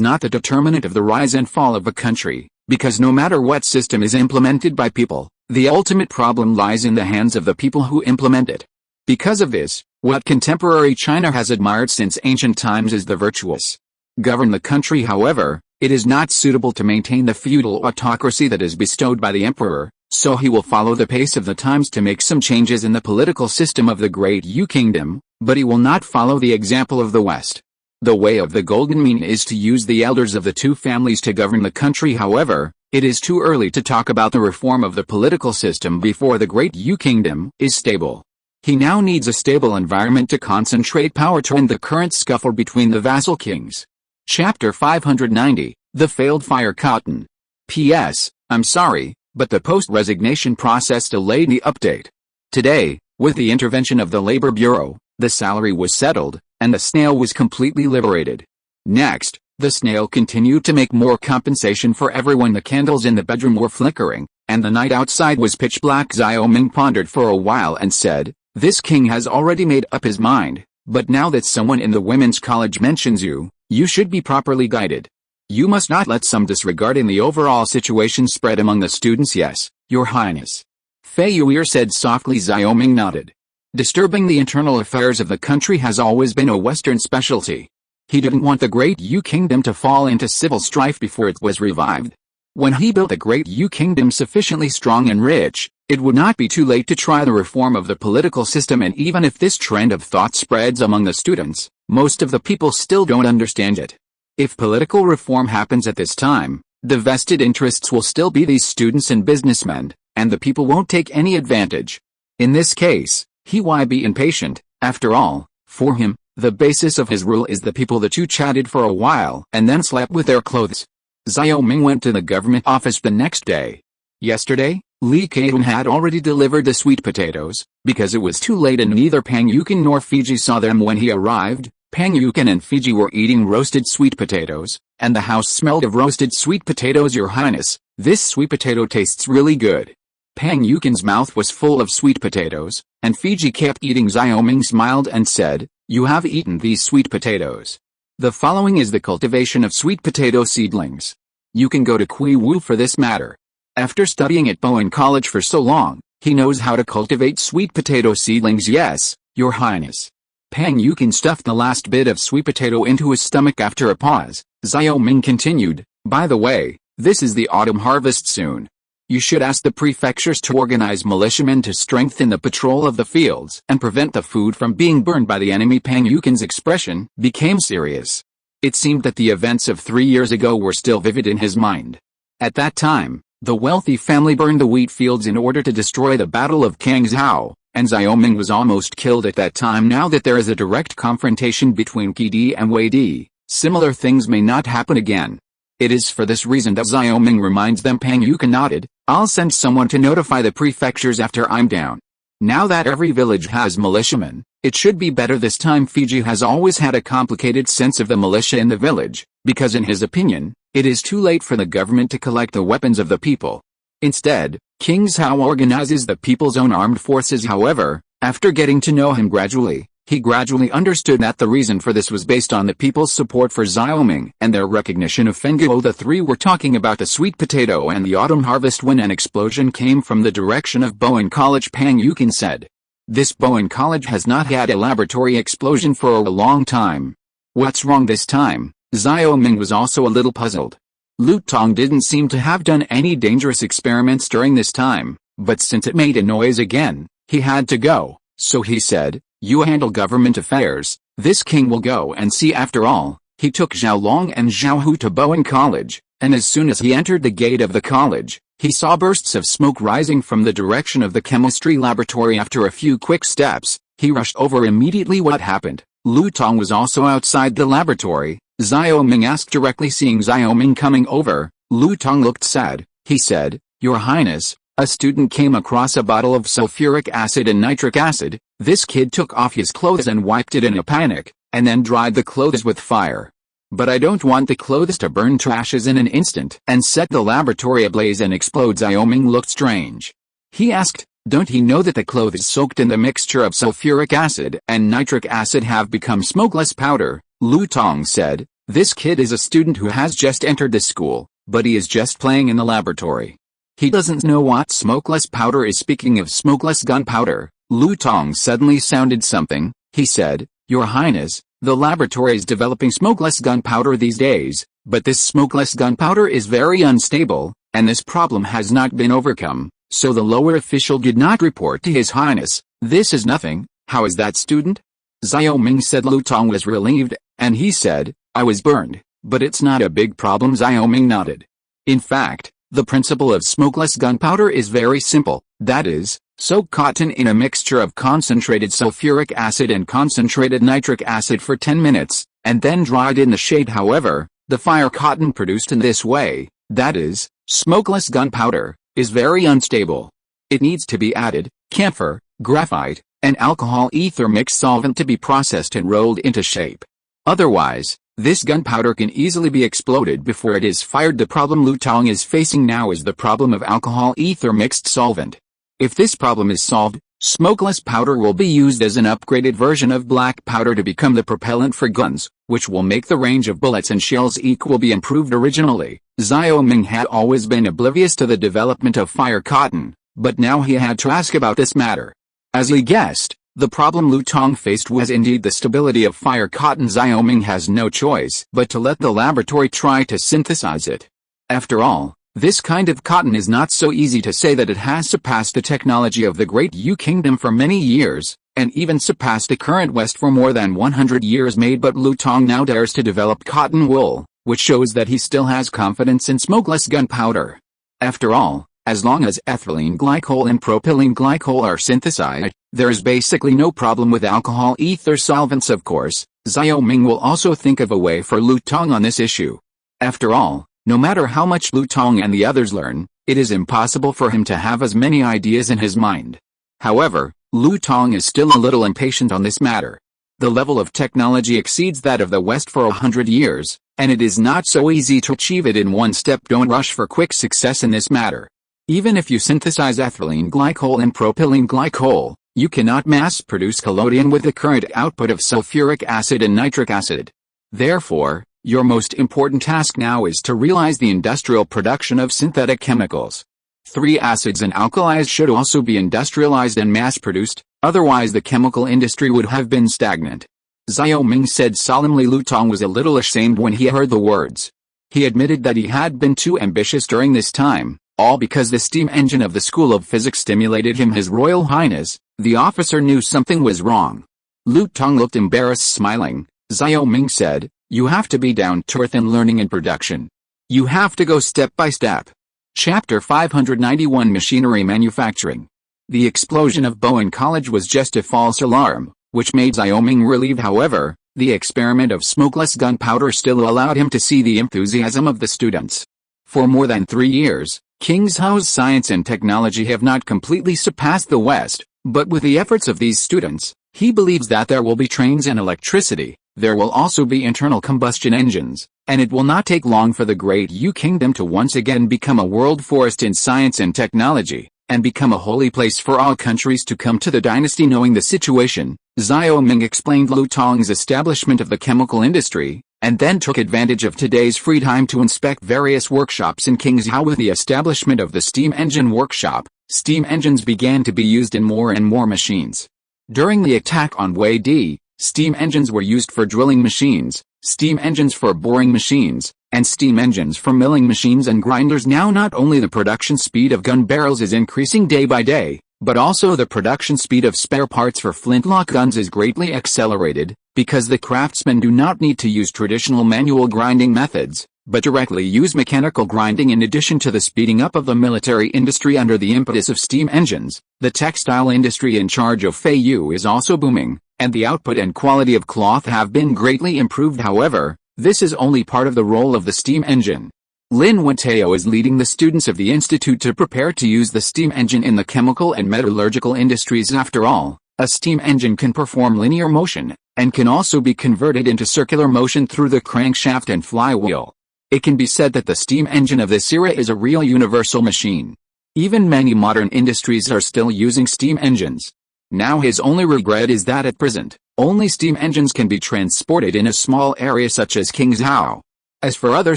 not the determinant of the rise and fall of a country, because no matter what system is implemented by people, the ultimate problem lies in the hands of the people who implement it. Because of this, what contemporary China has admired since ancient times is the virtuous govern the country. However, it is not suitable to maintain the feudal autocracy that is bestowed by the emperor, so he will follow the pace of the times to make some changes in the political system of the Great Yu Kingdom, but he will not follow the example of the West. The way of the golden mean is to use the elders of the two families to govern the country. However, it is too early to talk about the reform of the political system before the Great Yu Kingdom is stable. He now needs a stable environment to concentrate power to end the current scuffle between the vassal kings. Chapter 590, The Failed Fire Cotton. P.S. I'm sorry, but the post-resignation process delayed the update. Today, with the intervention of the Labor Bureau, the salary was settled, and the snail was completely liberated. Next, the snail continued to make more compensation for everyone. The candles in the bedroom were flickering, and the night outside was pitch black. Xiao Ming pondered for a while and said, "This king has already made up his mind, but now that someone in the women's college mentions you, you should be properly guided. You must not let some disregard in the overall situation spread among the students." "Yes, Your Highness." Fei Yu'er said softly. Xiao Ming nodded. Disturbing the internal affairs of the country has always been a Western specialty. He didn't want the Great Yu Kingdom to fall into civil strife before it was revived. When he built the Great Yu Kingdom sufficiently strong and rich, it would not be too late to try the reform of the political system. And even if this trend of thought spreads among the students, most of the people still don't understand it. If political reform happens at this time, the vested interests will still be these students and businessmen, and the people won't take any advantage. In this case, he why be impatient? After all, for him, the basis of his rule is the people. The two chatted for a while and then slept with their clothes. Xiao Ming went to the government office the next day. Yesterday, Li Keihun had already delivered the sweet potatoes, because it was too late and neither Pang Yukin nor Fiji saw them when he arrived. Pang Yukin and Fiji were eating roasted sweet potatoes, and the house smelled of roasted sweet potatoes. "Your Highness, this sweet potato tastes really good." Pang Yukin's mouth was full of sweet potatoes, and Fiji kept eating. Xiao Ming smiled and said, "You have eaten these sweet potatoes. The following is the cultivation of sweet potato seedlings. You can go to Kui Wu for this matter." After studying at Bowen College for so long, he knows how to cultivate sweet potato seedlings. "Yes, Your Highness." Pang Yukin stuffed the last bit of sweet potato into his stomach. After a pause, Xiao Ming continued, "By the way, this is the autumn harvest soon. You should ask the prefectures to organize militiamen to strengthen the patrol of the fields and prevent the food from being burned by the enemy." Pang Yukin's expression became serious. It seemed that the events of 3 years ago were still vivid in his mind. At that time, the wealthy family burned the wheat fields in order to destroy the Battle of Kangzhou, and Xiao Ming was almost killed at that time. Now that there is a direct confrontation between Qi Di and Wei Di, similar things may not happen again. It is for this reason that Xiao Ming reminds them. Pang Yukin nodded. "I'll send someone to notify the prefectures after I'm down. Now that every village has militiamen, it should be better this time." Fiji has always had a complicated sense of the militia in the village, because in his opinion, it is too late for the government to collect the weapons of the people. Instead, King Zhao organizes the people's own armed forces. However, after getting to know him gradually, he gradually understood that the reason for this was based on the people's support for Xiao Ming and their recognition of Feng Guo. The three were talking about the sweet potato and the autumn harvest when an explosion came from the direction of Bowen College. Pang Yukin said, "This Bowen College has not had a laboratory explosion for a long time. What's wrong this time?" Xiao Ming was also a little puzzled. Lu Tong didn't seem to have done any dangerous experiments during this time, but since it made a noise again, he had to go, so he said, "You handle government affairs, this king will go and see." After all, he took Zhao Long and Zhao Hu to Bowen College, and as soon as he entered the gate of the college, he saw bursts of smoke rising from the direction of the chemistry laboratory. After a few quick steps, he rushed over immediately. "What happened?" Lu Tong was also outside the laboratory. Xiao Ming asked directly. Seeing Xiao Ming coming over, Lu Tong looked sad. He said, "Your Highness, a student came across a bottle of sulfuric acid and nitric acid. This kid took off his clothes and wiped it in a panic, and then dried the clothes with fire. But I don't want the clothes to burn to ashes in an instant and set the laboratory ablaze and explode." Xiao Ming looked strange. He asked, "Don't he know that the clothes soaked in the mixture of sulfuric acid and nitric acid have become smokeless powder?" Lu Tong said, "This kid is a student who has just entered the school, but he is just playing in the laboratory. He doesn't know what smokeless powder is." Speaking of smokeless gunpowder, Lu Tong suddenly sounded something. He said, "Your Highness, the laboratory is developing smokeless gunpowder these days, but this smokeless gunpowder is very unstable, and this problem has not been overcome, so the lower official did not report to His Highness." "This is nothing. How is that, student?" Xiao Ming said. Lu Tong was relieved, and he said, "I was burned, but it's not a big problem." Xiao Ming nodded. In fact, the principle of smokeless gunpowder is very simple, that is, Soak cotton in a mixture of concentrated sulfuric acid and concentrated nitric acid for 10 minutes, and then dry it in the shade. However, the fire cotton produced in this way, that is, smokeless gunpowder, is very unstable. It needs to be added camphor, graphite, and alcohol ether mixed solvent to be processed and rolled into shape. Otherwise, this gunpowder can easily be exploded before it is fired. The problem Lutong is facing now is the problem of alcohol ether mixed solvent. If this problem is solved, smokeless powder will be used as an upgraded version of black powder to become the propellant for guns, which will make the range of bullets and shells equal be improved. Originally, Xiaoming had always been oblivious to the development of fire cotton, but now he had to ask about this matter. As he guessed, the problem Lutong faced was indeed the stability of fire cotton. Xiaoming has no choice but to let the laboratory try to synthesize it. After all, this kind of cotton is not so easy to say that it has surpassed the technology of the Great Yu Kingdom for many years, and even surpassed the current West for more than 100 years made. But Lutong now dares to develop cotton wool, which shows that he still has confidence in smokeless gunpowder. After all, as long as ethylene glycol and propylene glycol are synthesized, there is basically no problem with alcohol ether solvents. Of course, Xiaoming will also think of a way for Lutong on this issue. After all, no matter how much Lutong and the others learn, it is impossible for him to have as many ideas in his mind. However, Lutong is still a little impatient on this matter. The level of technology exceeds that of the West for 100 years, and it is not so easy to achieve it in one step. Don't rush for quick success in this matter. Even if you synthesize ethylene glycol and propylene glycol, you cannot mass-produce collodion with the current output of sulfuric acid and nitric acid. Therefore, your most important task now is to realize the industrial production of synthetic chemicals. 3 acids and alkalis should also be industrialized and mass-produced, otherwise the chemical industry would have been stagnant. Xiaoming said solemnly. Lutong was a little ashamed when he heard the words. He admitted that he had been too ambitious during this time, all because the steam engine of the School of Physics stimulated him. His Royal Highness, the officer knew something was wrong. Lutong looked embarrassed. Smiling, Xiaoming said, "You have to be down to earth in learning and production. You have to go step by step." Chapter 591 Machinery Manufacturing. The explosion of Bowen College was just a false alarm, which made Xiaoming relieved. However, the experiment of smokeless gunpowder still allowed him to see the enthusiasm of the students. For more than 3 years, Kingshou's science and technology have not completely surpassed the West, but with the efforts of these students, he believes that there will be trains and electricity. There will also be internal combustion engines, and it will not take long for the Great Yu Kingdom to once again become a world force in science and technology, and become a holy place for all countries to come to the dynasty. Knowing the situation, Xiaoming explained Lutong's establishment of the chemical industry, and then took advantage of today's free time to inspect various workshops in Kingshou. With the establishment of the steam engine workshop, steam engines began to be used in more and more machines. During the attack on Weidi, steam engines were used for drilling machines, steam engines for boring machines, and steam engines for milling machines and grinders. Now not only the production speed of gun barrels is increasing day by day, but also the production speed of spare parts for flintlock guns is greatly accelerated, because the craftsmen do not need to use traditional manual grinding methods, but directly use mechanical grinding. In addition to the speeding up of the military industry under the impetus of steam engines, the textile industry in charge of Feiyu is also booming, and the output and quality of cloth have been greatly improved. However, this is only part of the role of the steam engine. Lin Wentao is leading the students of the institute to prepare to use the steam engine in the chemical and metallurgical industries. After all, a steam engine can perform linear motion, and can also be converted into circular motion through the crankshaft and flywheel. It can be said that the steam engine of this era is a real universal machine. Even many modern industries are still using steam engines. Now his only regret is that at present, only steam engines can be transported in a small area such as Kingshou. As for other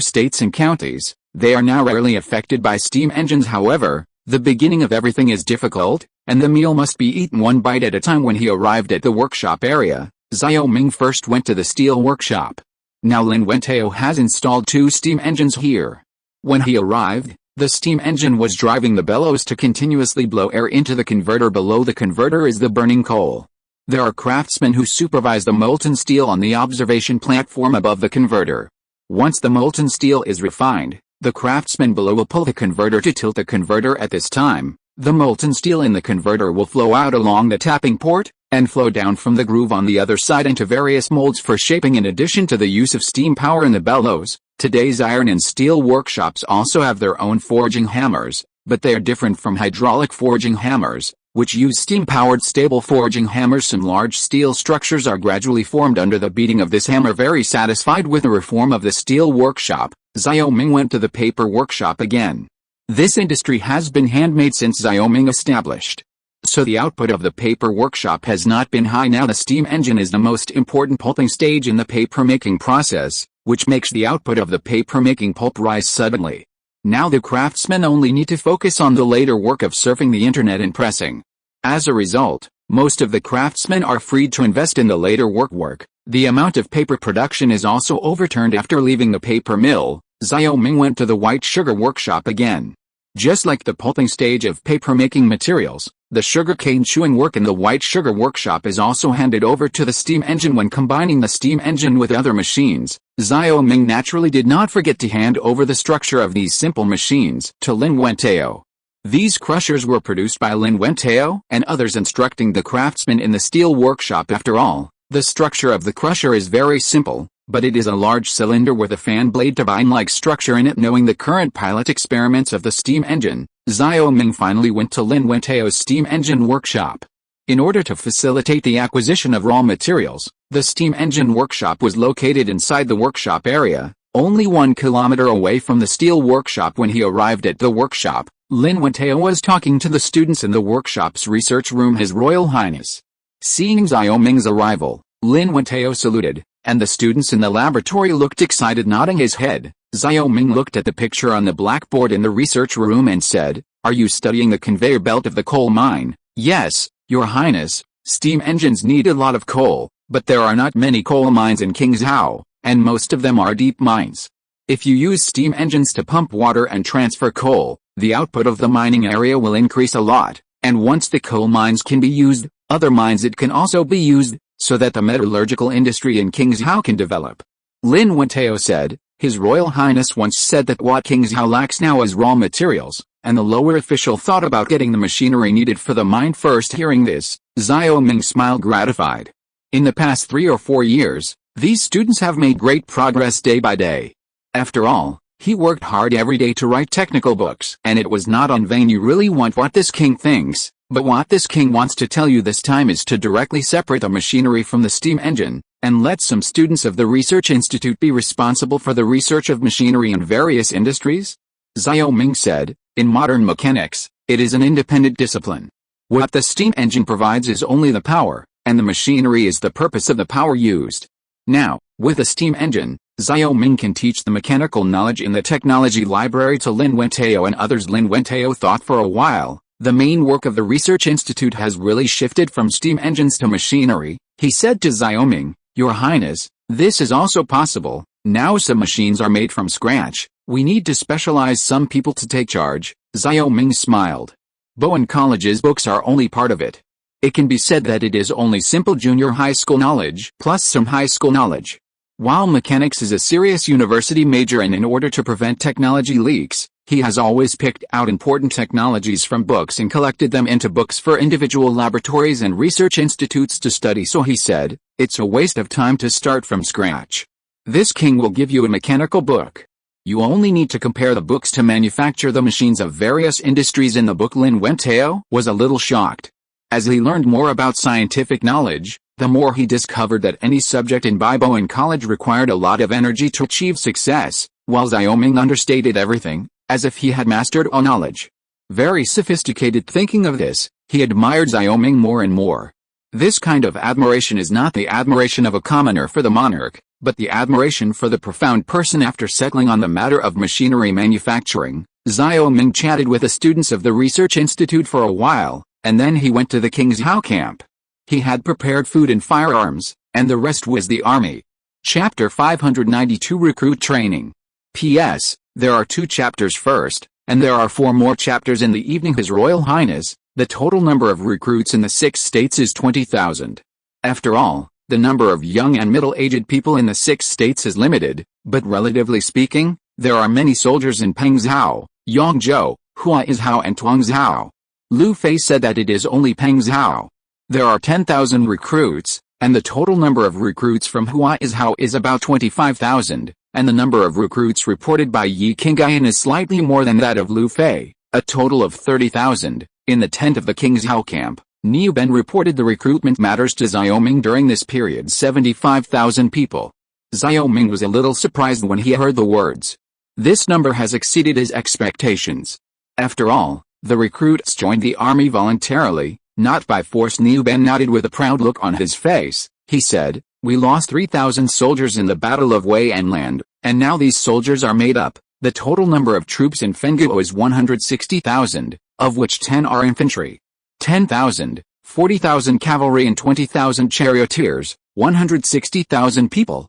states and counties, they are now rarely affected by steam engines. However, the beginning of everything is difficult, and the meal must be eaten one bite at a time. When he arrived at the workshop area, Xiaoming first went to the steel workshop. Now Lin Wentao has installed 2 steam engines here. When he arrived, the steam engine was driving the bellows to continuously blow air into the converter. Below the converter is the burning coal. There are craftsmen who supervise the molten steel on the observation platform above the converter. Once the molten steel is refined, the craftsmen below will pull the converter to tilt the converter. At this time, The molten steel in the converter will flow out along the tapping port, and flow down from the groove on the other side into various molds for shaping. In addition to the use of steam power in the bellows, today's iron and steel workshops also have their own forging hammers, but they are different from hydraulic forging hammers, which use steam-powered stable forging hammers. Some large steel structures are gradually formed under the beating of this hammer. Very satisfied with the reform of the steel workshop, Xiaoming went to the paper workshop again. This industry has been handmade since Xiaoming established, so the output of the paper workshop has not been high. Now the steam engine is the most important pulping stage in the paper-making process, which makes the output of the paper-making pulp rise suddenly. Now the craftsmen only need to focus on the later work of surfing the internet and pressing. As a result, most of the craftsmen are freed to invest in the later work. The amount of paper production is also overturned. After leaving the paper mill, Xiaoming went to the white sugar workshop again. Just like the pulping stage of paper-making materials, the sugarcane chewing work in the white sugar workshop is also handed over to the steam engine. When combining the steam engine with other machines, Xiaoming naturally did not forget to hand over the structure of these simple machines to Lin Wentao. These crushers were produced by Lin Wentao and others, instructing the craftsmen in the steel workshop. After all, the structure of the crusher is very simple, but it is a large cylinder with a fan blade turbine-like structure in it. Knowing the current pilot experiments of the steam engine, Xiaoming finally went to Lin Wentao's steam engine workshop. In order to facilitate the acquisition of raw materials, the steam engine workshop was located inside the workshop area, only 1 kilometer away from the steel workshop. When he arrived at the workshop, Lin Wentao was talking to the students in the workshop's research room. His Royal Highness. Seeing Xiaoming's arrival, Lin Wentao saluted, and the students in the laboratory looked excited. Nodding his head, Xiaoming looked at the picture on the blackboard in the research room and said, "Are you studying the conveyor belt of the coal mine?" "Yes, Your Highness. Steam engines need a lot of coal, but there are not many coal mines in Qingzhou, and most of them are deep mines. If you use steam engines to pump water and transfer coal, the output of the mining area will increase a lot, and once the coal mines can be used, other mines it can also be used, so that the metallurgical industry in Qingzhou can develop." Lin Wentao said, "His Royal Highness once said that what Qingzhou lacks now is raw materials, and the lower official thought about getting the machinery needed for the mine first." Hearing this, Xiaoming smiled gratified. In the past 3 or 4 years, these students have made great progress day by day. After all, he worked hard every day to write technical books, and it was not in vain. You really want what this king thinks, but what this king wants to tell you this time is to directly separate the machinery from the steam engine, and let some students of the Research Institute be responsible for the research of machinery in various industries. Xiaoming said, "In modern mechanics, it is an independent discipline. What the steam engine provides is only the power, and the machinery is the purpose of the power used. Now, with a steam engine, Xiaoming can teach the mechanical knowledge in the technology library to Lin Wentao and others." Lin Wentao thought for a while. The main work of the Research Institute has really shifted from steam engines to machinery. He said to Xiaoming, "Your Highness, this is also possible. Now some machines are made from scratch. We need to specialize some people to take charge." Xiaoming smiled. Bowen College's books are only part of it. It can be said that it is only simple junior high school knowledge plus some high school knowledge. While mechanics is a serious university major, and in order to prevent technology leaks, he has always picked out important technologies from books and collected them into books for individual laboratories and research institutes to study. So he said, "It's a waste of time to start from scratch. This king will give you a mechanical book. You only need to compare the books to manufacture the machines of various industries in the book." Lin Wentao was a little shocked. As he learned more about scientific knowledge, the more he discovered that any subject in Bowen College required a lot of energy to achieve success, while Xiaoming understated everything, as if he had mastered all knowledge. Very sophisticated. Thinking of this, he admired Xiaoming more and more. This kind of admiration is not the admiration of a commoner for the monarch, but the admiration for the profound person. After settling on the matter of machinery manufacturing, Xiaoming chatted with the students of the Research Institute for a while, and then he went to the Qingzhou camp. He had prepared food and firearms, and the rest was the army. Chapter 592 Recruit Training. P.S. There are 2 chapters first, and there are 4 more chapters in the evening. His Royal Highness, the total number of recruits in the 6 states is 20,000. After all, the number of young and middle-aged people in the 6 states is limited, but relatively speaking, there are many soldiers in Pengzhou, Yangzhou, Huaizhou and Tuangzhou. Lu Fei said that it is only Peng Zhao. There are 10,000 recruits, and the total number of recruits from Hua Zhao is about 25,000, and the number of recruits reported by Yi Qingyan is slightly more than that of Lu Fei, a total of 30,000. In the tent of the King Zhao camp, Niu Ben reported the recruitment matters to Xiaoming during this period 75,000 people. Xiaoming was a little surprised when he heard the words. This number has exceeded his expectations. After all, the recruits joined the army voluntarily, not by force. Niu Ben nodded with a proud look on his face. He said, "We lost 3,000 soldiers in the Battle of Wei Land, and now these soldiers are made up. The total number of troops in Fengguo is 160,000, of which 10 are infantry. 10,000, 40,000 cavalry and 20,000 charioteers, 160,000 people.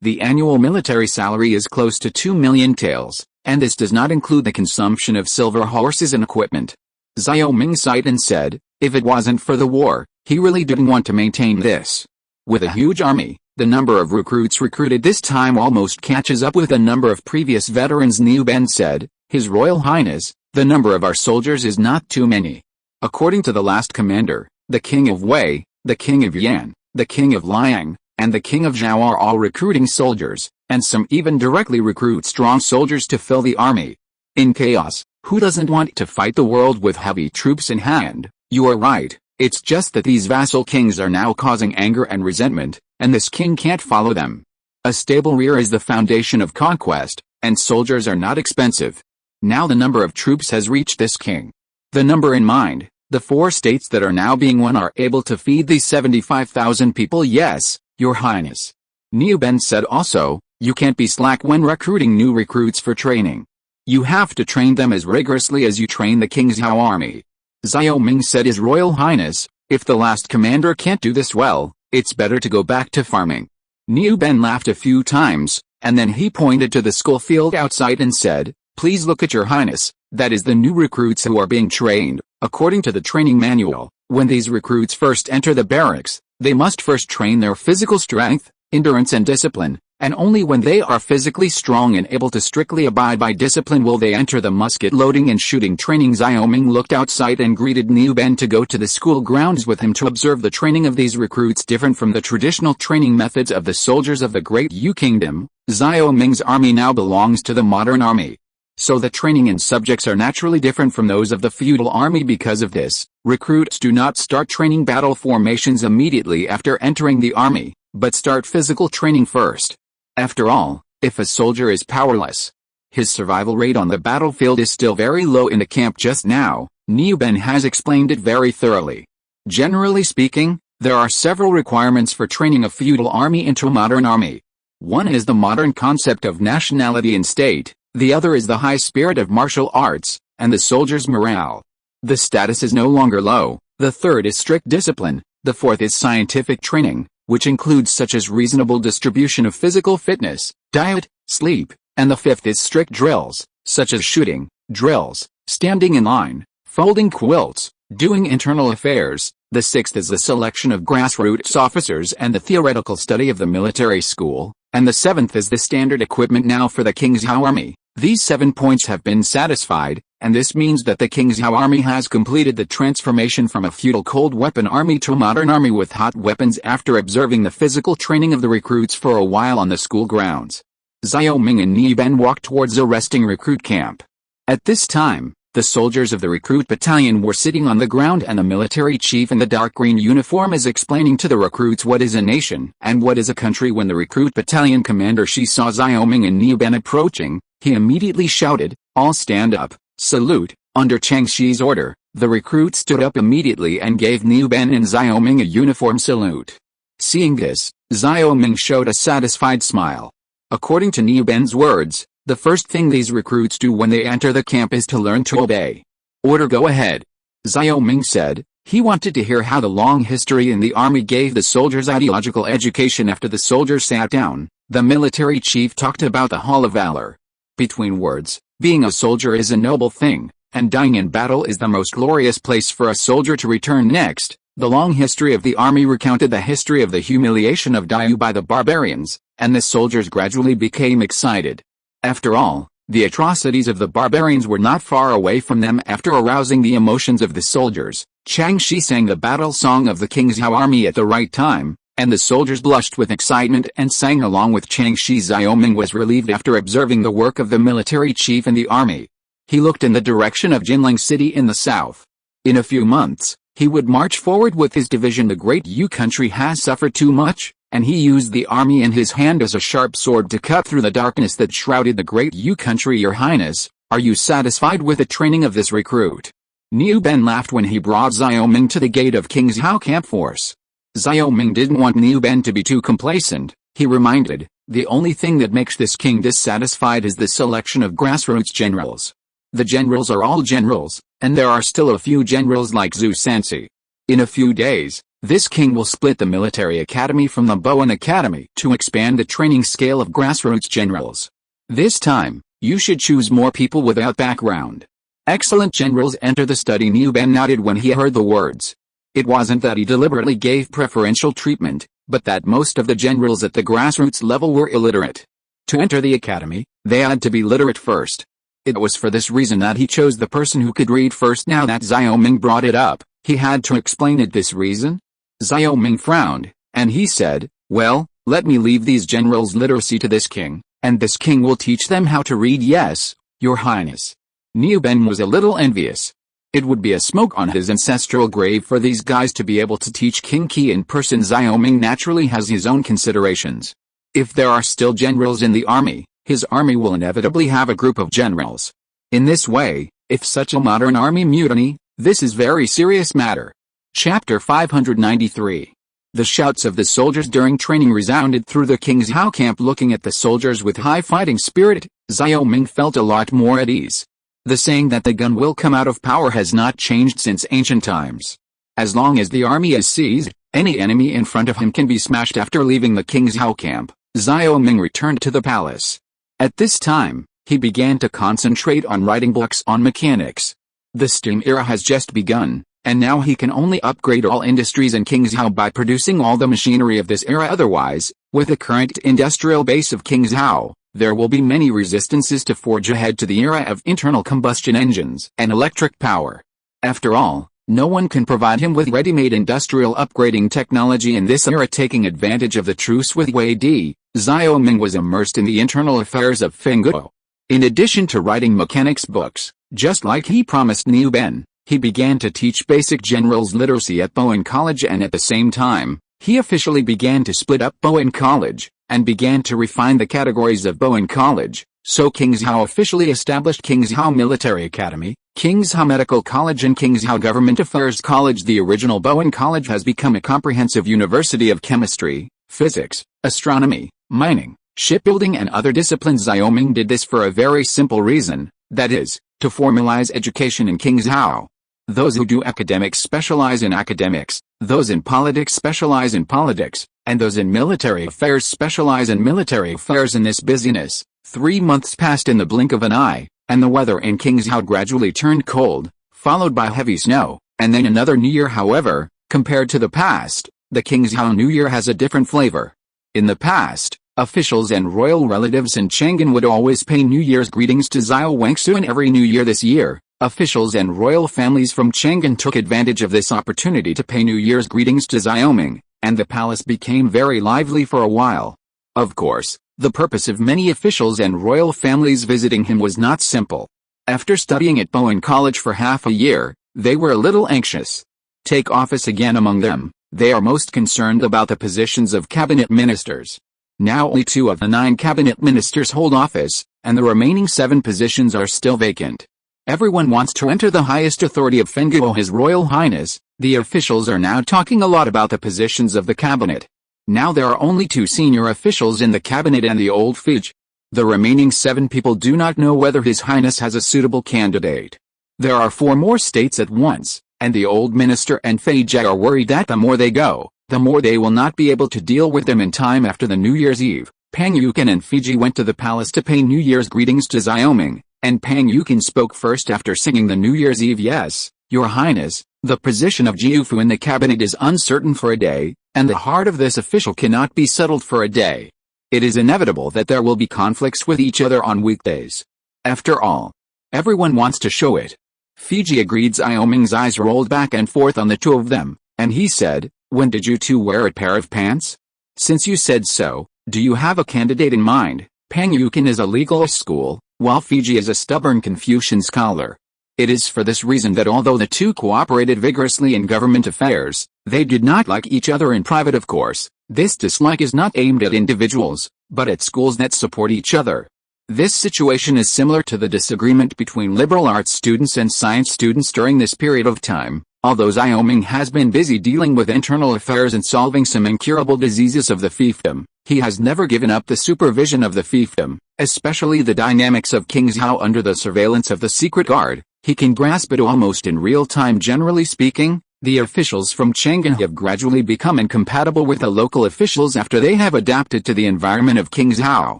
The annual military salary is close to 2 million taels, and this does not include the consumption of silver horses and equipment." Xiaoming sighed and said, if it wasn't for the war, he really didn't want to maintain this. With a huge army, the number of recruits recruited this time almost catches up with the number of previous veterans. Niu Ben said, His Royal Highness, the number of our soldiers is not too many. According to the last commander, the King of Wei, the King of Yan, the King of Liang, and the King of Zhao are all recruiting soldiers, and some even directly recruit strong soldiers to fill the army. In chaos, who doesn't want to fight the world with heavy troops in hand? You are right, it's just that these vassal kings are now causing anger and resentment, and this king can't follow them. A stable rear is the foundation of conquest, and soldiers are not expensive. Now the number of troops has reached this king. The number in mind, the 4 states that are now being won are able to feed these 75,000 people. Yes, Your Highness. Niu Ben said also, you can't be slack when recruiting new recruits for training. You have to train them as rigorously as you train the King Zhao army. Xiaoming said, His Royal Highness, if the last commander can't do this well, it's better to go back to farming. Niu Ben laughed a few times, and then he pointed to the school field outside and said, please look at Your Highness, that is the new recruits who are being trained. According to the training manual, when these recruits first enter the barracks, they must first train their physical strength, endurance and discipline, and only when they are physically strong and able to strictly abide by discipline will they enter the musket loading and shooting training. Xiaoming looked outside and greeted Niu Ben to go to the school grounds with him to observe the training of these recruits different from the traditional training methods of the soldiers of the Great Yu Kingdom. Xiaoming's army now belongs to the modern army. So the training and subjects are naturally different from those of the feudal army. Because of this, recruits do not start training battle formations immediately after entering the army, but start physical training first. After all, if a soldier is powerless, his survival rate on the battlefield is still very low. In the camp just now, Niu Ben has explained it very thoroughly. Generally speaking, there are several requirements for training a feudal army into a modern army. One is the modern concept of nationality and state. The other is the high spirit of martial arts, and the soldier's morale. The status is no longer low. The third is strict discipline. The fourth is scientific training, which includes such as reasonable distribution of physical fitness, diet, sleep, and the fifth is strict drills, such as shooting, drills, standing in line, folding quilts, doing internal affairs. The sixth is the selection of grassroots officers and the theoretical study of the military school, and the seventh is the standard equipment now for the King Zhao army. These 7 points have been satisfied, and this means that the King Zhao army has completed the transformation from a feudal cold weapon army to a modern army with hot weapons after observing the physical training of the recruits for a while on the school grounds. Xiaoming and Niu Ben walked towards a resting recruit camp. At this time, the soldiers of the recruit battalion were sitting on the ground and the military chief in the dark green uniform is explaining to the recruits what is a nation and what is a country. When the recruit battalion commander saw Xiaoming and Niu Ben approaching, he immediately shouted, all stand up, salute. Under Cheng Shi's order, the recruit stood up immediately and gave Niu Ben and Xiaoming a uniform salute. Seeing this, Xiaoming showed a satisfied smile. According to Niu Ben's words, the first thing these recruits do when they enter the camp is to learn to obey. Order, go ahead. Xiaoming said. He wanted to hear how the long history in the army gave the soldiers ideological education. After the soldiers sat down, the military chief talked about the Hall of Valor. Between words, being a soldier is a noble thing, and dying in battle is the most glorious place for a soldier to return. Next, the long history of the army recounted the history of the humiliation of Diu by the barbarians, and the soldiers gradually became excited. After all, The atrocities of the barbarians were not far away from them. After arousing the emotions of the soldiers, Chang Shi sang the battle song of the King's Hao army at the right time, and the soldiers blushed with excitement and sang along with Chang Shi. Xiaoming was relieved after observing the work of the military chief and the army. He looked in the direction of Jinling City in the south. In a few months, he would march forward with his division. The great Yu country has suffered too much, and he used the army in his hand as a sharp sword to cut through the darkness that shrouded the great Yu country. Your Highness, are you satisfied with the training of this recruit? Niu Ben laughed when he brought Xiaoming to the gate of King's Hao camp force. Xiaoming didn't want Niu Ben to be too complacent. He reminded, the only thing that makes this king dissatisfied is the selection of grassroots generals. The generals are all generals, and there are still a few generals like Zhu Sansi. In a few days, this king will split the military academy from the Bowen Academy to expand the training scale of grassroots generals. This time, you should choose more people without background. Excellent generals enter the study. Niu Ben nodded when he heard the words. It wasn't that he deliberately gave preferential treatment, but that most of the generals at the grassroots level were illiterate. To enter the academy, they had to be literate first. It was for this reason that he chose the person who could read first. Now that Xiaoming brought it up, he had to explain it. This reason? Xiaoming frowned, and he said, well, let me leave these generals' literacy to this king, and this king will teach them how to read. Yes, Your Highness. Niu Ben was a little envious. It would be a smoke on his ancestral grave for these guys to be able to teach King Qi in person. Xiaoming naturally has his own considerations. If there are still generals in the army, his army will inevitably have a group of generals. In this way, if such a modern army mutiny, this is very serious matter. Chapter 593. The shouts of the soldiers during training resounded through the King's Hao camp. Looking at the soldiers with high fighting spirit, Xiaoming felt a lot more at ease. The saying that the gun will come out of power has not changed since ancient times. As long as the army is seized, any enemy in front of him can be smashed. After leaving the King's Hao camp, Xiaoming returned to the palace. At this time, he began to concentrate on writing books on mechanics. The steam era has just begun, and now he can only upgrade all industries in King's Hao by producing all the machinery of this era. Otherwise, with the current industrial base of King's Hao, there will be many resistances to forge ahead to the era of internal combustion engines and electric power. After all, no one can provide him with ready-made industrial upgrading technology in this era. Taking advantage of the truce with Wei Di, Xiaoming was immersed in the internal affairs of Fengguo. In addition to writing mechanics books, just like he promised Niu Ben, he began to teach basic generals literacy at Bowen College, and at the same time, he officially began to split up Bowen College, and began to refine the categories of Bowen College. So King's Hao officially established King's Hao Military Academy, King's Hao Medical College and King's Hao Government Affairs College. The original Bowen College has become a comprehensive university of chemistry, physics, astronomy, mining, shipbuilding and other disciplines. Xiaoming did this for a very simple reason, that is, to formalize education in King's Hao. Those who do academics specialize in academics, those in politics specialize in politics, and those in military affairs specialize in military affairs. In this busyness, 3 months passed in the blink of an eye, and the weather in King's Hao gradually turned cold, followed by heavy snow, and then another New Year. However, compared to the past, the King's Hao New Year has a different flavor. In the past, officials and royal relatives in Chang'an would always pay New Year's greetings to Xiao Wangsu in every New Year. This year, officials and royal families from Chang'an took advantage of this opportunity to pay New Year's greetings to Xiaoming, and the palace became very lively for a while. Of course, the purpose of many officials and royal families visiting him was not simple. After studying at Bowen College for half a year, they were a little anxious. Take office again. Among them, they are most concerned about the positions of cabinet ministers. Now only 2 of the 9 cabinet ministers hold office, and the remaining 7 positions are still vacant. Everyone wants to enter the highest authority of Fengguo, His Royal Highness. The officials are now talking a lot about the positions of the cabinet. Now there are only 2 senior officials in the cabinet and the old Fij. The remaining 7 people do not know whether His Highness has a suitable candidate. There are 4 more states at once, and the old minister and Fei Jia are worried that the more they go, the more they will not be able to deal with them in time after the New Year's Eve. Pang Yukin and Fiji went to the palace to pay New Year's greetings to Xiaoming, and Pang Yukin spoke first after singing the New Year's Eve. Yes, Your Highness, the position of Jiufu in the cabinet is uncertain for a day, and the heart of this official cannot be settled for a day. It is inevitable that there will be conflicts with each other on weekdays. After all, everyone wants to show it. Fiji agreed. Xiao Ming's eyes rolled back and forth on the two of them, and he said, "When did you two wear a pair of pants? Since you said so, do you have a candidate in mind?" Pangyukin is a legalist school, while Fiji is a stubborn Confucian scholar. It is for this reason that although the two cooperated vigorously in government affairs, they did not like each other in private. Of course, this dislike is not aimed at individuals, but at schools that support each other. This situation is similar to the disagreement between liberal arts students and science students during this period of time. Although Xiao Ming has been busy dealing with internal affairs and solving some incurable diseases of the fiefdom, he has never given up the supervision of the fiefdom, especially the dynamics of King Zhao under the surveillance of the secret guard. He can grasp it almost in real time. Generally speaking, the officials from Chang'an have gradually become incompatible with the local officials after they have adapted to the environment of King Zhao.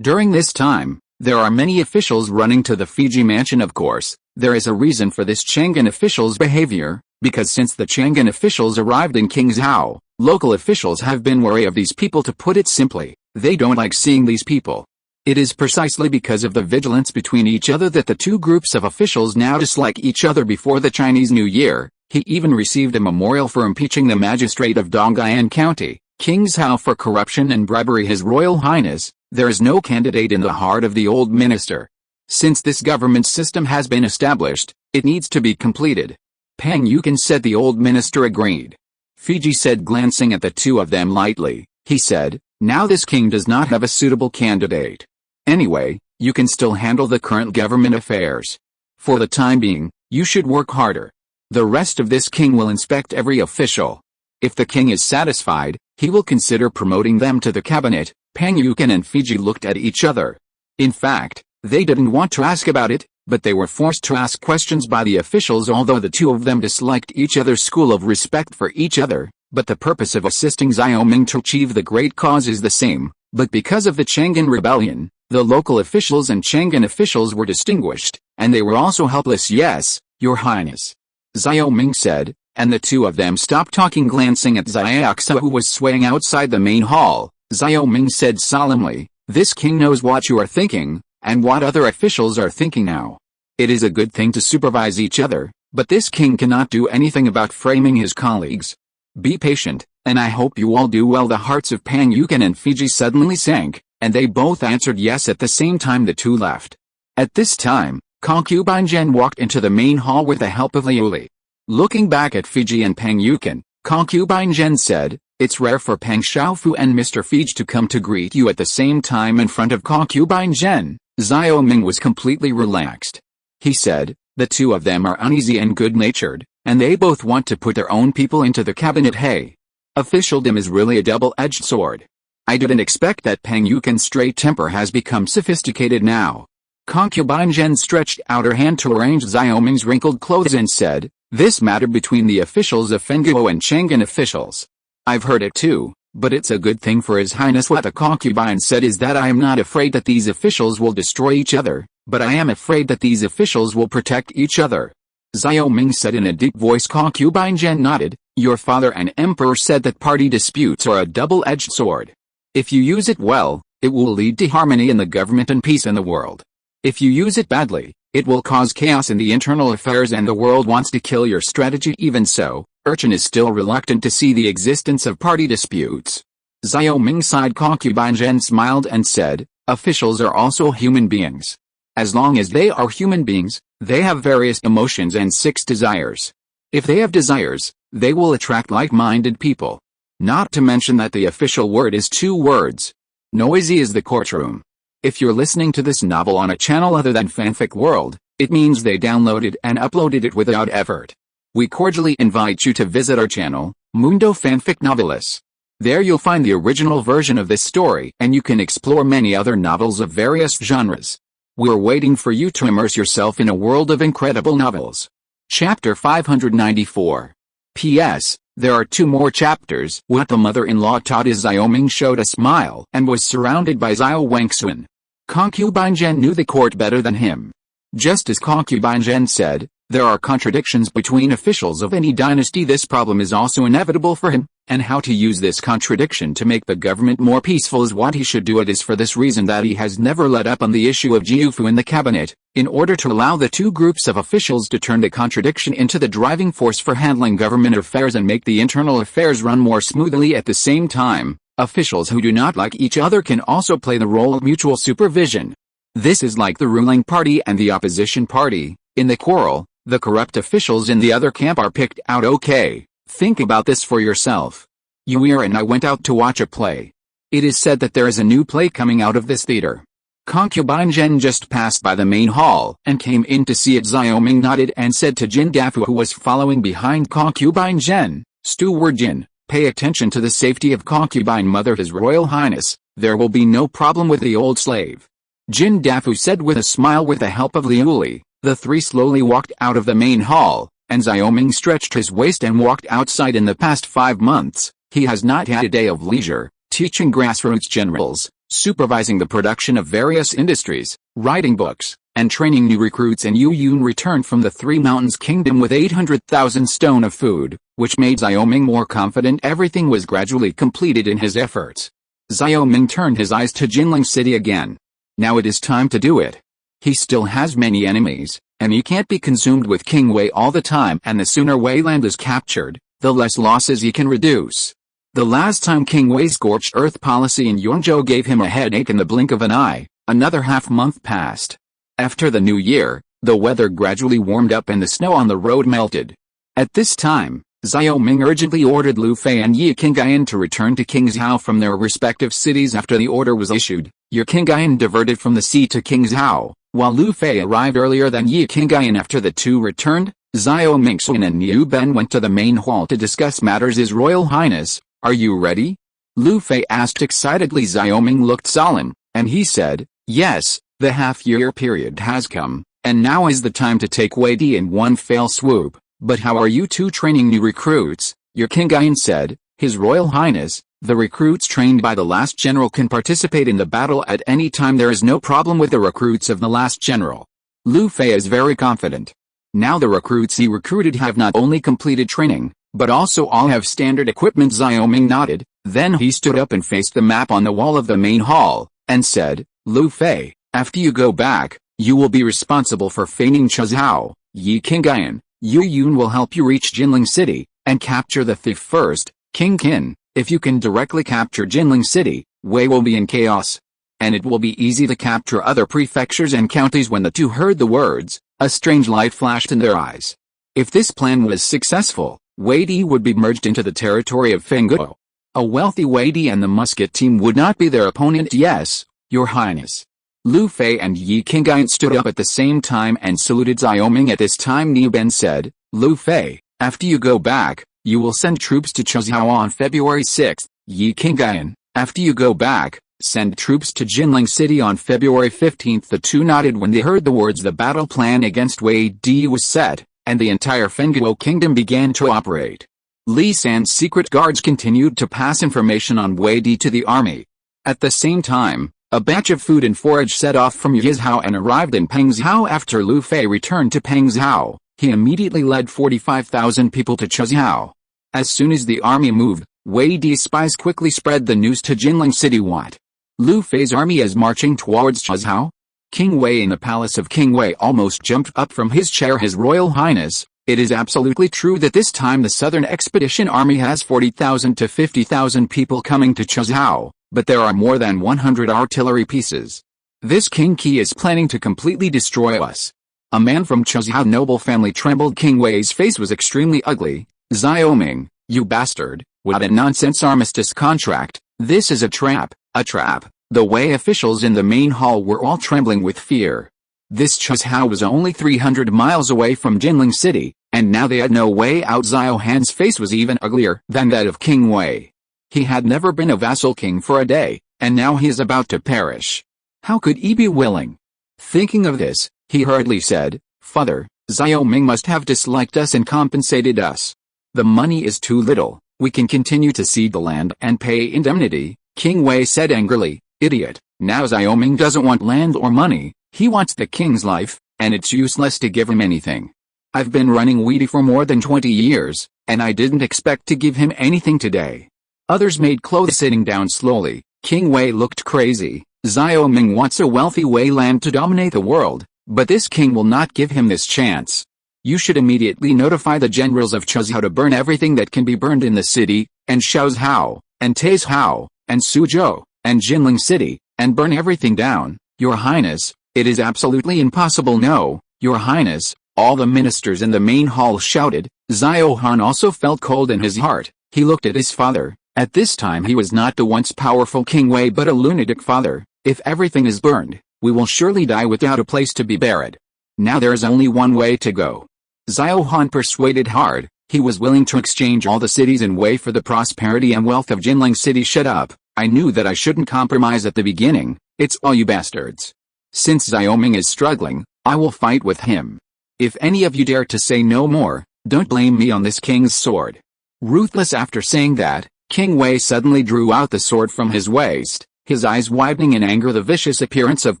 During this time, there are many officials running to the Fiji mansion. Of course, there is a reason for this Chang'an officials' behavior, because since the Chang'an officials arrived in King Zhao, local officials have been wary of these people. To put it simply, they don't like seeing these people. It is precisely because of the vigilance between each other that the two groups of officials now dislike each other. Before the Chinese New Year, he even received a memorial for impeaching the magistrate of Dongyan County, King Zhao, for corruption and bribery. His Royal Highness, there is no candidate in the heart of the old minister. Since this government system has been established, it needs to be completed. Pangyukin said. The old minister agreed. Fiji said, glancing at the two of them lightly. He said, "Now this king does not have a suitable candidate. Anyway, you can still handle the current government affairs. For the time being, you should work harder. The rest of this king will inspect every official. If the king is satisfied, he will consider promoting them to the cabinet." Pangyukin and Fiji looked at each other. In fact, they didn't want to ask about it, but they were forced to ask questions by the officials. Although the two of them disliked each other's school of respect for each other, but the purpose of assisting Xiao Ming to achieve the great cause is the same. But because of the Chang'an rebellion, the local officials and Chang'an officials were distinguished, and they were also helpless. "Yes, Your Highness," Xiao Ming said, and the two of them stopped talking. Glancing at Xiaoxa, who was swaying outside the main hall, Xiao Ming said solemnly, "This king knows what you are thinking, and what other officials are thinking now. It is a good thing to supervise each other, but this king cannot do anything about framing his colleagues. Be patient, and I hope you all do well." The hearts of Pangyukin and Fiji suddenly sank, and they both answered yes at the same time. The two left. At this time, Concubine Zhen walked into the main hall with the help of Liuli. Looking back at Fiji and Pangyukin, Concubine Zhen said, "It's rare for Pang Xiaofu and Mr. Fiji to come to greet you at the same time." In front of Concubine Zhen, Xiao Ming was completely relaxed. He said, "The two of them are uneasy and good-natured, and they both want to put their own people into the cabinet. Hey, officialdom is really a double-edged sword. I didn't expect that Pangyukin's straight temper has become sophisticated now." Concubine Zhen stretched out her hand to arrange Xiao Ming's wrinkled clothes and said, "This matter between the officials of Fengguo and Chang'an officials. I've heard it too, but it's a good thing for His Highness." What the concubine said is that I am not afraid that these officials will destroy each other, but I am afraid that these officials will protect each other. Xiao Ming said in a deep voice. Concubine Zhen nodded. "Your father and emperor said that party disputes are a double-edged sword. If you use it well, it will lead to harmony in the government and peace in the world. If you use it badly, it will cause chaos in the internal affairs and the world wants to kill your strategy." Even so, Urchin is still reluctant to see the existence of party disputes. Xiao Ming sighed. Concubine Zhen smiled and said, "Officials are also human beings. As long as they are human beings, they have various emotions and 6 desires. If they have desires, they will attract like-minded people. Not to mention that the official word is 2 words. Noisy is the courtroom. If you're listening to this novel on a channel other than Fanfic World, it means they downloaded and uploaded it without effort. We cordially invite you to visit our channel, Mundo Fanfic Novelis. There you'll find the original version of this story and you can explore many other novels of various genres. We're waiting for you to immerse yourself in a world of incredible novels. Chapter 594. P.S. There are 2 more chapters. What the mother-in-law taught is. Xiao Ming showed a smile and was surrounded by Xiao Wangxun. Concubine Zhen knew the court better than him. Just as Concubine Zhen said, there are contradictions between officials of any dynasty. This problem is also inevitable for him, and how to use this contradiction to make the government more peaceful is what he should do. It is for this reason that he has never let up on the issue of Jiufu in the cabinet, in order to allow the two groups of officials to turn the contradiction into the driving force for handling government affairs and make the internal affairs run more smoothly. At the same time, officials who do not like each other can also play the role of mutual supervision. This is like the ruling party and the opposition party. In the quarrel, the corrupt officials in the other camp are picked out. Okay, think about this for yourself. Yuira and I went out to watch a play. It is said that there is a new play coming out of this theater. Concubine Zhen just passed by the main hall and came in to see it. Xiaoming nodded and said to Jin Dafu, who was following behind Concubine Zhen, "Steward Jin, pay attention to the safety of Concubine Mother His Royal Highness. There will be no problem with the old slave." Jin Dafu said with a smile. With the help of Liu Li, the three slowly walked out of the main hall, and Xiaoming stretched his waist and walked outside. In the past 5 months, he has not had a day of leisure, teaching grassroots generals, supervising the production of various industries, writing books, and training new recruits. And Yu Yun returned from the Three Mountains Kingdom with 800,000 stone of food, which made Xiaoming more confident. Everything was gradually completed in his efforts. Xiaoming turned his eyes to Jinling City again. Now it is time to do it. He still has many enemies, and he can't be consumed with King Wei all the time, and the sooner Weiland is captured, the less losses he can reduce. The last time King Wei's scorched earth policy in Yongzhou gave him a headache in the blink of an eye. Another half-month passed. After the new year, the weather gradually warmed up and the snow on the road melted. At this time, Xiaoming urgently ordered Lu Fei and Yi Qingyan to return to Qingzhou from their respective cities. After the order was issued, Yi Qingyan diverted from the sea to Qingzhou, while Lu Fei arrived earlier than Yi Qingyan. After the two returned, Xiaoming Sun and Niu Ben went to the main hall to discuss matters. His Royal Highness, are you ready? Lu Fei asked excitedly. Xiaoming looked solemn, and he said, yes, the half-year period has come, and now is the time to take Wei Di in one fell swoop. But how are you two training new recruits? Yi Qingyan said, His Royal Highness, the recruits trained by the last general can participate in the battle at any time. There is no problem with the recruits of the last general. Lu Fei is very confident. Now the recruits he recruited have not only completed training, but also all have standard equipment. Xiaoming nodded, then he stood up and faced the map on the wall of the main hall, and said, Lu Fei, after you go back, you will be responsible for feigning Chuzhou. Yi Qingyan, Yu Yun will help you reach Jinling City, and capture the thief first. King Qin, if you can directly capture Jinling City, Wei will be in chaos. And it will be easy to capture other prefectures and counties. When the two heard the words, a strange light flashed in their eyes. If this plan was successful, Wei Di would be merged into the territory of Fengguo. A wealthy Wei Di and the musket team would not be their opponent. Yes, Your Highness. Lu Fei and Yi Qingyan stood up at the same time and saluted Xiaoming. At this time Niu Ben said, Lu Fei, after you go back, you will send troops to Chuzhou on February 6. Yi Qingyan, after you go back, send troops to Jinling City on February 15. The two nodded when they heard the words. The battle plan against Wei Di was set, and the entire Fengguo kingdom began to operate. Li San's secret guards continued to pass information on Wei Di to the army. At the same time, a batch of food and forage set off from Yizhou and arrived in Pengzhou. After Lu Fei returned to Pengzhou, he immediately led 45,000 people to Chuzhou. As soon as the army moved, Wei Di's spies quickly spread the news to Jinling City. What? Lu Fei's army is marching towards Chuzhou? King Wei in the palace of King Wei almost jumped up from his chair. His Royal Highness, it is absolutely true that this time the Southern Expedition Army has 40,000 to 50,000 people coming to Chuzhou, but there are more than 100 artillery pieces. This King Qi is planning to completely destroy us. A man from Chuzhou noble family trembled. King Wei's face was extremely ugly. Xiaoming, you bastard, what a nonsense armistice contract. This is a trap, a trap. The Wei officials in the main hall were all trembling with fear. This Chuzhou was only 300 miles away from Jinling City, and now they had no way out. Xiao Han's face was even uglier than that of King Wei. He had never been a vassal king for a day, and now he is about to perish. How could he be willing? Thinking of this, he hurriedly said, Father, Xiaoming must have disliked us and compensated us. The money is too little. We can continue to cede the land and pay indemnity. King Wei said angrily, Idiot, now Xiaoming doesn't want land or money, he wants the king's life, and it's useless to give him anything. I've been running Weidi for more than 20 years, and I didn't expect to give him anything today. Others made clothes. Sitting down slowly, King Wei looked crazy. Xiao Ming wants a wealthy Wei land to dominate the world, but this king will not give him this chance. You should immediately notify the generals of Chuzhou to burn everything that can be burned in the city, and Shaozhou, and Taizhou, and Suzhou, and Jinling City, and burn everything down. Your Highness, it is absolutely impossible. No, Your Highness, all the ministers in the main hall shouted. Xiao Han also felt cold in his heart. He looked at his father. At this time he was not the once powerful King Wei but a lunatic father. If everything is burned, we will surely die without a place to be buried. Now there is only one way to go. Xiao Han persuaded hard. He was willing to exchange all the cities in Wei for the prosperity and wealth of Jinling City. Shut up, I knew that I shouldn't compromise at the beginning. It's all you bastards. Since Xiao Ming is struggling, I will fight with him. If any of you dare to say no more, don't blame me on this king's sword. Ruthless. After saying that, King Wei suddenly drew out the sword from his waist, his eyes widening in anger. The vicious appearance of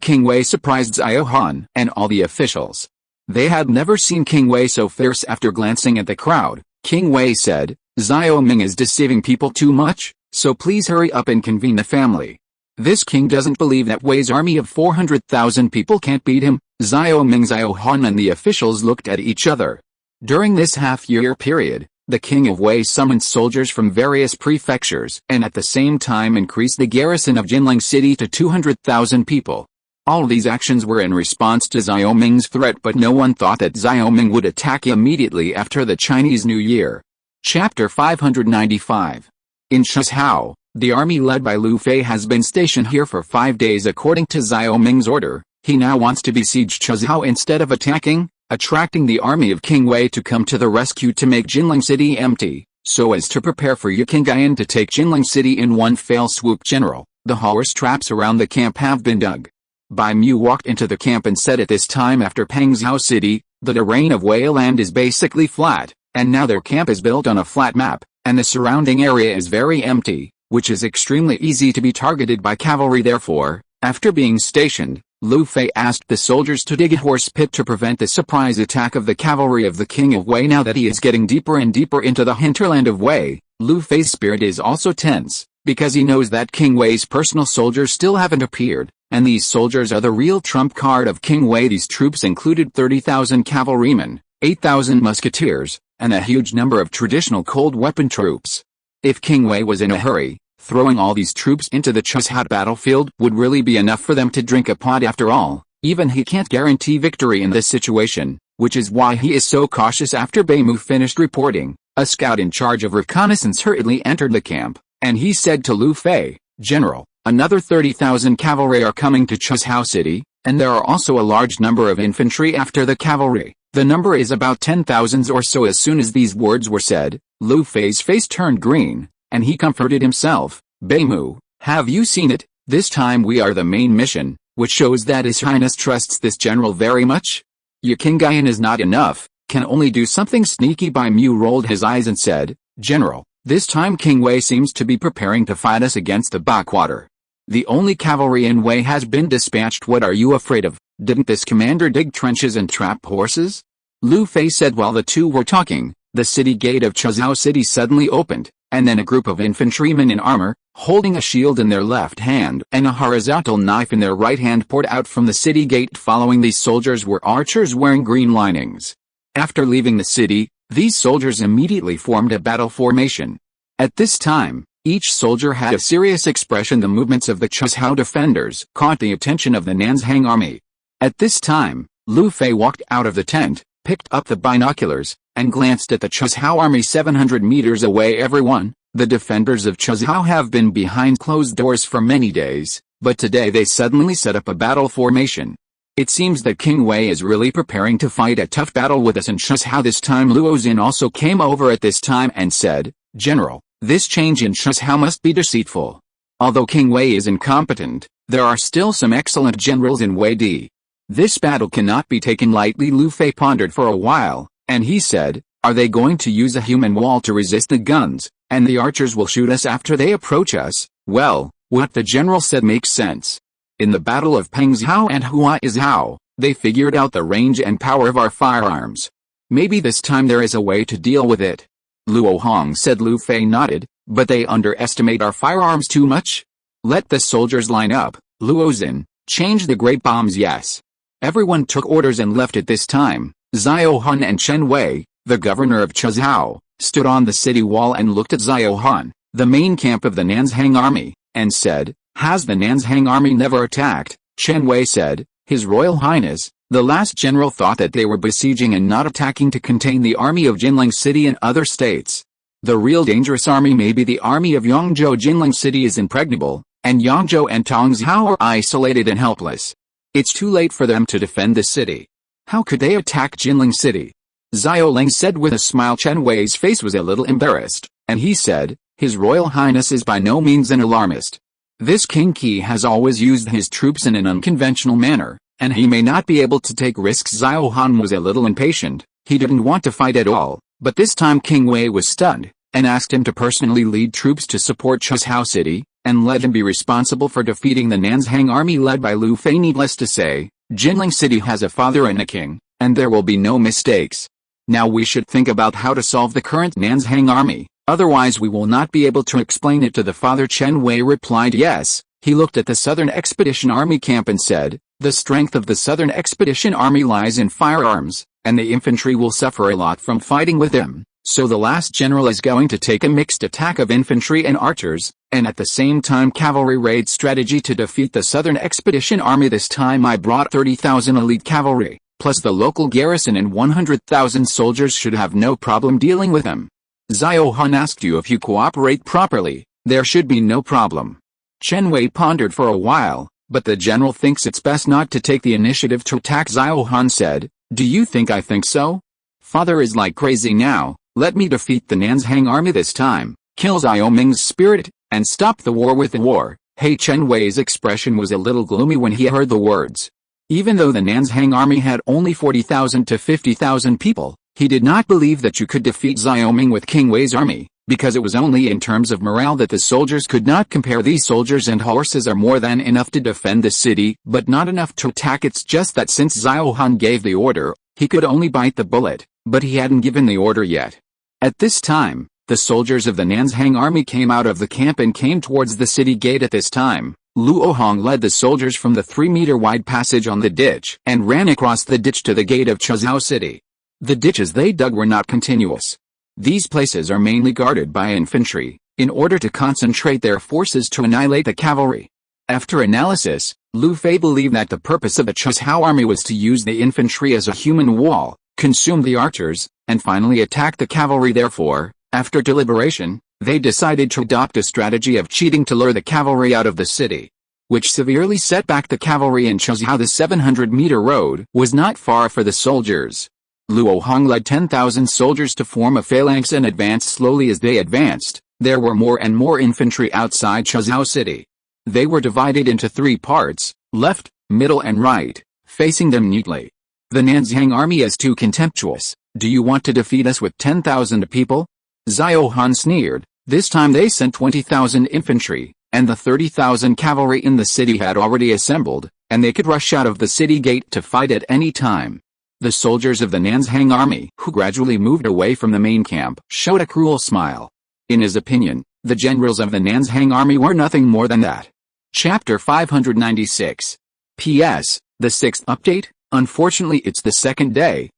King Wei surprised Xiao Han and all the officials. They had never seen King Wei so fierce. After glancing at the crowd, King Wei said, Xiao Ming is deceiving people too much, so please hurry up and convene the family. This king doesn't believe that Wei's army of 400,000 people can't beat him. Xiao Ming, Xiao Han and the officials looked at each other. During this half-year period, the king of Wei summoned soldiers from various prefectures and at the same time increased the garrison of Jinling City to 200,000 people. All these actions were in response to Xiao Ming's threat, but no one thought that Xiao Ming would attack immediately after the Chinese New Year. Chapter 595. In Chuzhou, the army led by Lu Fei has been stationed here for 5 days according to Xiao Ming's order. He now wants to besiege Chuzhou instead of attacking, attracting the army of King Wei to come to the rescue to make Jinling City empty, so as to prepare for Yu Qingyan to take Jinling City in one fell swoop. General, the horse traps around the camp have been dug. Bai Mu walked into the camp and said, at this time after Pengzhou City, the terrain of Wei land is basically flat, and now their camp is built on a flat map, and the surrounding area is very empty, which is extremely easy to be targeted by cavalry. Therefore, after being stationed, Lu Fei asked the soldiers to dig a horse pit to prevent the surprise attack of the cavalry of the King of Wei. Now that he is getting deeper and deeper into the hinterland of Wei, Lu Fei's spirit is also tense, because he knows that King Wei's personal soldiers still haven't appeared, and these soldiers are the real trump card of King Wei. These troops included 30,000 cavalrymen, 8,000 musketeers, and a huge number of traditional cold weapon troops. If King Wei was in a hurry, throwing all these troops into the Chuzhou battlefield would really be enough for them to drink a pot. After all, even he can't guarantee victory in this situation, which is why he is so cautious. After Bai Mu finished reporting, a scout in charge of reconnaissance hurriedly entered the camp, and he said to Lu Fei, General, another 30,000 cavalry are coming to Chuzhou City, and there are also a large number of infantry after the cavalry. The number is about 10,000 or so. As soon as these words were said, Lu Fei's face turned green, and he comforted himself. Bai Mu, have you seen it? This time we are the main mission, which shows that His Highness trusts this general very much. Yu Qingyan is not enough, can only do something sneaky. Bai Mu rolled his eyes and said, General, this time King Wei seems to be preparing to fight us against the backwater. The only cavalry in Wei has been dispatched. What are you afraid of? Didn't this commander dig trenches and trap horses? Lu Fei said. While the two were talking, the city gate of Chuzhou City suddenly opened, and then a group of infantrymen in armor, holding a shield in their left hand and a horizontal knife in their right hand, poured out from the city gate. Following these soldiers were archers wearing green linings. After leaving the city, these soldiers immediately formed a battle formation. At this time, each soldier had a serious expression. The movements of the Chuzhou defenders caught the attention of the Nanzhang army. At this time, Lu Fei walked out of the tent, picked up the binoculars, and glanced at the Chuzhou army 700 meters away. Everyone, the defenders of Chuzhou have been behind closed doors for many days, but today they suddenly set up a battle formation. It seems that King Wei is really preparing to fight a tough battle with us in Chuzhou. This time Luo Xin also came over at this time and said, General, this change in Chuzhou must be deceitful. Although King Wei is incompetent, there are still some excellent generals in Wei Di. This battle cannot be taken lightly. Lu Fei pondered for a while, and he said, are they going to use a human wall to resist the guns, and the archers will shoot us after they approach us? Well, what the general said makes sense. In the battle of Pengzhou and Huaizhou, they figured out the range and power of our firearms. Maybe this time there is a way to deal with it. Luo Hong said. Lu Fei nodded, but they underestimate our firearms too much? Let the soldiers line up, Luo Xin, change the grape bombs. Yes. Everyone took orders and left at this time. Xiao Han and Chen Wei, the governor of Chuzhou, stood on the city wall and looked at Xiao Han, the main camp of the Nanzhang army, and said, "Has the Nanzhang army never attacked?" Chen Wei said, "His Royal Highness, the last general thought that they were besieging and not attacking to contain the army of Jinling City and other states. The real dangerous army may be the army of Yangzhou. Jinling City is impregnable, and Yangzhou and Tongzhou are isolated and helpless. It's too late for them to defend the city. How could they attack Jinling City?" Xiao Ling said with a smile. Chen Wei's face was a little embarrassed, and he said, "His Royal Highness is by no means an alarmist. This King Qi has always used his troops in an unconventional manner, and he may not be able to take risks." Xiao Han was a little impatient. He didn't want to fight at all, but this time King Wei was stunned, and asked him to personally lead troops to support Chuzhou City, and let him be responsible for defeating the Nanzhang army led by Lu Fei. Needless to say, Jinling City has a father and a king, and there will be no mistakes. Now we should think about how to solve the current Nanzhang army, otherwise we will not be able to explain it to the father. Chen Wei replied yes. He looked at the Southern Expedition Army camp and said, "The strength of the Southern Expedition Army lies in firearms, and the infantry will suffer a lot from fighting with them. So the last general is going to take a mixed attack of infantry and archers, and at the same time cavalry raid strategy to defeat the Southern Expedition Army. This time I brought 30,000 elite cavalry, plus the local garrison, and 100,000 soldiers should have no problem dealing with them." Xiao Han asked you, "If you cooperate properly, there should be no problem." Chen Wei pondered for a while, but the general thinks it's best not to take the initiative to attack. Xiao Han said, "Do you think I think so? Father is like crazy now. Let me defeat the Nanzhang army this time, kill Xiao Ming's spirit, and stop the war with the war." Hey, Chen Wei's expression was a little gloomy when he heard the words. Even though the Nanzhang army had only 40,000 to 50,000 people, he did not believe that you could defeat Xiao Ming with King Wei's army, because it was only in terms of morale that the soldiers could not compare. These soldiers and horses are more than enough to defend the city, but not enough to attack. It's just that since Xiao Han gave the order, he could only bite the bullet, but he hadn't given the order yet. At this time, the soldiers of the Nanzhang army came out of the camp and came towards the city gate. At this time, Luo Hong led the soldiers from the 3-meter-wide passage on the ditch and ran across the ditch to the gate of Chuzhou City. The ditches they dug were not continuous. These places are mainly guarded by infantry, in order to concentrate their forces to annihilate the cavalry. After analysis, Lu Fei believed that the purpose of the Chuzhou army was to use the infantry as a human wall, consume the archers, and finally attack the cavalry. Therefore, after deliberation, they decided to adopt a strategy of cheating to lure the cavalry out of the city, which severely set back the cavalry in Chuzhou. The 700-meter road was not far for the soldiers. Luo Hong led 10,000 soldiers to form a phalanx and advanced slowly. As they advanced, there were more and more infantry outside Chuzhou City. They were divided into 3 parts, left, middle and right, facing them neatly. "The Nanzhang army is too contemptuous. Do you want to defeat us with 10,000 people?" Xiao Han sneered. This time they sent 20,000 infantry, and the 30,000 cavalry in the city had already assembled, and they could rush out of the city gate to fight at any time. The soldiers of the Nanzhang army, who gradually moved away from the main camp, showed a cruel smile. In his opinion, the generals of the Nanzhang army were nothing more than that. Chapter 596. P.S. The 6th update. Unfortunately it's the 2nd day,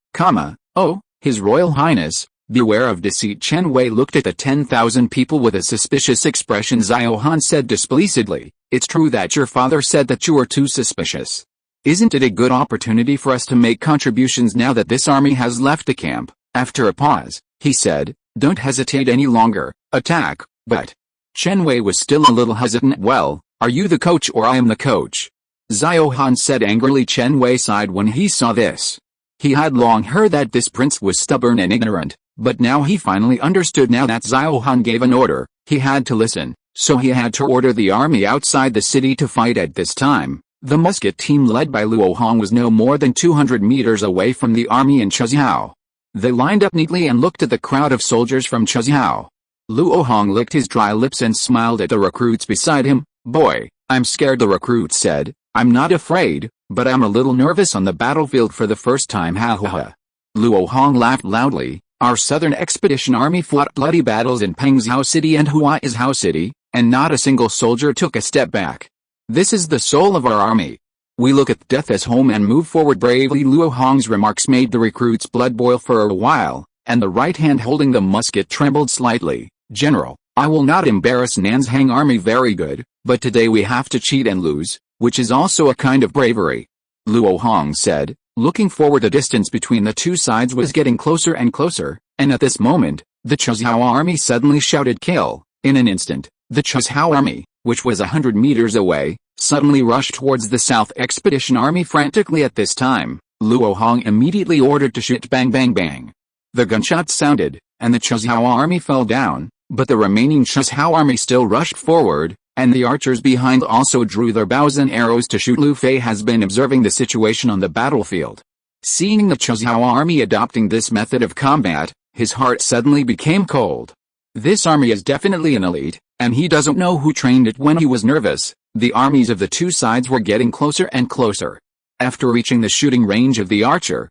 oh, His Royal Highness, beware of deceit. Chen Wei looked at the 10,000 people with a suspicious expression. Xiao Han said displeasedly, "It's true that your father said that you were too suspicious. Isn't it a good opportunity for us to make contributions now that this army has left the camp?" After a pause, he said, "Don't hesitate any longer, attack." But Chen Wei was still a little hesitant. "Well, are you the coach or I am the coach?" Xiao Han said angrily. Chen Wei sighed when he saw this. He had long heard that this prince was stubborn and ignorant, but now he finally understood. Now that Xiao Han gave an order, he had to listen, so he had to order the army outside the city to fight. At this time, the musket team led by Luo Hong was no more than 200 meters away from the army in Chuzhou. They lined up neatly and looked at the crowd of soldiers from Chuzhou. Luo Hong licked his dry lips and smiled at the recruits beside him. "Boy, I'm scared," the recruit said. "I'm not afraid, but I'm a little nervous on the battlefield for the first time." Ha ha ha. Luo Hong laughed loudly. Our Southern Expedition Army fought bloody battles in Pengzhou City and Huaizhou City, and not a single soldier took a step back. This is the soul of our army. We look at death as home and move forward bravely. Luo Hong's remarks made the recruit's blood boil for a while, and the right hand holding the musket trembled slightly. General, I will not embarrass Nanzhang army. Very good, but today we have to cheat and lose, which is also a kind of bravery. Luo Hong said, looking forward. The distance between the two sides was getting closer and closer, and at this moment, the Chuzhou army suddenly shouted kill. In an instant, the Chuzhou army, which was 100 meters away, suddenly rushed towards the South Expedition Army frantically. At this time, Luo Hong immediately ordered to shoot. Bang bang bang. The gunshots sounded, and the Chuzhou army fell down, but the remaining Chuzhou army still rushed forward, and the archers behind also drew their bows and arrows to shoot. Lu Fei has been observing the situation on the battlefield. Seeing the Chuzhou army adopting this method of combat, his heart suddenly became cold. This army is definitely an elite, and he doesn't know who trained it. When he was nervous, the armies of the two sides were getting closer and closer. After reaching the shooting range of the archer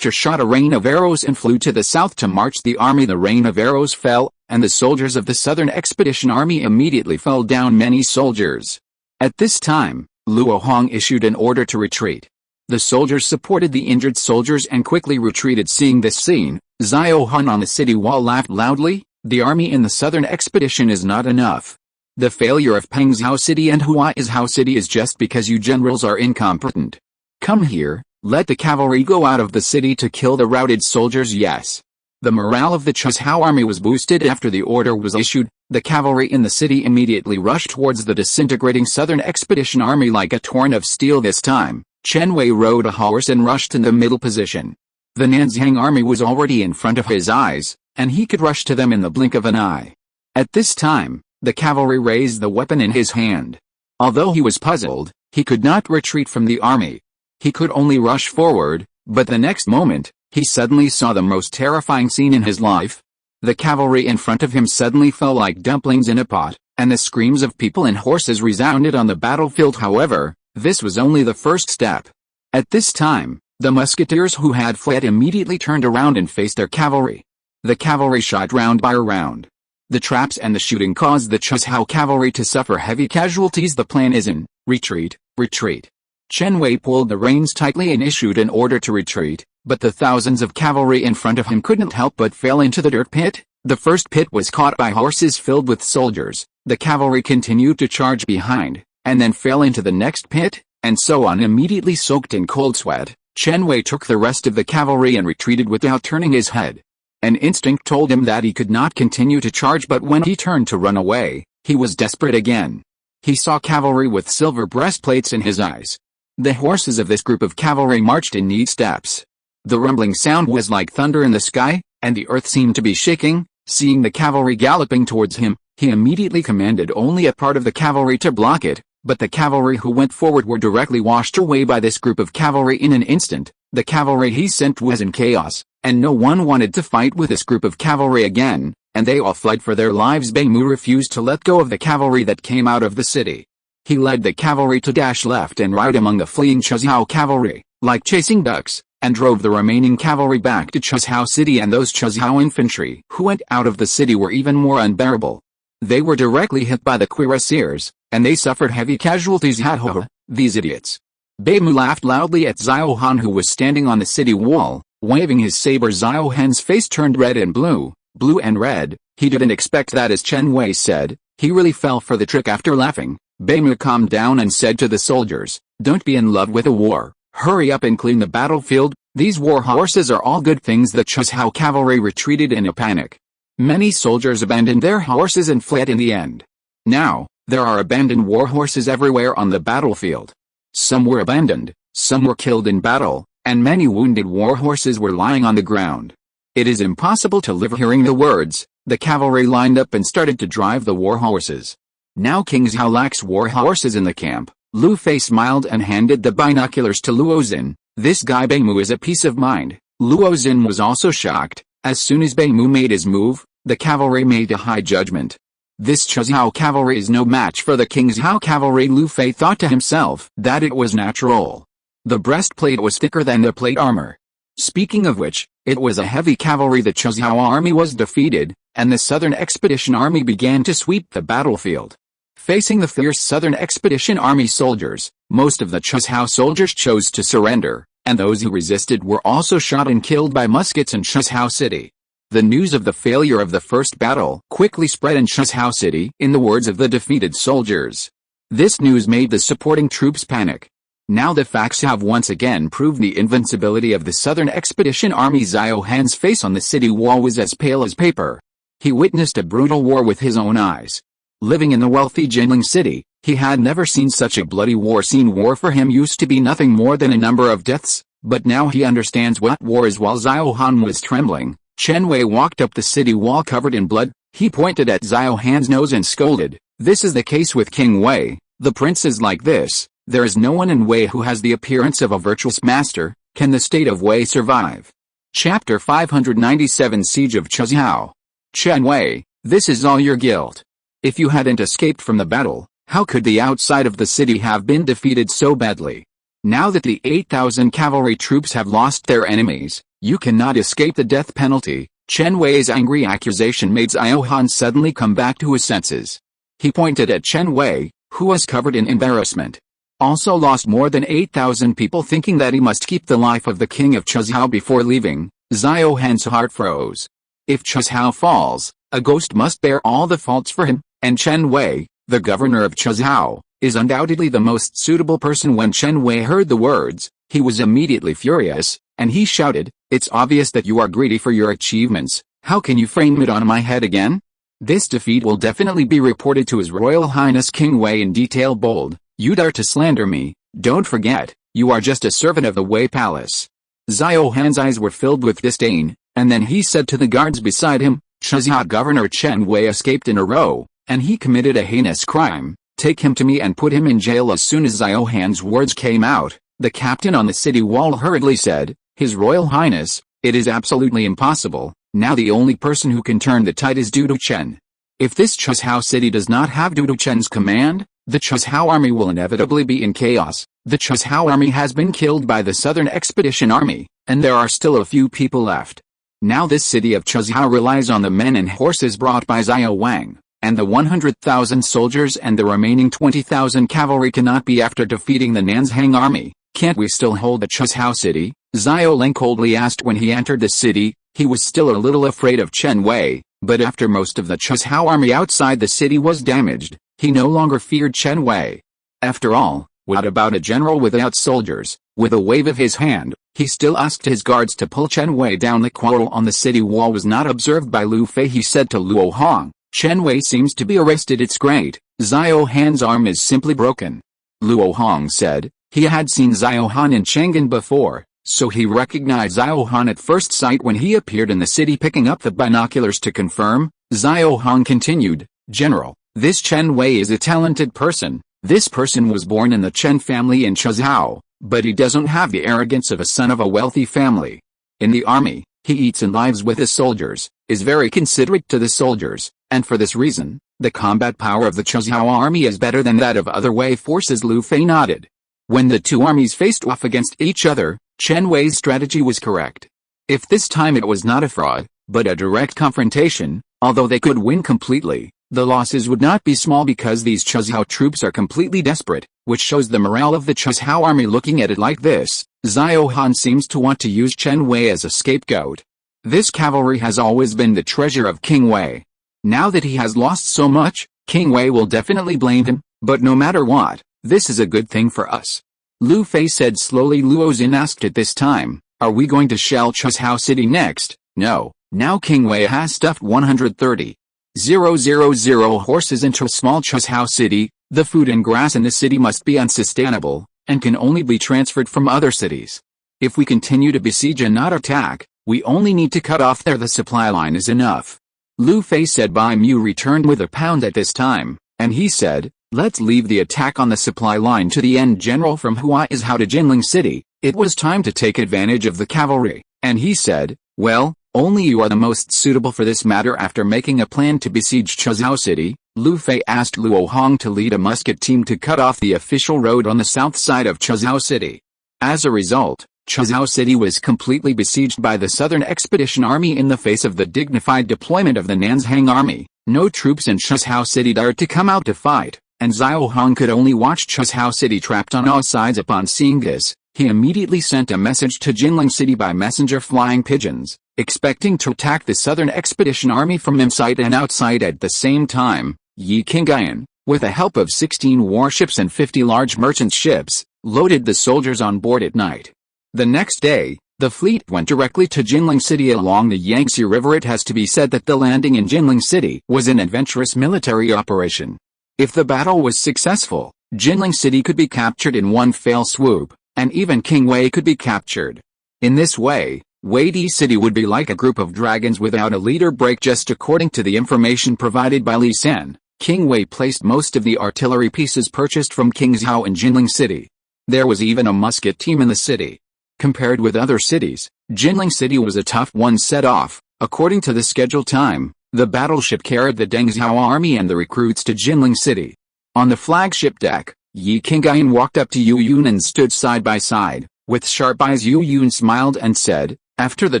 shot a rain of arrows and flew to the south to march the army. The rain of arrows fell, and the soldiers of the Southern Expedition Army immediately fell down. Many soldiers. At this time, Luo Hong issued an order to retreat. The soldiers supported the injured soldiers and quickly retreated. Seeing this scene, Xiao Han on the city wall laughed loudly. The army in the Southern Expedition is not enough. The failure of Pengzhou City and Huaizhou City is just because you generals are incompetent. Come here, let the cavalry go out of the city to kill the routed soldiers. Yes. The morale of the Chuzhou army was boosted after the order was issued. The cavalry in the city immediately rushed towards the disintegrating Southern Expedition Army like a torrent of steel. This time, Chen Wei rode a horse and rushed in the middle position. The Nanzhang army was already in front of his eyes, and he could rush to them in the blink of an eye. At this time, the cavalry raised the weapon in his hand. Although he was puzzled, he could not retreat from the army. He could only rush forward, but the next moment, he suddenly saw the most terrifying scene in his life. The cavalry in front of him suddenly fell like dumplings in a pot, and the screams of people and horses resounded on the battlefield. However, this was only the first step. At this time, the musketeers who had fled immediately turned around and faced their cavalry. The cavalry shot round by round. The traps and the shooting caused the Chuzhou cavalry to suffer heavy casualties. The plan is in, retreat, retreat. Chen Wei pulled the reins tightly and issued an order to retreat, but the thousands of cavalry in front of him couldn't help but fell into the dirt pit. The first pit was caught by horses filled with soldiers. The cavalry continued to charge behind, and then fell into the next pit, and so on. Immediately soaked in cold sweat, Chen Wei took the rest of the cavalry and retreated without turning his head. An instinct told him that he could not continue to charge, but when he turned to run away, he was desperate again. He saw cavalry with silver breastplates in his eyes. The horses of this group of cavalry marched in neat steps. The rumbling sound was like thunder in the sky, and the earth seemed to be shaking. Seeing the cavalry galloping towards him, he immediately commanded only a part of the cavalry to block it, but the cavalry who went forward were directly washed away by this group of cavalry in an instant. The cavalry he sent was in chaos, and no one wanted to fight with this group of cavalry again, and they all fled for their lives. Bei Mu refused to let go of the cavalry that came out of the city. He led the cavalry to dash left and right among the fleeing Chuzhou cavalry, like chasing ducks, and drove the remaining cavalry back to Chuzhou City. And those Chuzhou infantry who went out of the city were even more unbearable. They were directly hit by the cuirassiers, and they suffered heavy casualties. Ho, these idiots. Bei Mu laughed loudly at Xiao Han, who was standing on the city wall, waving his saber. Xiao Han's face turned red and blue and red. He didn't expect that. As Chen Wei said, he really fell for the trick. After laughing, Bei Mu calmed down and said to the soldiers, "Don't be in love with a war. Hurry up and clean the battlefield. These war horses are all good things." The Chuzhou cavalry retreated in a panic. Many soldiers abandoned their horses and fled in the end. Now, there are abandoned war horses everywhere on the battlefield. Some were abandoned, some were killed in battle, and many wounded war horses were lying on the ground. It is impossible to live. Hearing the words, the cavalry lined up and started to drive the war horses. Now King Zhao lacks war horses in the camp. Lu Fei smiled and handed the binoculars to Luo Xin. This guy Bei Mu is a piece of mind. Luo Xin was also shocked. As soon as Bei Mu made his move, the cavalry made a high judgment. This Chuzhou cavalry is no match for the King Zhao cavalry. Lu Fei thought to himself that it was natural. The breastplate was thicker than the plate armor. Speaking of which, It was a heavy cavalry. The Chuzhou army was defeated, and the Southern Expedition Army began to sweep the battlefield. Facing the fierce Southern Expedition Army soldiers, most of the Chuzhou soldiers chose to surrender, and those who resisted were also shot and killed by muskets in Chuzhou City. The news of the failure of the first battle quickly spread in Chuzhou City, in the words of the defeated soldiers. This news made the supporting troops panic. Now the facts have once again proved the invincibility of the Southern Expedition Army. Xiao Han's face on the city wall was as pale as paper. He witnessed a brutal war with his own eyes. Living in the wealthy Jinling city, he had never seen such a bloody war scene. War for him used to be nothing more than a number of deaths, but now he understands what war is. While Xiao Han was trembling, Chen Wei walked up the city wall covered in blood. He pointed at Xiao Han's nose and scolded, "This is the case with King Wei. The prince is like this. There is no one in Wei who has the appearance of a virtuous master. Can the state of Wei survive?" Chapter 597 Siege of Chuzhou. Chen Wei, this is all your guilt. If you hadn't escaped from the battle, how could the outside of the city have been defeated so badly? Now that the 8,000 cavalry troops have lost their enemies, you cannot escape the death penalty. Chen Wei's angry accusation made Xiao Han suddenly come back to his senses. He pointed at Chen Wei, who was covered in embarrassment. Also lost more than 8,000 people. Thinking that he must keep the life of the king of Chuzhou before leaving, Xiao Han's heart froze. If Chuzhou falls, a ghost must bear all the faults for him, and Chen Wei, the governor of Chuzhou, is undoubtedly the most suitable person. When Chen Wei heard the words, he was immediately furious, and he shouted, "It's obvious that you are greedy for your achievements. How can you frame it on my head again? This defeat will definitely be reported to His Royal Highness King Wei in detail. Bold, you dare to slander me. Don't forget, you are just a servant of the Wei Palace." Xiao Han's eyes were filled with disdain, and then he said to the guards beside him, "Chuzhou Governor Chen Wei escaped in a row, and he committed a heinous crime. Take him to me and put him in jail." As soon as Xiao Han's words came out, the captain on the city wall hurriedly said, "His Royal Highness, it is absolutely impossible. Now the only person who can turn the tide is Dudu Chen. If this Chuzhou city does not have Dudu Chen's command, the Chuzhou army will inevitably be in chaos. The Chuzhou army has been killed by the Southern Expedition Army, and there are still a few people left. Now this city of Chuzhou relies on the men and horses brought by Xiao Wang, and the 100,000 soldiers and the remaining 20,000 cavalry cannot be after defeating the Nanzhang army. Can't we still hold the Chuzhou city?" Xiao Ling coldly asked. When he entered the city, he was still a little afraid of Chen Wei, but after most of the Chuzhou army outside the city was damaged, he no longer feared Chen Wei. After all, what about a general without soldiers? With a wave of his hand, he still asked his guards to pull Chen Wei down. The quarrel on the city wall was not observed by Lu Fei. He said to Luo Hong, "Chen Wei seems to be arrested. It's great. Xiao Han's arm is simply broken." Luo Hong said, he had seen Xiao Han in Chang'an before, so he recognized Xiao Han at first sight when he appeared in the city. Picking up the binoculars to confirm, Xiao Han continued, "General, this Chen Wei is a talented person. This person was born in the Chen family in Chuzhou, but he doesn't have the arrogance of a son of a wealthy family. In the army, he eats and lives with his soldiers, is very considerate to the soldiers, and for this reason, the combat power of the Chuzhou army is better than that of other Wei forces." Lu Fei nodded. When the two armies faced off against each other, Chen Wei's strategy was correct. If this time it was not a fraud, but a direct confrontation, although they could win completely, the losses would not be small because these Chuzhou troops are completely desperate, which shows the morale of the Chuzhou army. Looking at it like this, Xiao Han seems to want to use Chen Wei as a scapegoat. This cavalry has always been the treasure of King Wei. Now that he has lost so much, King Wei will definitely blame him, but no matter what, this is a good thing for us. Lu Fei said slowly. Luo Xin asked at this time, "Are we going to shell Chuzhou city next?" "No, now King Wei has stuffed 130,000 horses into a small Chuzhou city. The food and grass in the city must be unsustainable, and can only be transferred from other cities. If we continue to besiege and not attack, we only need to cut off there. The supply line is enough." Lu Fei said. Bai Mu returned with a pound at this time, and he said, "Let's leave the attack on the supply line to the end." General from Huaizhou to Jinling City, it was time to take advantage of the cavalry, and he said, "Well, only you are the most suitable for this matter." After making a plan to besiege Chuzhou City, Lu Fei asked Luo Hong to lead a musket team to cut off the official road on the south side of Chuzhou City. As a result, Chuzhou City was completely besieged by the Southern Expedition Army. In the face of the dignified deployment of the Nanzhang Army, no troops in Chuzhou City dared to come out to fight, and Xiao Hong could only watch Chuzhou City trapped on all sides. Upon seeing this, he immediately sent a message to Jinling City by messenger flying pigeons, expecting to attack the Southern Expedition Army from inside and outside at the same time. Yi Qingyan, with the help of 16 warships and 50 large merchant ships, loaded the soldiers on board at night. The next day, the fleet went directly to Jinling City along the Yangtze River. It has to be said that the landing in Jinling City was an adventurous military operation. If the battle was successful, Jinling City could be captured in one fell swoop, and even King Wei could be captured. In this way, Weidi City would be like a group of dragons without a leader. Break. Just according to the information provided by Li San, King Wei placed most of the artillery pieces purchased from King Zhao in Jinling City. There was even a musket team in the city. Compared with other cities, Jinling City was a tough one. Set off, according to the scheduled time, the battleship carried the Deng Zhao army and the recruits to Jinling City. On the flagship deck, Yi Qingyan walked up to Yu Yun and stood side by side. With sharp eyes, Yu Yun smiled and said, "After the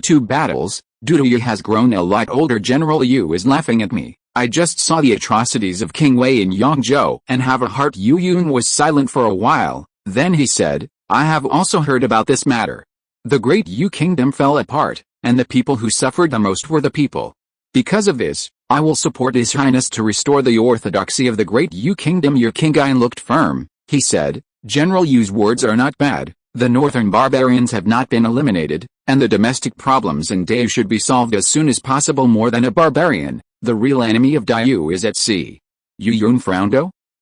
2 battles, Du Yu has grown a lot older. General Yu is laughing at me. I just saw the atrocities of King Wei in Yangzhou and have a heart." Yu Yun was silent for a while, then he said, "I have also heard about this matter. The great Yu kingdom fell apart, and the people who suffered the most were the people. Because of this, I will support His Highness to restore the orthodoxy of the great Yu kingdom." Yi Qingyan looked firm. He said, "General Yu's words are not bad. The northern barbarians have not been eliminated, and the domestic problems in Dai should be solved as soon as possible. More than a barbarian, the real enemy of Dai is at sea." Yu Yun frowned.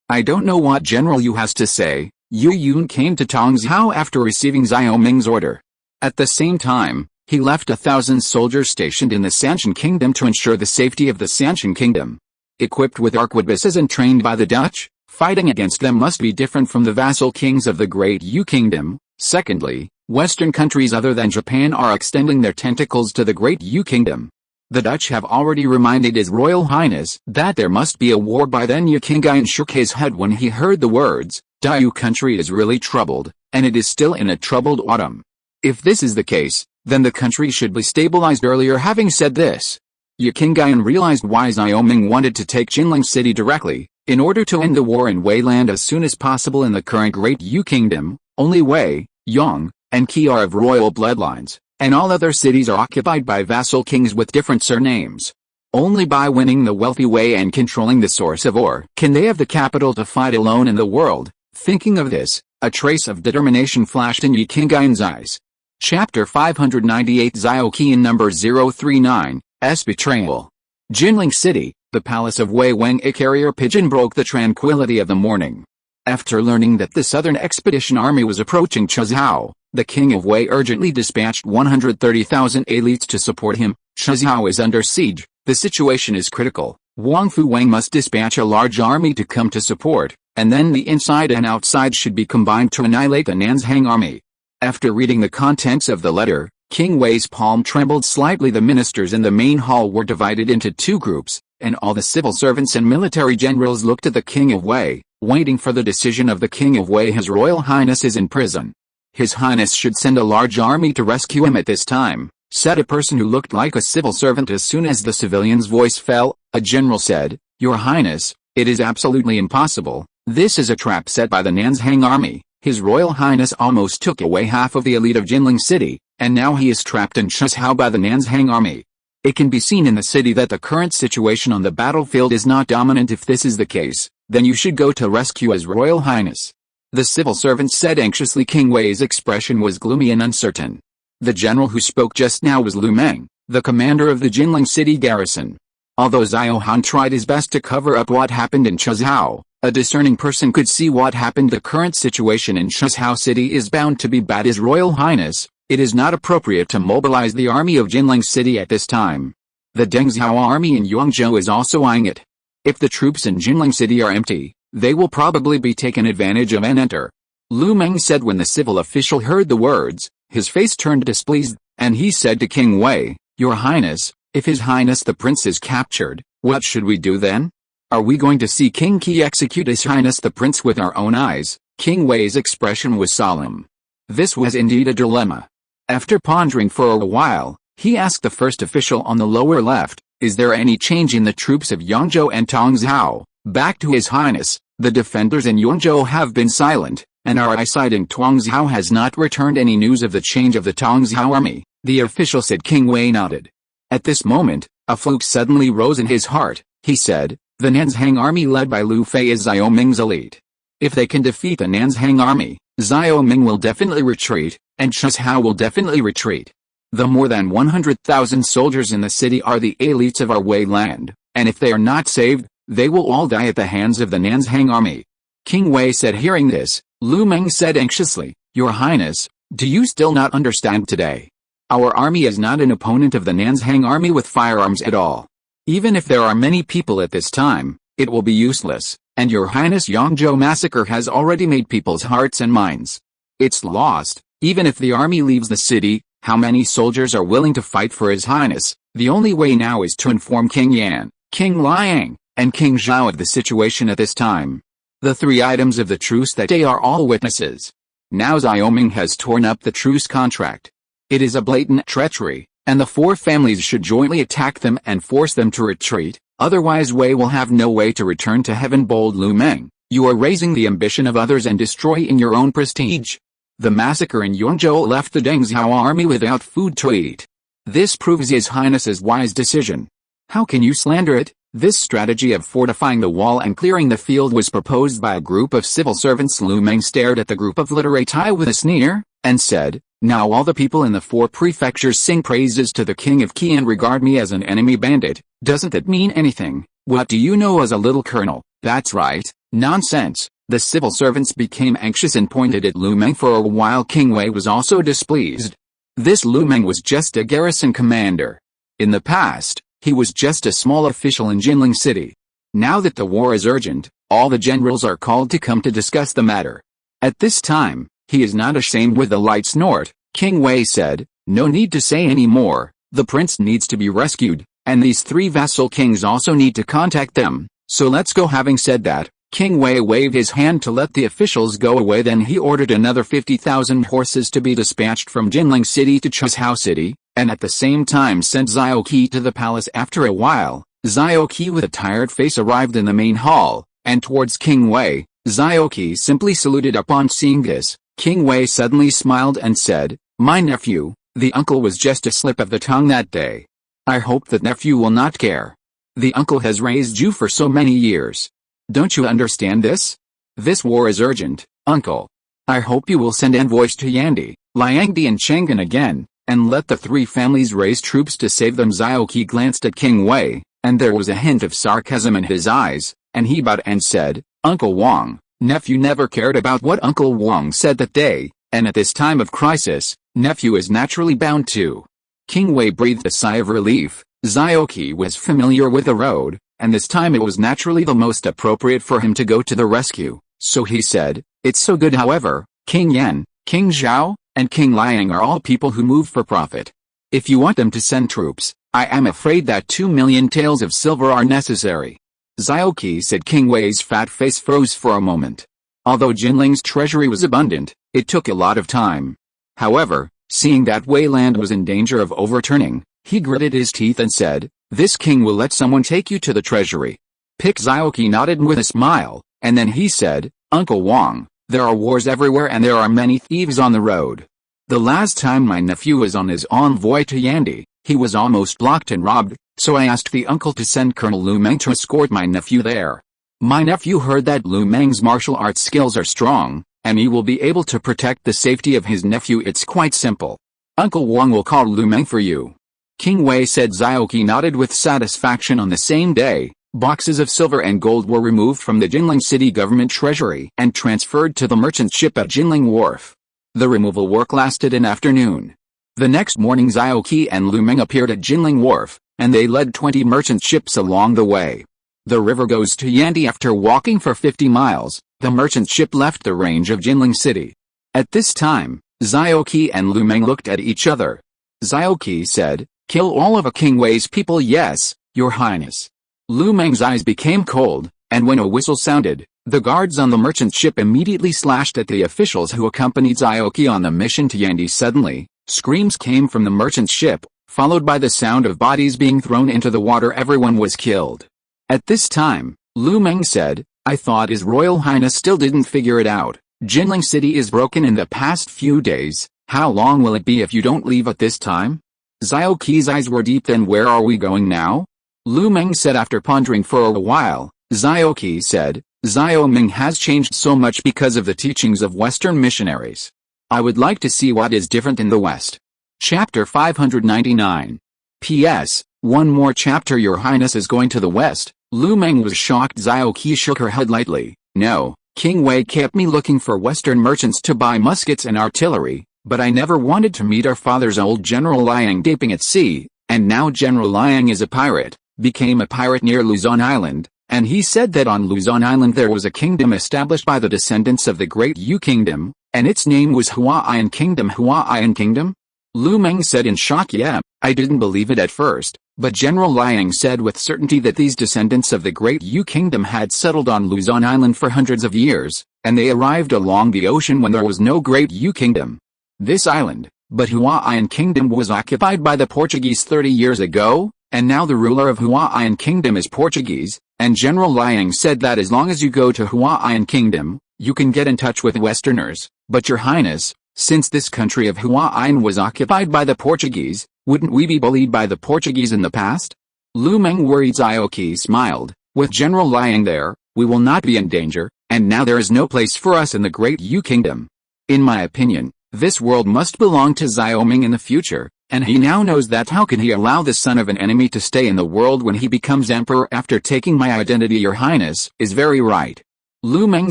"I don't know what General Yu has to say." Yu Yun came to Tongzhou after receiving Xiao Ming's order. At the same time, he left 1,000 soldiers stationed in the Sanshan Kingdom to ensure the safety of the Sanshan Kingdom. Equipped with arquebuses and trained by the Dutch, fighting against them must be different from the vassal kings of the Great Yu Kingdom. Secondly, Western countries other than Japan are extending their tentacles to the Great Yu Kingdom. The Dutch have already reminded His Royal Highness that there must be a war by then. Yi Qingyan shook his head when he heard the words. Dai country is really troubled, and it is still in a troubled autumn. If this is the case, then the country should be stabilized earlier. Having said this, Yi Qingyan realized why Xiao Ming wanted to take Jinling City directly, in order to end the war in Wei land as soon as possible. In the current Great Yu Kingdom, only Wei, Yong, and Qi are of royal bloodlines, and all other cities are occupied by vassal kings with different surnames. Only by winning the wealthy Wei and controlling the source of ore can they have the capital to fight alone in the world. Thinking of this, a trace of determination flashed in Yi Qingyan's eyes. Chapter 598 Xiao Qian number 039, S. Betrayal. Jinling City, the palace of Wei Weng. A carrier pigeon broke the tranquility of the morning. After learning that the Southern Expedition Army was approaching Chuzhou, the king of Wei urgently dispatched 130,000 elites to support him. Chuzhou is under siege, the situation is critical. Wang Fu Wang must dispatch a large army to come to support, and then the inside and outside should be combined to annihilate the Nanzhang army. After reading the contents of the letter, King Wei's palm trembled slightly. The ministers in the main hall were divided into 2 groups, and all the civil servants and military generals looked at the King of Wei, waiting for the decision of the King of Wei. His Royal Highness is in prison. His Highness should send a large army to rescue him at this time, said a person who looked like a civil servant. As soon as the civilian's voice fell, a general said, "Your Highness, it is absolutely impossible. This is a trap set by the Nanzhang army. His Royal Highness almost took away half of the elite of Jinling City, and now he is trapped in Chuzhou by the Nanzhang army. It can be seen in the city that the current situation on the battlefield is not dominant. If this is the case, then you should go to rescue His Royal Highness." The civil servant said anxiously. King Wei's expression was gloomy and uncertain. The general who spoke just now was Lu Meng, the commander of the Jinling City garrison. Although Xiao Han tried his best to cover up what happened in Chuzhou, a discerning person could see what happened. The current situation in Chuzhou City is bound to be bad. His Royal Highness, it is not appropriate to mobilize the army of Jinling City at this time. The Deng Zhao army in Yangzhou is also eyeing it. If the troops in Jinling City are empty, they will probably be taken advantage of and enter. Lu Meng said. When the civil official heard the words, his face turned displeased, and he said to King Wei, "Your Highness, if His Highness the Prince is captured, what should we do then? Are we going to see King Qi execute His Highness the Prince with our own eyes?" King Wei's expression was solemn. This was indeed a dilemma. After pondering for a while, he asked the first official on the lower left, "Is there any change in the troops of Yongzhou and Tongzhou?" Back to His Highness, "The defenders in Yongzhou have been silent, and our eyesight in Tongzhou has not returned any news of the change of the Tongzhou army," the official said. King Wei nodded. At this moment, a fluke suddenly rose in his heart. He said, "The Nanzhang army led by Lu Fei is Xiao Ming's elite. If they can defeat the Nanzhang army, Xiao Ming will definitely retreat, and Chuzhou will definitely retreat. The more than 100,000 soldiers in the city are the elites of our Wei land, and if they are not saved, they will all die at the hands of the Nanzhang army." King Wei said. Hearing this, Lu Meng said anxiously, "Your Highness, do you still not understand today? Our army is not an opponent of the Nanzhang army with firearms at all. Even if there are many people at this time, it will be useless, and Your Highness Yongzhou massacre has already made people's hearts and minds. It's lost. Even if the army leaves the city, how many soldiers are willing to fight for His Highness? The only way now is to inform King Yan, King Liang, and King Zhao of the situation at this time. The 3 items of the truce that day are all witnesses. Now Xiao Ming has torn up the truce contract. It is a blatant treachery, and the 4 families should jointly attack them and force them to retreat, otherwise Wei will have no way to return to heaven." Bold Lu Meng, you are raising the ambition of others and destroying your own prestige. The massacre in Yongzhou left the Dengzhou army without food to eat. This proves His Highness's wise decision. How can you slander it? This strategy of fortifying the wall and clearing the field was proposed by a group of civil servants. Lu Meng stared at the group of literati with a sneer, and said, "Now all the people in the 4 prefectures sing praises to the King of Qi and regard me as an enemy bandit. Doesn't that mean anything? What do you know as a little colonel?" "That's right, nonsense." The civil servants became anxious and pointed at Lu Meng. For a while King Wei was also displeased. This Lu Meng was just a garrison commander. In the past, he was just a small official in Jinling City. Now that the war is urgent, all the generals are called to come to discuss the matter. At this time, he is not ashamed. With a light snort, King Wei said, "No need to say any more. The prince needs to be rescued, and these 3 vassal kings also need to contact them, so let's go." Having said that, King Wei waved his hand to let the officials go away. Then he ordered another 50,000 horses to be dispatched from Jinling City to Chuzhou City, and at the same time sent Xiao Qi to the palace. After a while, Xiao Qi with a tired face arrived in the main hall, and towards King Wei, Xiao Qi simply saluted. Upon seeing this, King Wei suddenly smiled and said, "My nephew, the uncle was just a slip of the tongue that day. I hope that nephew will not care. The uncle has raised you for so many years. Don't you understand this? This war is urgent, uncle. I hope you will send envoys to Yandi, Liangdi and Chang'an again, and let the 3 families raise troops to save them." Xiao Qi glanced at King Wei, and there was a hint of sarcasm in his eyes, and he bowed and said, "Uncle Wang, nephew never cared about what Uncle Wang said that day, and at this time of crisis, nephew is naturally bound to." King Wei breathed a sigh of relief. Xiao Qi was familiar with the road, and this time it was naturally the most appropriate for him to go to the rescue, so he said, "It's so good." However, King Yan, King Zhao, and King Liang are all people who move for profit. If you want them to send troops, I am afraid that 2 million taels of silver are necessary." Xiao Qi said. King Wei's fat face froze for a moment. Although Jinling's treasury was abundant, it took a lot of time. However, seeing that Wei land was in danger of overturning, he gritted his teeth and said, "This king will let someone take you to the treasury." Xiao Qi nodded with a smile, and then he said, "Uncle Wang, there are wars everywhere and there are many thieves on the road. The last time my nephew was on his envoy to Yandi, he was almost blocked and robbed, so I asked the uncle to send Colonel Lu Meng to escort my nephew there. My nephew heard that Lu Meng's martial arts skills are strong, and he will be able to protect the safety of his nephew. It's quite simple. Uncle Wang will call Lu Meng for you." King Wei said. Xiao Qi nodded with satisfaction. On the same day, boxes of silver and gold were removed from the Jinling City government treasury and transferred to the merchant ship at Jinling Wharf. The removal work lasted an afternoon. The next morning Xiao Qi and Lu Meng appeared at Jinling Wharf, and they led 20 merchant ships along the way. The river goes to Yandi. After walking for 50 miles, the merchant ship left the range of Jinling City. At this time, Xiao Qi and Lu Meng looked at each other. Xiao Qi said, "Kill all of King Wei's people." "Yes, Your Highness." Lu Meng's eyes became cold, and when a whistle sounded, The guards on the merchant ship immediately slashed at the officials who accompanied Xiaoqi on the mission to Yandi. Suddenly, screams came from the merchant ship, followed by the sound of bodies being thrown into the water. Everyone was killed. At this time, Lu Meng said, "I thought His Royal Highness still didn't figure it out. Jinling City is broken in the past few days. How long will it be if you don't leave at this time?" Xiaoqi's eyes were deep. "Then where are we going now?" Lu Meng said after pondering for a while. Xiaoqi said, "Xiao Ming has changed so much because of the teachings of Western missionaries. I would like to see what is different in the West." Chapter 599. P.S. One more chapter. Your Highness is going to the West? Lu Meng was shocked. Xiaoqi shook her head lightly. "No, King Wei kept me looking for Western merchants to buy muskets and artillery, but I never wanted to meet our father's old General Liang gaping at sea, and now General Liang is a pirate, became a pirate near Luzon Island, and he said that on Luzon Island there was a kingdom established by the descendants of the Great Yu Kingdom, and its name was Huaiyan Kingdom." Huaiyan Kingdom? Lu Meng said in shock. "Yeah, I didn't believe it at first, but General Liang said with certainty that these descendants of the Great Yu Kingdom had settled on Luzon Island for hundreds of years, and they arrived along the ocean when there was no Great Yu Kingdom. This island, but Huaiyan Kingdom, was occupied by the Portuguese 30 years ago, and now the ruler of Huaiyan Kingdom is Portuguese, and General Liang said that as long as you go to Huaiyan Kingdom, you can get in touch with Westerners. But Your Highness, since this country of Huaiyan was occupied by the Portuguese, wouldn't we be bullied by the Portuguese in the past?" Lu Meng worried. Xiaoqi smiled. "With General Liang there, we will not be in danger, and now there is no place for us in the Great Yu Kingdom. In my opinion, this world must belong to Xiao Ming in the future, and he now knows that. How can he allow the son of an enemy to stay in the world when he becomes emperor after taking my identity?" "Your Highness is very right," Lu Meng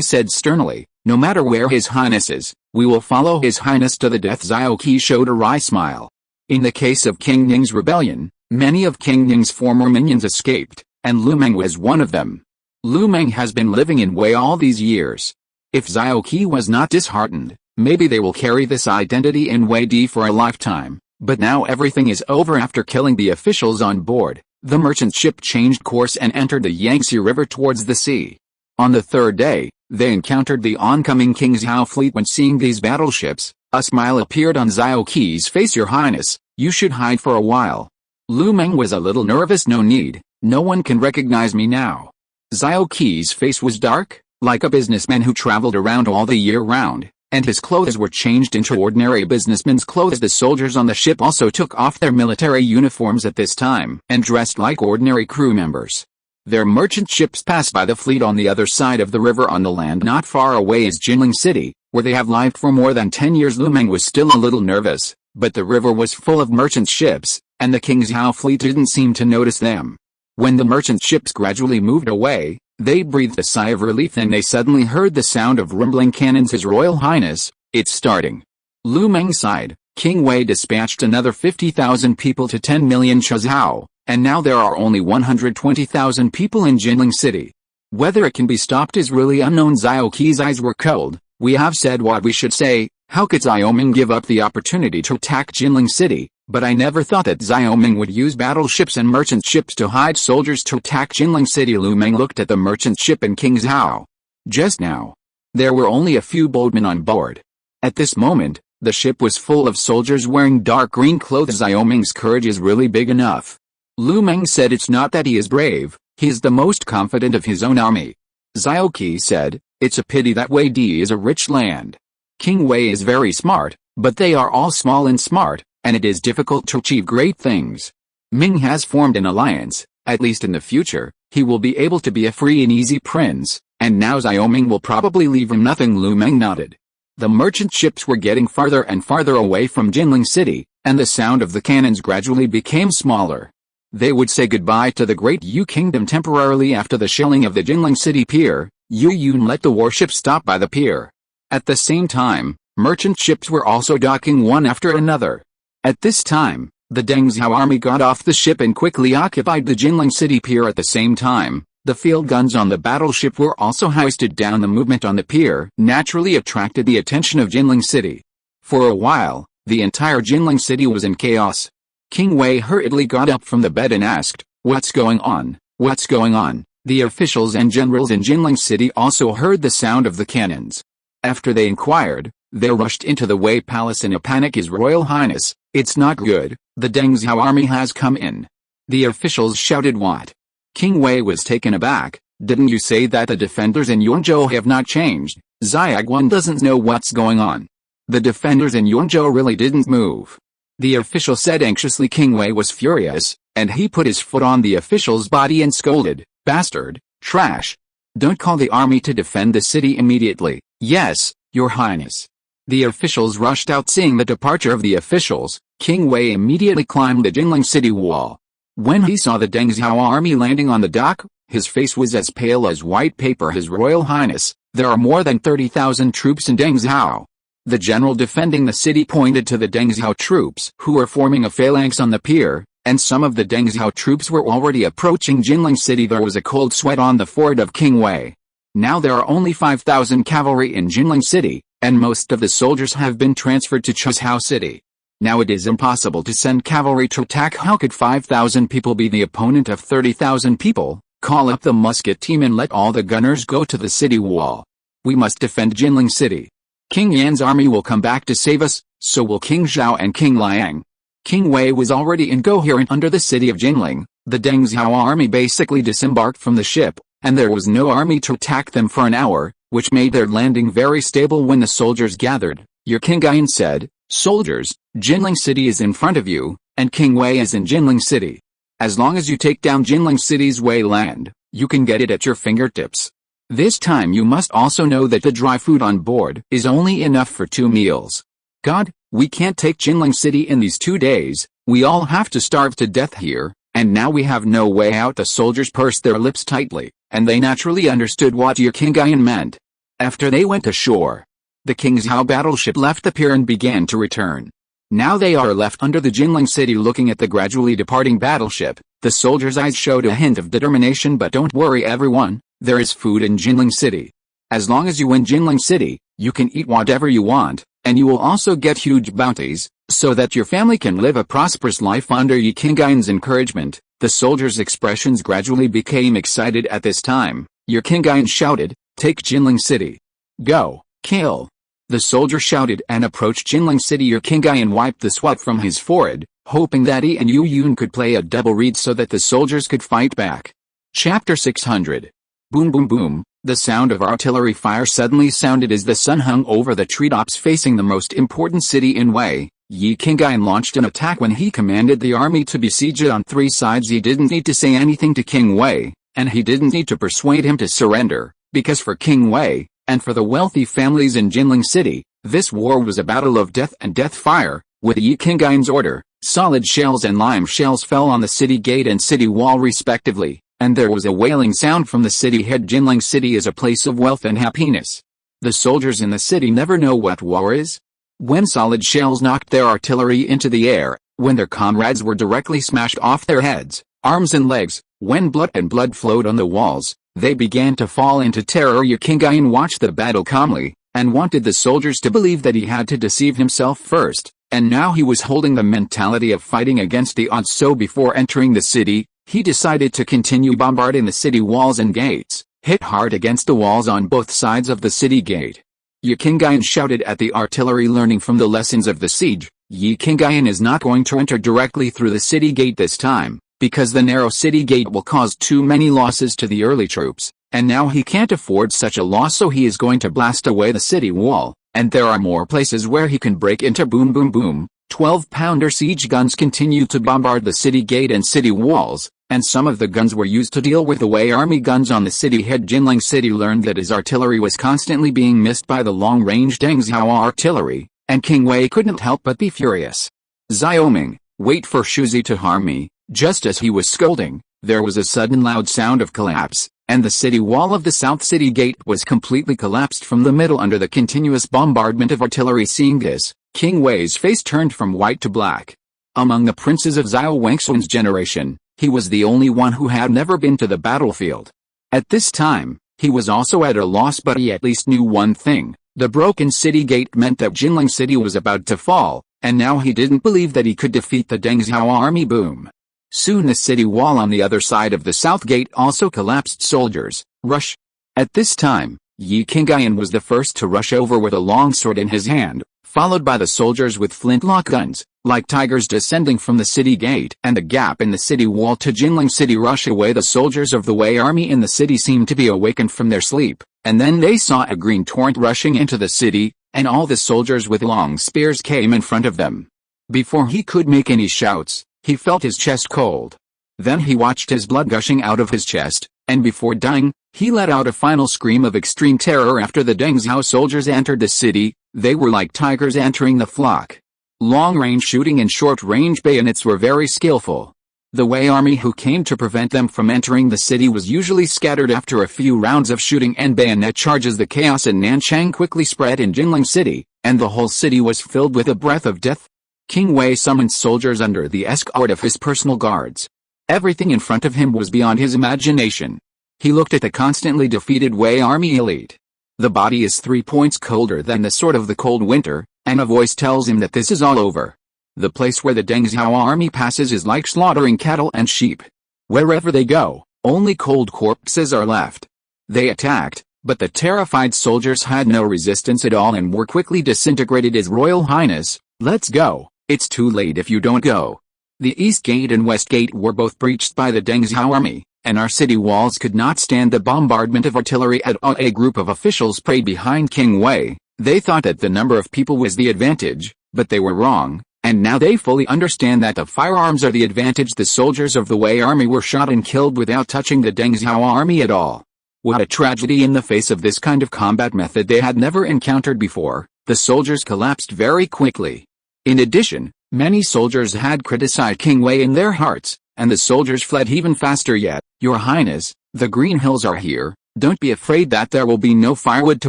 said sternly. "No matter where His Highness is, we will follow His Highness to the death." Xiaoqi showed a wry smile. In the case of King Ning's rebellion, many of King Ning's former minions escaped, and Lu Meng was one of them. Lu Meng has been living in Wei all these years. If Xiaoqi was not disheartened, maybe they will carry this identity in Wei Di for a lifetime. But now everything is over. After killing the officials on board, the merchant ship changed course and entered the Yangtze River towards the sea. On the third day, they encountered the oncoming King Zhao fleet. When seeing these battleships, a smile appeared on Xiaoqi's face. "Your Highness, you should hide for a while." Lu Meng was a little nervous. "No need, no one can recognize me now." Xiaoqi's face was dark, like a businessman who traveled around all the year round, and his clothes were changed into ordinary businessmen's clothes. The soldiers on the ship also took off their military uniforms at this time and dressed like ordinary crew members. Their merchant ships passed by the fleet on the other side of the river. On the land not far away is Jinling City, where they have lived for more than 10 years. Lu Meng was still a little nervous, but the river was full of merchant ships, and the King Zhao fleet didn't seem to notice them. When the merchant ships gradually moved away, they breathed a sigh of relief. Then they suddenly heard the sound of rumbling cannons. "His Royal Highness, it's starting." Lu Meng sighed. King Wei dispatched another 50,000 people to 10 million Chuzhou, and now there are only 120,000 people in Jinling City. Whether it can be stopped is really unknown. Xiaoqi's eyes were cold. "We have said what we should say. How could Xiao Ming give up the opportunity to attack Jinling City? But I never thought that Xiao Ming would use battleships and merchant ships to hide soldiers to attack Jinling City." Lu Meng looked at the merchant ship and King Zhao. Just now, there were only a few boatmen on board. At this moment, the ship was full of soldiers wearing dark green clothes. "Xiao Ming's courage is really big enough." Lu Meng said. "It's not that he is brave, he is the most confident of his own army." Xiaoqi said, "It's a pity that Wei Di is a rich land. King Wei is very smart, but they are all small and smart, and it is difficult to achieve great things. Ming has formed an alliance. At least in the future, he will be able to be a free and easy prince, and now Xiao Ming will probably leave him nothing." Lu Meng nodded. The merchant ships were getting farther and farther away from Jinling City, and the sound of the cannons gradually became smaller. They would say goodbye to the Great Yu Kingdom temporarily. After the shelling of the Jinling City pier, Yu Yun let the warships stop by the pier. At the same time, merchant ships were also docking one after another. At this time, the Deng Zhao army got off the ship and quickly occupied the Jinling City pier. At the same time, the field guns on the battleship were also hoisted down. The movement on the pier naturally attracted the attention of Jinling City. For a while, the entire Jinling City was in chaos. King Wei hurriedly got up from the bed and asked, "What's going on? What's going on?" The officials and generals in Jinling City also heard the sound of the cannons. After they inquired, they rushed into the Wei Palace in a panic. His Royal Highness, it's not good, the Deng Zhao army has come in. The officials shouted. What? King Wei was taken aback. Didn't you say that the defenders in Yunzhou have not changed? Xiaoguan doesn't know what's going on. The defenders in Yunzhou really didn't move. The official said anxiously. King Wei was furious, and he put his foot on the official's body and scolded, "Bastard, trash. Don't call the army to defend the city immediately." "Yes, Your Highness." The officials rushed out. Seeing the departure of the officials, King Wei immediately climbed the Jinling city wall. When he saw the Deng Zhao army landing on the dock, his face was as pale as white paper. "His Royal Highness, there are more than 30,000 troops in Deng Zhao." The general defending the city pointed to the Deng Zhao troops who were forming a phalanx on the pier, and some of the Deng Zhao troops were already approaching Jinling city. There was a cold sweat on the forehead of King Wei. Now there are only 5,000 cavalry in Jinling city, and most of the soldiers have been transferred to Chuzhou city. Now it is impossible to send cavalry to attack. How could 5,000 people be the opponent of 30,000 people? Call up the musket team and let all the gunners go to the city wall. We must defend Jinling city. King Yan's army will come back to save us, so will King Zhao and King Liang. King Wei was already incoherent under the city of Jinling. The Deng Zhao army basically disembarked from the ship, and there was no army to attack them for an hour, which made their landing very stable. When the soldiers gathered, Your King Yan said, "Soldiers, Jinling city is in front of you, and King Wei is in Jinling city. As long as you take down Jinling city's Wei land, you can get it at your fingertips. This time you must also know that the dry food on board is only enough for 2 meals. God, we can't take Jinling city in these 2 days, we all have to starve to death here, and now we have no way out." The soldiers pursed their lips tightly, and they naturally understood what Your King Yan meant. After they went ashore, the King Zhao battleship left the pier and began to return. Now they are left under the Jinling city looking at the gradually departing battleship. The soldiers' eyes showed a hint of determination. "But don't worry everyone, there is food in Jinling city. As long as you win Jinling city, you can eat whatever you want, and you will also get huge bounties, so that your family can live a prosperous life." Under Yi King Yan's encouragement, the soldiers' expressions gradually became excited. At this time, Your King Yan shouted, "Take Jinling city. Go, kill." The soldier shouted and approached Jinling city. Your King Yan wiped the sweat from his forehead, hoping that he and Yu Yun could play a double reed so that the soldiers could fight back. Chapter 600. Boom boom boom, the sound of artillery fire suddenly sounded as the sun hung over the treetops facing the most important city in Wei. Yi King Yan launched an attack when he commanded the army to besiege it on 3 sides. He didn't need to say anything to King Wei, and he didn't need to persuade him to surrender, because for King Wei, and for the wealthy families in Jinling city, this war was a battle of death and death fire. With Yi King Yan's order, solid shells and lime shells fell on the city gate and city wall respectively, and there was a wailing sound from the city head. Jinling city is a place of wealth and happiness. The soldiers in the city never know what war is. When solid shells knocked their artillery into the air, when their comrades were directly smashed off their heads, arms and legs, when blood flowed on the walls, they began to fall into terror. Your King Yan watched the battle calmly, and wanted the soldiers to believe that he had to deceive himself first, and now he was holding the mentality of fighting against the odds. So before entering the city, he decided to continue bombarding the city walls and gates, hit hard against the walls on both sides of the city gate. Yi King Yan shouted at the artillery. Learning from the lessons of the siege, Yi King Yan is not going to enter directly through the city gate this time, because the narrow city gate will cause too many losses to the early troops, and now he can't afford such a loss. So he is going to blast away the city wall, and there are more places where he can break into. Boom boom boom, 12-pounder siege guns continued to bombard the city gate and city walls, and some of the guns were used to deal with the Wei army guns on the city head. Jinling city learned that his artillery was constantly being missed by the long-range Deng Zhao artillery, and King Wei couldn't help but be furious. "Xiaoming, wait for Shuzi to harm me." Just as he was scolding, there was a sudden loud sound of collapse, and the city wall of the south city gate was completely collapsed from the middle under the continuous bombardment of artillery. Seeing this, King Wei's face turned from white to black. Among the princes of Xiao Wangxuan's generation, he was the only one who had never been to the battlefield. At this time, he was also at a loss, but he at least knew one thing: the broken city gate meant that Jinling city was about to fall, and now he didn't believe that he could defeat the Deng Zhao army. Boom. Soon the city wall on the other side of the south gate also collapsed. Soldiers, rush! At this time, Yi Qingyan was the first to rush over with a long sword in his hand, followed by the soldiers with flintlock guns, like tigers descending from the city gate and the gap in the city wall to Jinling City. Rush away. The soldiers of the Wei army in the city seemed to be awakened from their sleep, and then they saw a green torrent rushing into the city, and all the soldiers with long spears came in front of them. Before he could make any shouts, he felt his chest cold. Then he watched his blood gushing out of his chest, and before dying, he let out a final scream of extreme terror. After the Deng Zhao soldiers entered the city, they were like tigers entering the flock. Long-range shooting and short-range bayonets were very skillful. The Wei army who came to prevent them from entering the city was usually scattered after a few rounds of shooting and bayonet charges. The chaos in Nanchang quickly spread in Jinling City, and the whole city was filled with a breath of death. King Wei summoned soldiers under the escort of his personal guards. Everything in front of him was beyond his imagination. He looked at the constantly defeated Wei army elite. The body is 3 points colder than the sword of the cold winter, and a voice tells him that this is all over. The place where the Deng Zhao army passes is like slaughtering cattle and sheep. Wherever they go, only cold corpses are left. They attacked, but the terrified soldiers had no resistance at all and were quickly disintegrated. His Royal Highness, let's go. It's too late if you don't go. The East Gate and West Gate were both breached by the Deng Zhao army, and our city walls could not stand the bombardment of artillery at all. A group of officials prayed behind King Wei. They thought that the number of people was the advantage, but they were wrong, and now they fully understand that the firearms are the advantage. The soldiers of the Wei army were shot and killed without touching the Deng Zhao army at all. What a tragedy! In the face of this kind of combat method they had never encountered before, the soldiers collapsed very quickly. In addition, many soldiers had criticized King Wei in their hearts, and the soldiers fled even faster. Yet, Your Highness, the Green Hills are here, don't be afraid that there will be no firewood to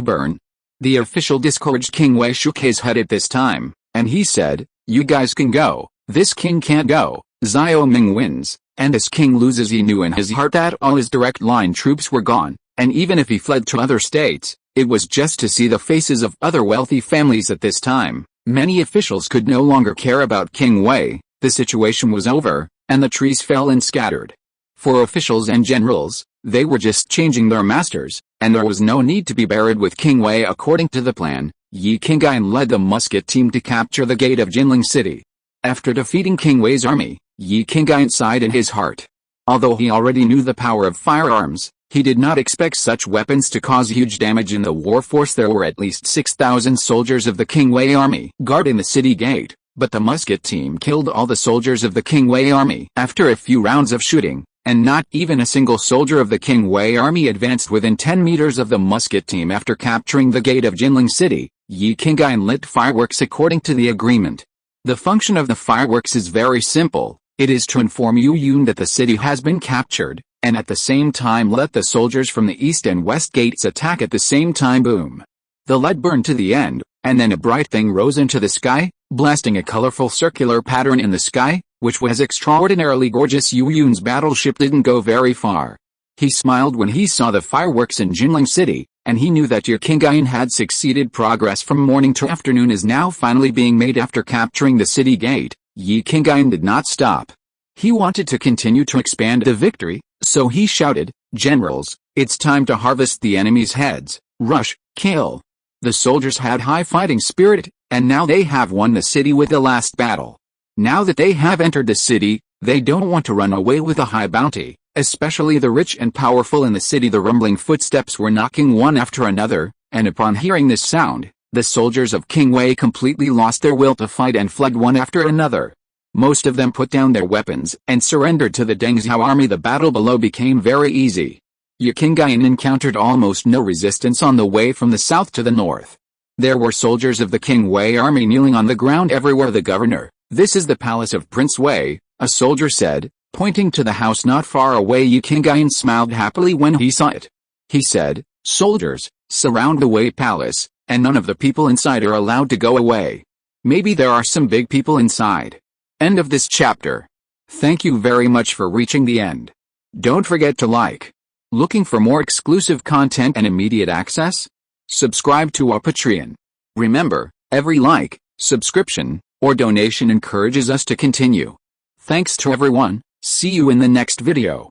burn. The official discouraged King Wei shook his head at this time, and he said, you guys can go, this king can't go. Xiao Ming wins, and this king loses. He knew in his heart that all his direct line troops were gone, and even if he fled to other states, it was just to see the faces of other wealthy families. At this time, many officials could no longer care about King Wei. The situation was over, and the trees fell and scattered. For officials and generals, they were just changing their masters, and there was no need to be buried with King Wei. According to the plan, Yi Qingyan led the musket team to capture the gate of Jinling City. After defeating King Wei's army, Yi Qingyan sighed in his heart. Although he already knew the power of firearms, he did not expect such weapons to cause huge damage in the war force. There were at least 6,000 soldiers of the King Wei army guarding the city gate, but the musket team killed all the soldiers of the King Wei army after a few rounds of shooting, and not even a single soldier of the King Wei army advanced within 10 meters of the musket team. After capturing the gate of Jinling City, Yi Qingyan lit fireworks according to the agreement. The function of the fireworks is very simple. It is to inform Yu Yun that the city has been captured, and at the same time let the soldiers from the east and west gates attack at the same time. Boom! The light burned to the end, and then a bright thing rose into the sky, blasting a colorful circular pattern in the sky, which was extraordinarily gorgeous. Yu Yun's battleship didn't go very far. He smiled when he saw the fireworks in Jinling City, and he knew that Yi Qingyan had succeeded. Progress from morning to afternoon is now finally being made. After capturing the city gate, Yi Qingyan did not stop. He wanted to continue to expand the victory, so he shouted, generals, it's time to harvest the enemy's heads, rush, kill. The soldiers had high fighting spirit, and now they have won the city with the last battle. Now that they have entered the city, they don't want to run away with a high bounty, especially the rich and powerful in the city. The rumbling footsteps were knocking one after another, and upon hearing this sound, the soldiers of King Wei completely lost their will to fight and fled one after another. Most of them put down their weapons and surrendered to the Deng Zhao army. The battle below became very easy. Yi Qingyan encountered almost no resistance on the way from the south to the north. There were soldiers of the King Wei army kneeling on the ground everywhere. The governor, this is the palace of Prince Wei, a soldier said, pointing to the house not far away. Yi Qingyan smiled happily when he saw it. He said, soldiers, surround the Wei palace, and none of the people inside are allowed to go away. Maybe there are some big people inside. End of this chapter. Thank you very much for reaching the end. Don't forget to like. Looking for more exclusive content and immediate access? Subscribe to our Patreon. Remember, every like, subscription, or donation encourages us to continue. Thanks to everyone. See you in the next video.